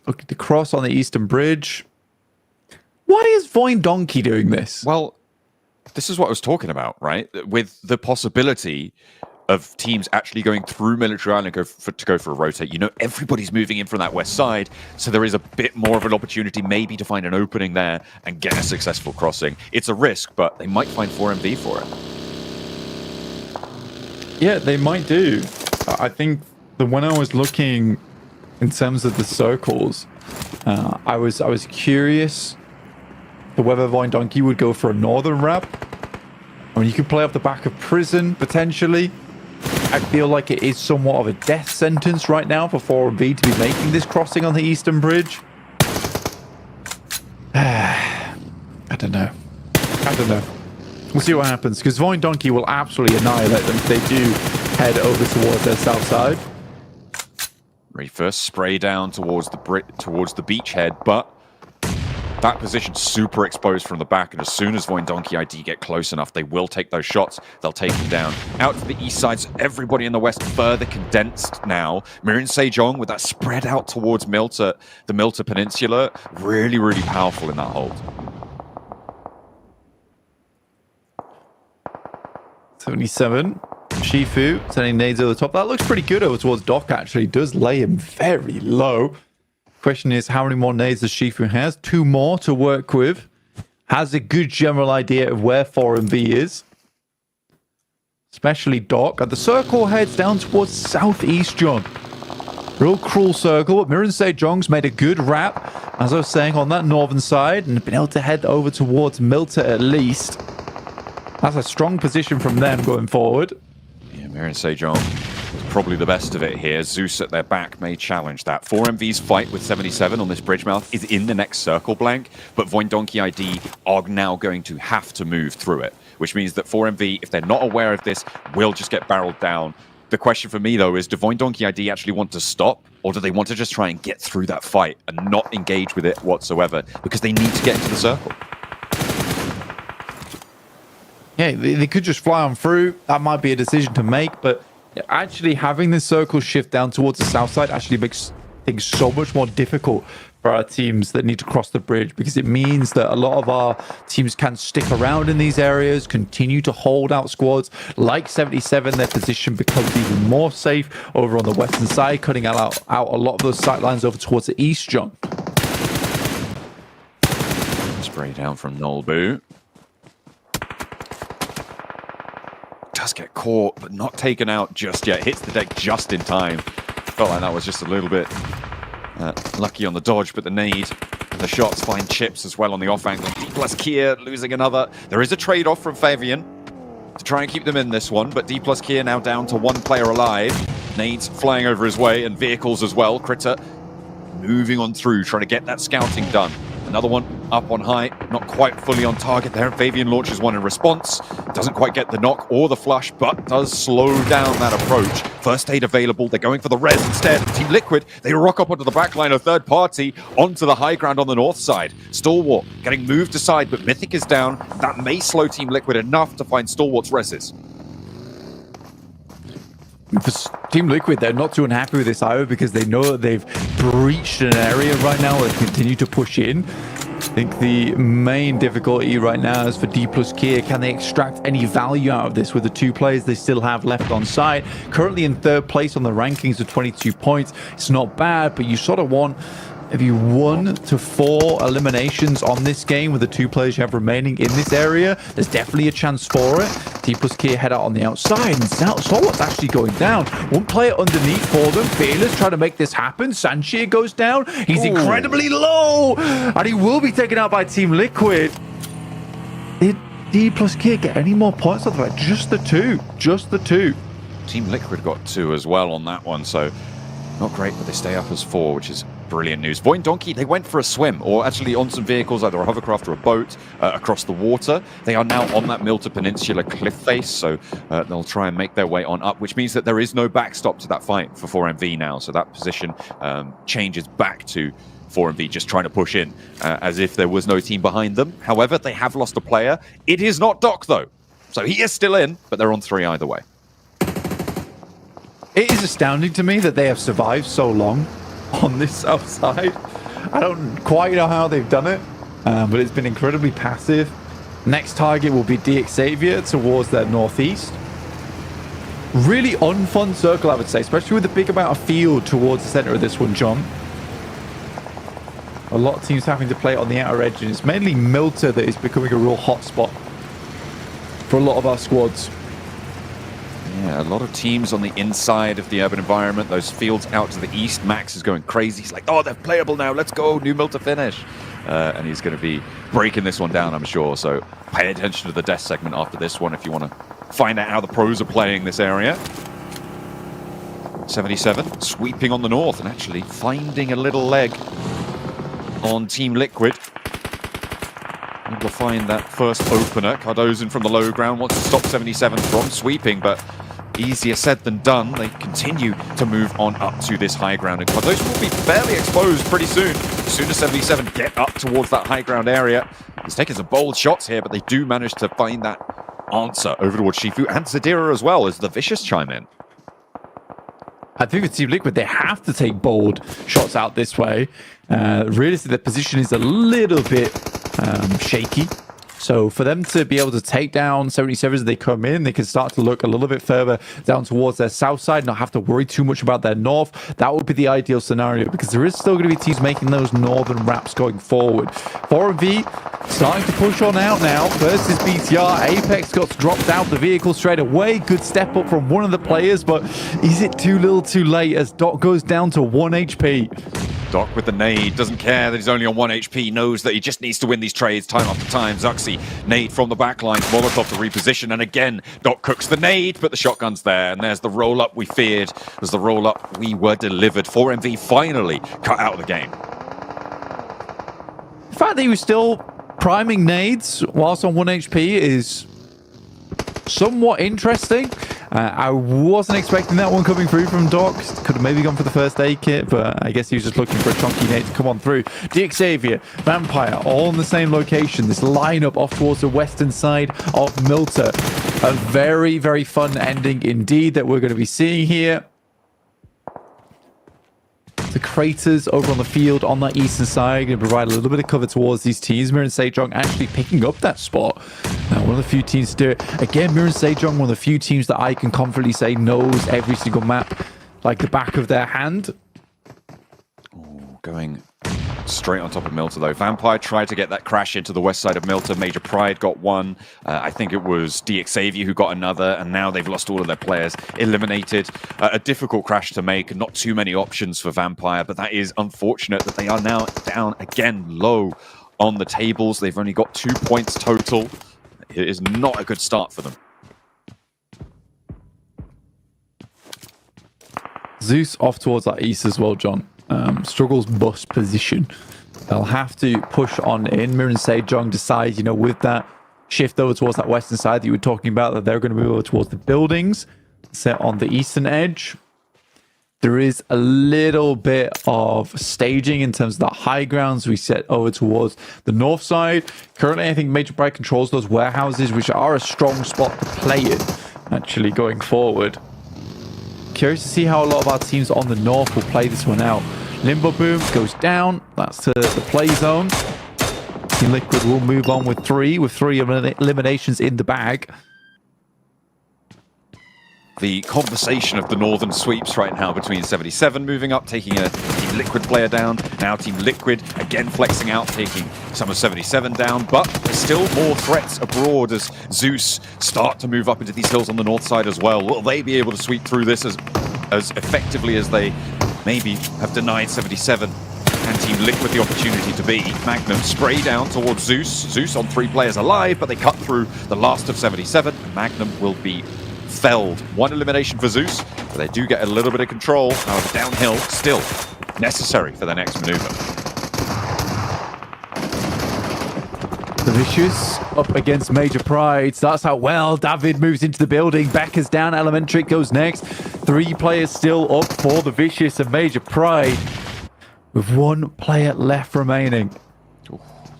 looking to cross on the eastern bridge. Why is Voin Donkey doing this? Well, this is what I was talking about, right? With the possibility of teams actually going through military island to go for a rotate. You know, everybody's moving in from that west side, so there is a bit more of an opportunity maybe to find an opening there and get a successful crossing. It's a risk, but they might find 4MV for it. Yeah, they might do. I think that when I was looking in terms of the circles, I was curious to whether Voin Donkey would go for a northern wrap. I mean, you could play off the back of prison potentially. I feel like it is somewhat of a death sentence right now for 4MV to be making this crossing on the eastern bridge. I don't know. We'll see what happens, because Voin Donkey will absolutely annihilate them if they do head over towards their south side. First spray down towards the beachhead, but that position's super exposed from the back, and as soon as Voin Donkey ID get close enough, they will take those shots. They'll take him down. Out to the east side, so everybody in the west further condensed now. Mirin Sejong with that spread out towards Milta, the Milta Peninsula. Really, really powerful in that hold. 77. Shifu sending nades over the top. That looks pretty good over towards Doc, actually. Does lay him very low. Question is, how many more nades does Shifu has? 2 more to work with. Has a good general idea of where 4MV is. Especially Doc. And the circle heads down towards southeast, John. Real cruel circle. Mirin Sejong's made a good wrap, as I was saying, on that northern side, and been able to head over towards Milta at least. That's a strong position from them going forward. Yeah, Mirin Sejong is probably the best of it here. Zeus at their back may challenge that. 4MV's fight with 77 on this bridge mouth is in the next circle blank, but Voin Donkey ID are now going to have to move through it, which means that 4MV, if they're not aware of this, will just get barreled down. The question for me, though, is do Voin Donkey ID actually want to stop, or do they want to just try and get through that fight and not engage with it whatsoever, because they need to get into the circle? Yeah, they could just fly on through. That might be a decision to make, but actually having this circle shift down towards the south side actually makes things so much more difficult for our teams that need to cross the bridge, because it means that a lot of our teams can stick around in these areas, continue to hold out squads. Like 77, their position becomes even more safe over on the western side, cutting out a lot of those sight lines over towards the east, John. Spray down from Nolbu. Does get caught, but not taken out just yet. Hits the deck just in time. Felt like that was just a little bit lucky on the dodge, but the nade and the shots find chips as well on the off angle. D plus Kia losing another. There is a trade-off from Fabian to try and keep them in this one, but D plus Kia now down to 1 player alive. Nades flying over his way, and vehicles as well. Critter moving on through, trying to get that scouting done. Another one up on high, not quite fully on target there. Fabian launches one in response. Doesn't quite get the knock or the flush, but does slow down that approach. First aid available. They're going for the res instead. Team Liquid, they rock up onto the backline of third party onto the high ground on the north side. Stalwart getting moved aside, but Mythic is down. That may slow Team Liquid enough to find Stalwart's reses. For Team Liquid, they're not too unhappy with this either because they know that they've breached an area right now and continue to push in. I think the main difficulty right now is for D plus Kia. Can they extract any value out of this with the 2 players they still have left on site? Currently in 3rd place on the rankings with 22 points. It's not bad, but you sort of want maybe 1 to 4 eliminations on this game with the 2 players you have remaining in this area. There's definitely a chance for it. D plus Kia head out on the outside, and Stalwart's actually going down. 1 player underneath for them. Fearless trying to make this happen. Sanshir goes down. He's incredibly low, and he will be taken out by Team Liquid. Did D plus Kia get any more points off that? Just the 2. Just the 2. Team Liquid got 2 as well on that one, so not great, but they stay up as 4, which is brilliant news. Void Donkey, they went for a swim, or actually on some vehicles, either a hovercraft or a boat, across the water. They are now on that Milta Peninsula cliff face, so they'll try and make their way on up, which means that there is no backstop to that fight for 4MV now. So that position changes back to 4MV just trying to push in, as if there was no team behind them. However, they have lost a player. It is not Doc, though. So he is still in, but they're on 3 either way. It is astounding to me that they have survived so long on this south side. I don't quite know how they've done it, but it's been incredibly passive. Next target will be DX Xavier towards their northeast. Really unfun circle, I would say, especially with the big amount of field towards the center of this one, John. A lot of teams having to play on the outer edge, and it's mainly Milta that is becoming a real hot spot for a lot of our squads. Yeah, a lot of teams on the inside of the urban environment. Those fields out to the east. Max is going crazy. He's like, oh, they're playable now. Let's go. New Milta finish. And he's going to be breaking this one down, I'm sure. So pay attention to the death segment after this one if you want to find out how the pros are playing this area. 77 sweeping on the north and actually finding a little leg on Team Liquid. Able to find that first opener. Cardozen from the low ground wants to stop 77 from sweeping, but easier said than done. They continue to move on up to this high ground, and Cardozen will be fairly exposed pretty soon. As soon as 77 get up towards that high ground area, he's taking some bold shots here, but they do manage to find that answer over towards Shifu and Zadira as well as the Vicious chime in. I think with Team Liquid, they have to take bold shots out this way. Realistically, their position is a little bit shaky. So for them to be able to take down 77s as they come in, they can start to look a little bit further down towards their south side, not have to worry too much about their north. That would be the ideal scenario because there is still going to be teams making those northern wraps going forward. 4MV starting to push on out now versus BTR. Apex got dropped out the vehicle straight away. Good step up from one of the players, but is it too little too late as Doc goes down to 1 HP? Doc with the nade, doesn't care that he's only on 1 HP, knows that he just needs to win these trades time after time. Zuxi, nade from the backline, Molotov to reposition, and again, Doc cooks the nade, but the shotgun's there, and there's the roll-up we feared. There's the roll-up we were delivered. 4MV finally cut out of the game. The fact that he was still priming nades whilst on 1 HP is somewhat interesting. I wasn't expecting that one coming through from Doc. Could have maybe gone for the first aid kit, but I guess he was just looking for a chunky nade to come on through. DX Xavier, Vampire, all in the same location. This lineup off towards the western side of Milta. A very, very fun ending indeed that we're going to be seeing here. The craters over on the field on that eastern side going to provide a little bit of cover towards these teams. Mirror and Sejong actually picking up that spot. One of the few teams to do it. Again, Mirror and Sejong, one of the few teams that I can confidently say knows every single map like the back of their hand. Ooh, going straight on top of Milta, though. Vampire tried to get that crash into the west side of Milta. Major Pride got one. I think it was DX Xavier who got another, and now they've lost all of their players. Eliminated. A difficult crash to make. Not too many options for Vampire, but that is unfortunate that they are now down again low on the tables. They've only got 2 points total. It is not a good start for them. Zeus off towards that east as well, John. Struggles bus position They'll have to push on in. Mir and Sejong decide, you know, with that shift over towards that western side that you were talking about, that they're going to move over towards the buildings set on the eastern edge. There is a little bit of staging in terms of the high grounds we set over towards the north side. Currently, I think Major Pride controls those warehouses, which are a strong spot to play it, actually, going forward. Curious to see how a lot of our teams on the north will play this one out. Limbo Boom goes down. That's to the play zone. Team Liquid will move on with three eliminations in the bag. The conversation of the northern sweeps right now between 77 moving up, taking a Team Liquid player down. Now Team Liquid again flexing out, taking some of 77 down. But there's still more threats abroad as Zeus start to move up into these hills on the north side as well. Will they be able to sweep through this as effectively as they maybe have denied 77 and Team Liquid the opportunity to be? Magnum spray down towards Zeus. Zeus on 3 players alive, but they cut through the last of 77. Magnum will be felled. 1 elimination for Zeus, but they do get a little bit of control. However, downhill still necessary for their next maneuver. The Vicious up against Major Pride. Starts out well. David moves into the building. Becker's down. Elementric goes next. 3 players still up for the Vicious and Major Pride, with 1 player left remaining.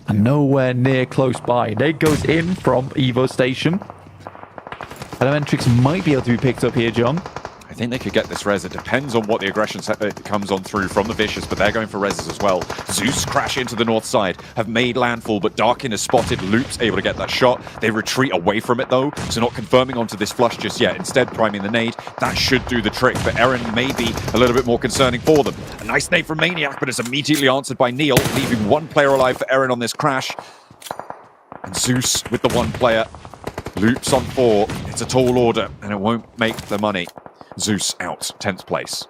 And nowhere near close by. Nate goes in from Evo Station. Elementrix might be able to be picked up here, John. I think they could get this res. It depends on what the aggression comes on through from the Vicious, but they're going for reses as well. Zeus crash into the north side, have made landfall, but Darkin is spotted. Loop's able to get that shot. They retreat away from it though, so not confirming onto this flush just yet. Instead, priming the nade. That should do the trick, but Eren may be a little bit more concerning for them. A nice nade from Maniac, but it's immediately answered by Neil, leaving 1 player alive for Eren on this crash. And Zeus with the 1 player. Loops on 4. It's a tall order, and it won't make the money. Zeus out, 10th place.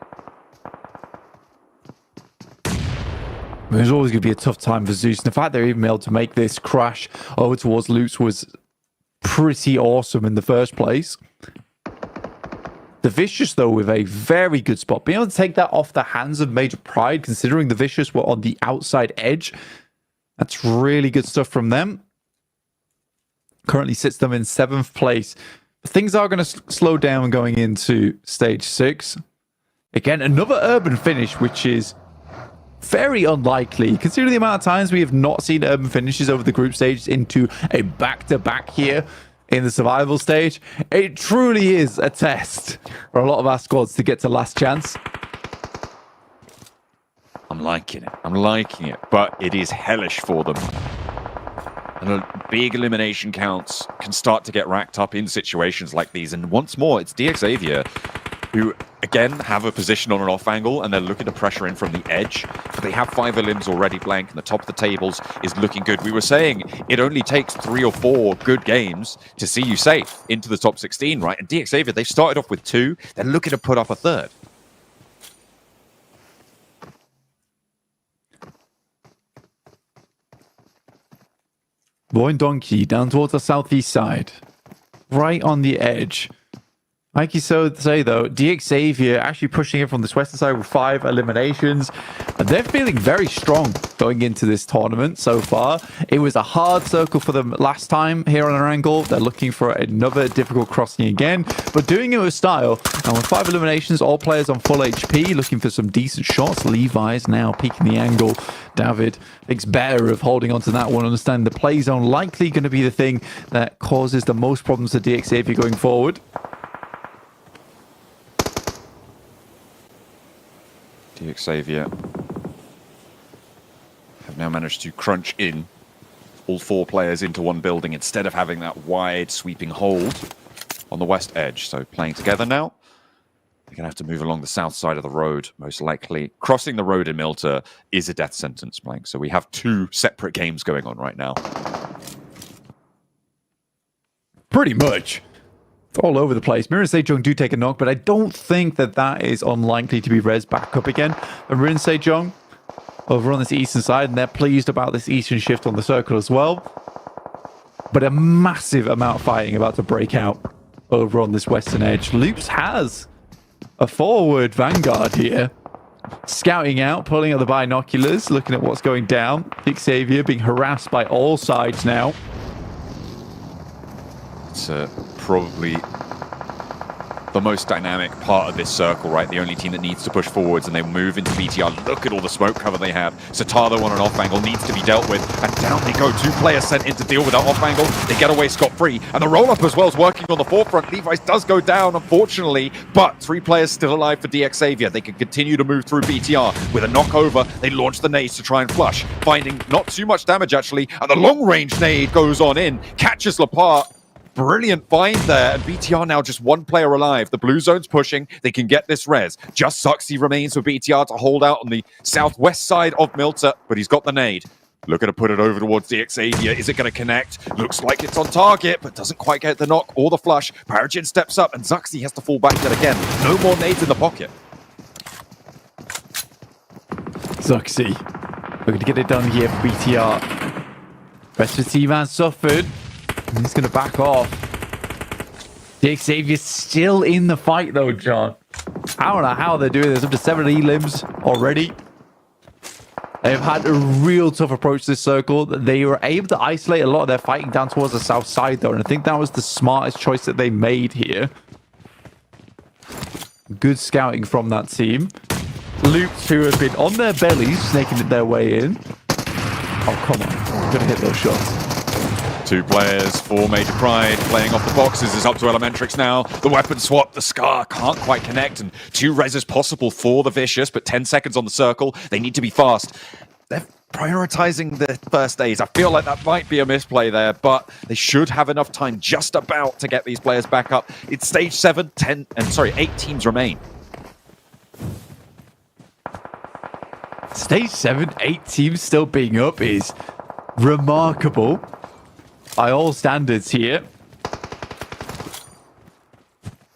There's always going to be a tough time for Zeus. And the fact they're even able to make this crash over towards Loops was pretty awesome in the first place. The Vicious, though, with a very good spot. Being able to take that off the hands of Major Pride, considering the Vicious were on the outside edge. That's really good stuff from them. Currently sits them in 7th place. Things are going to slow down going into stage 6. Again, another urban finish, which is very unlikely, considering the amount of times we have not seen urban finishes over the group stage into a back-to-back here in the survival stage. It truly is a test for a lot of our squads to get to last chance. I'm liking it, but it is hellish for them. And big elimination counts can start to get racked up in situations like these. And once more, it's DXavier who, again, have a position on an off angle, and they're looking to pressure in from the edge. But they have 5 elims already blank, and the top of the tables is looking good. We were saying it only takes 3 or 4 good games to see you safe into the top 16, right? And DXavier, they started off with 2. They're looking to put up a 3rd. Voin Donkey down towards the southeast side. Right on the edge. Like you say, though, DXavier actually pushing it from this western side with 5 eliminations. And they're feeling very strong going into this tournament so far. It was a hard circle for them last time here on Erangel. They're looking for another difficult crossing again, but doing it with style. And with 5 eliminations, all players on full HP, looking for some decent shots. Levi's now peeking the angle. David thinks better of holding on to that one. Understand the play zone likely going to be the thing that causes the most problems to DXavier going forward. DXavier have now managed to crunch in all 4 players into one building instead of having that wide sweeping hold on the west edge. So playing together now. They're going to have to move along the south side of the road, most likely. Crossing the road in Milta is a death sentence, Blank. So we have 2 separate games going on right now. Pretty much. It's all over the place. Mir and Sejong do take a knock, but I don't think that that is unlikely to be res back up again. And Mir and Sejong over on this eastern side, and they're pleased about this eastern shift on the circle as well. But a massive amount of fighting about to break out over on this western edge. Loops has a forward vanguard here. scouting out, pulling out the binoculars, looking at what's going down. Xavier being harassed by all sides now. It's probably the most dynamic part of this circle, right? The only team that needs to push forwards, and they move into BTR. Look at all the smoke cover they have. Satado on an off angle needs to be dealt with, and down they go. 2 players sent in to deal with that off angle. They get away scot-free, and the roll-up as well is working on the forefront. Levi's does go down, unfortunately, but 3 players still alive for DX Xavier. They can continue to move through BTR. With a knockover, they launch the nades to try and flush, finding not too much damage, actually, and the long-range nade goes on in, catches Lapart. Brilliant find there, and BTR now just 1 player alive. The blue zone's pushing. They can get this res. Just Zuxi remains for BTR to hold out on the southwest side of Milter, but he's got the nade. Looking to put it over towards DX Xavier. Is it going to connect? Looks like it's on target, but doesn't quite get the knock or the flush. Paragin steps up, and Zuxi has to fall back yet again. No more nades in the pocket. Zuxi looking to get it done here for BTR. Rest of the team has suffered. He's going to back off. DX Xavier's still in the fight, though, John. I don't know how they're doing this. Up to 7 elims already. They've had a real tough approach to this circle. They were able to isolate a lot of their fighting down towards the south side, though, and I think that was the smartest choice that they made here. Good scouting from that team. Loops, who have been on their bellies, snaking it their way in. Oh, come on. Gonna hit those shots. 2 players, 4 Major Pride, playing off the boxes is up to Elementrix now. The weapon swap, the Scar can't quite connect, and 2 reses possible for the Vicious, but 10 seconds on the circle. They need to be fast. They're prioritizing the first aids. I feel like that might be a misplay there, but they should have enough time just about to get these players back up. It's stage 7, 8 teams remain. Stage 7, 8 teams still being up is remarkable. By all standards here.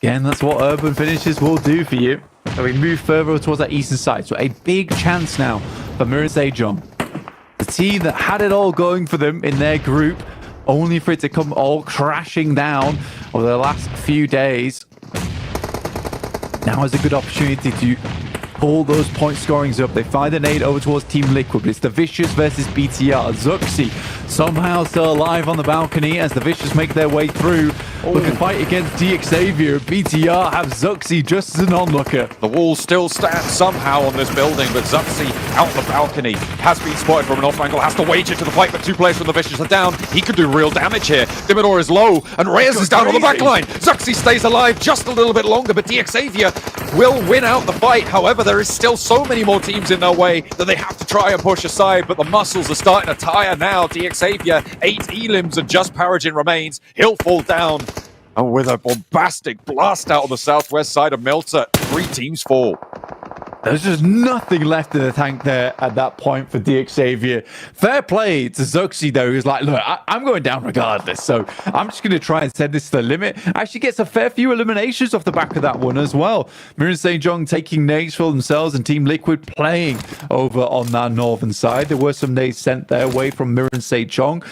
Again, that's what urban finishes will do for you. So we move further towards that eastern side. So a big chance now for Mirror Sejong. The team that had it all going for them in their group, only for it to come all crashing down over the last few days. Now is a good opportunity to pull those point scorings up. They find a nade over towards Team Liquid, but it's the Vicious versus BTR. Zuxi somehow still alive on the balcony as the Vicious make their way through. Looking to fight against DX Xavier. BTR have Zuxi just as an onlooker. The wall still stands somehow on this building, but Zuxi out the balcony has been spotted from an off angle, has to wage into the fight, but 2 players from the Vicious are down. He could do real damage here. Dimmador is low, and Reyes is down on the back line. Zuxi stays alive just a little bit longer, but DX Xavier will win out the fight. However, there is still so many more teams in their way that they have to try and push aside, but the muscles are starting to tire now. DX Xavier, 8 elims and just Paragin remains. He'll fall down. And with a bombastic blast out on the southwest side of Milter, 3 teams fall. There's just nothing left in the tank there at that point for DX Xavier. Fair play to Zuxi, though, who's like, look, I'm going down regardless, so I'm just going to try and send this to the limit. Actually gets a fair few eliminations off the back of that one as well. Mirror Sejong taking nades for themselves, and Team Liquid playing over on that northern side. There were some nades sent their way from Mirror Sejong.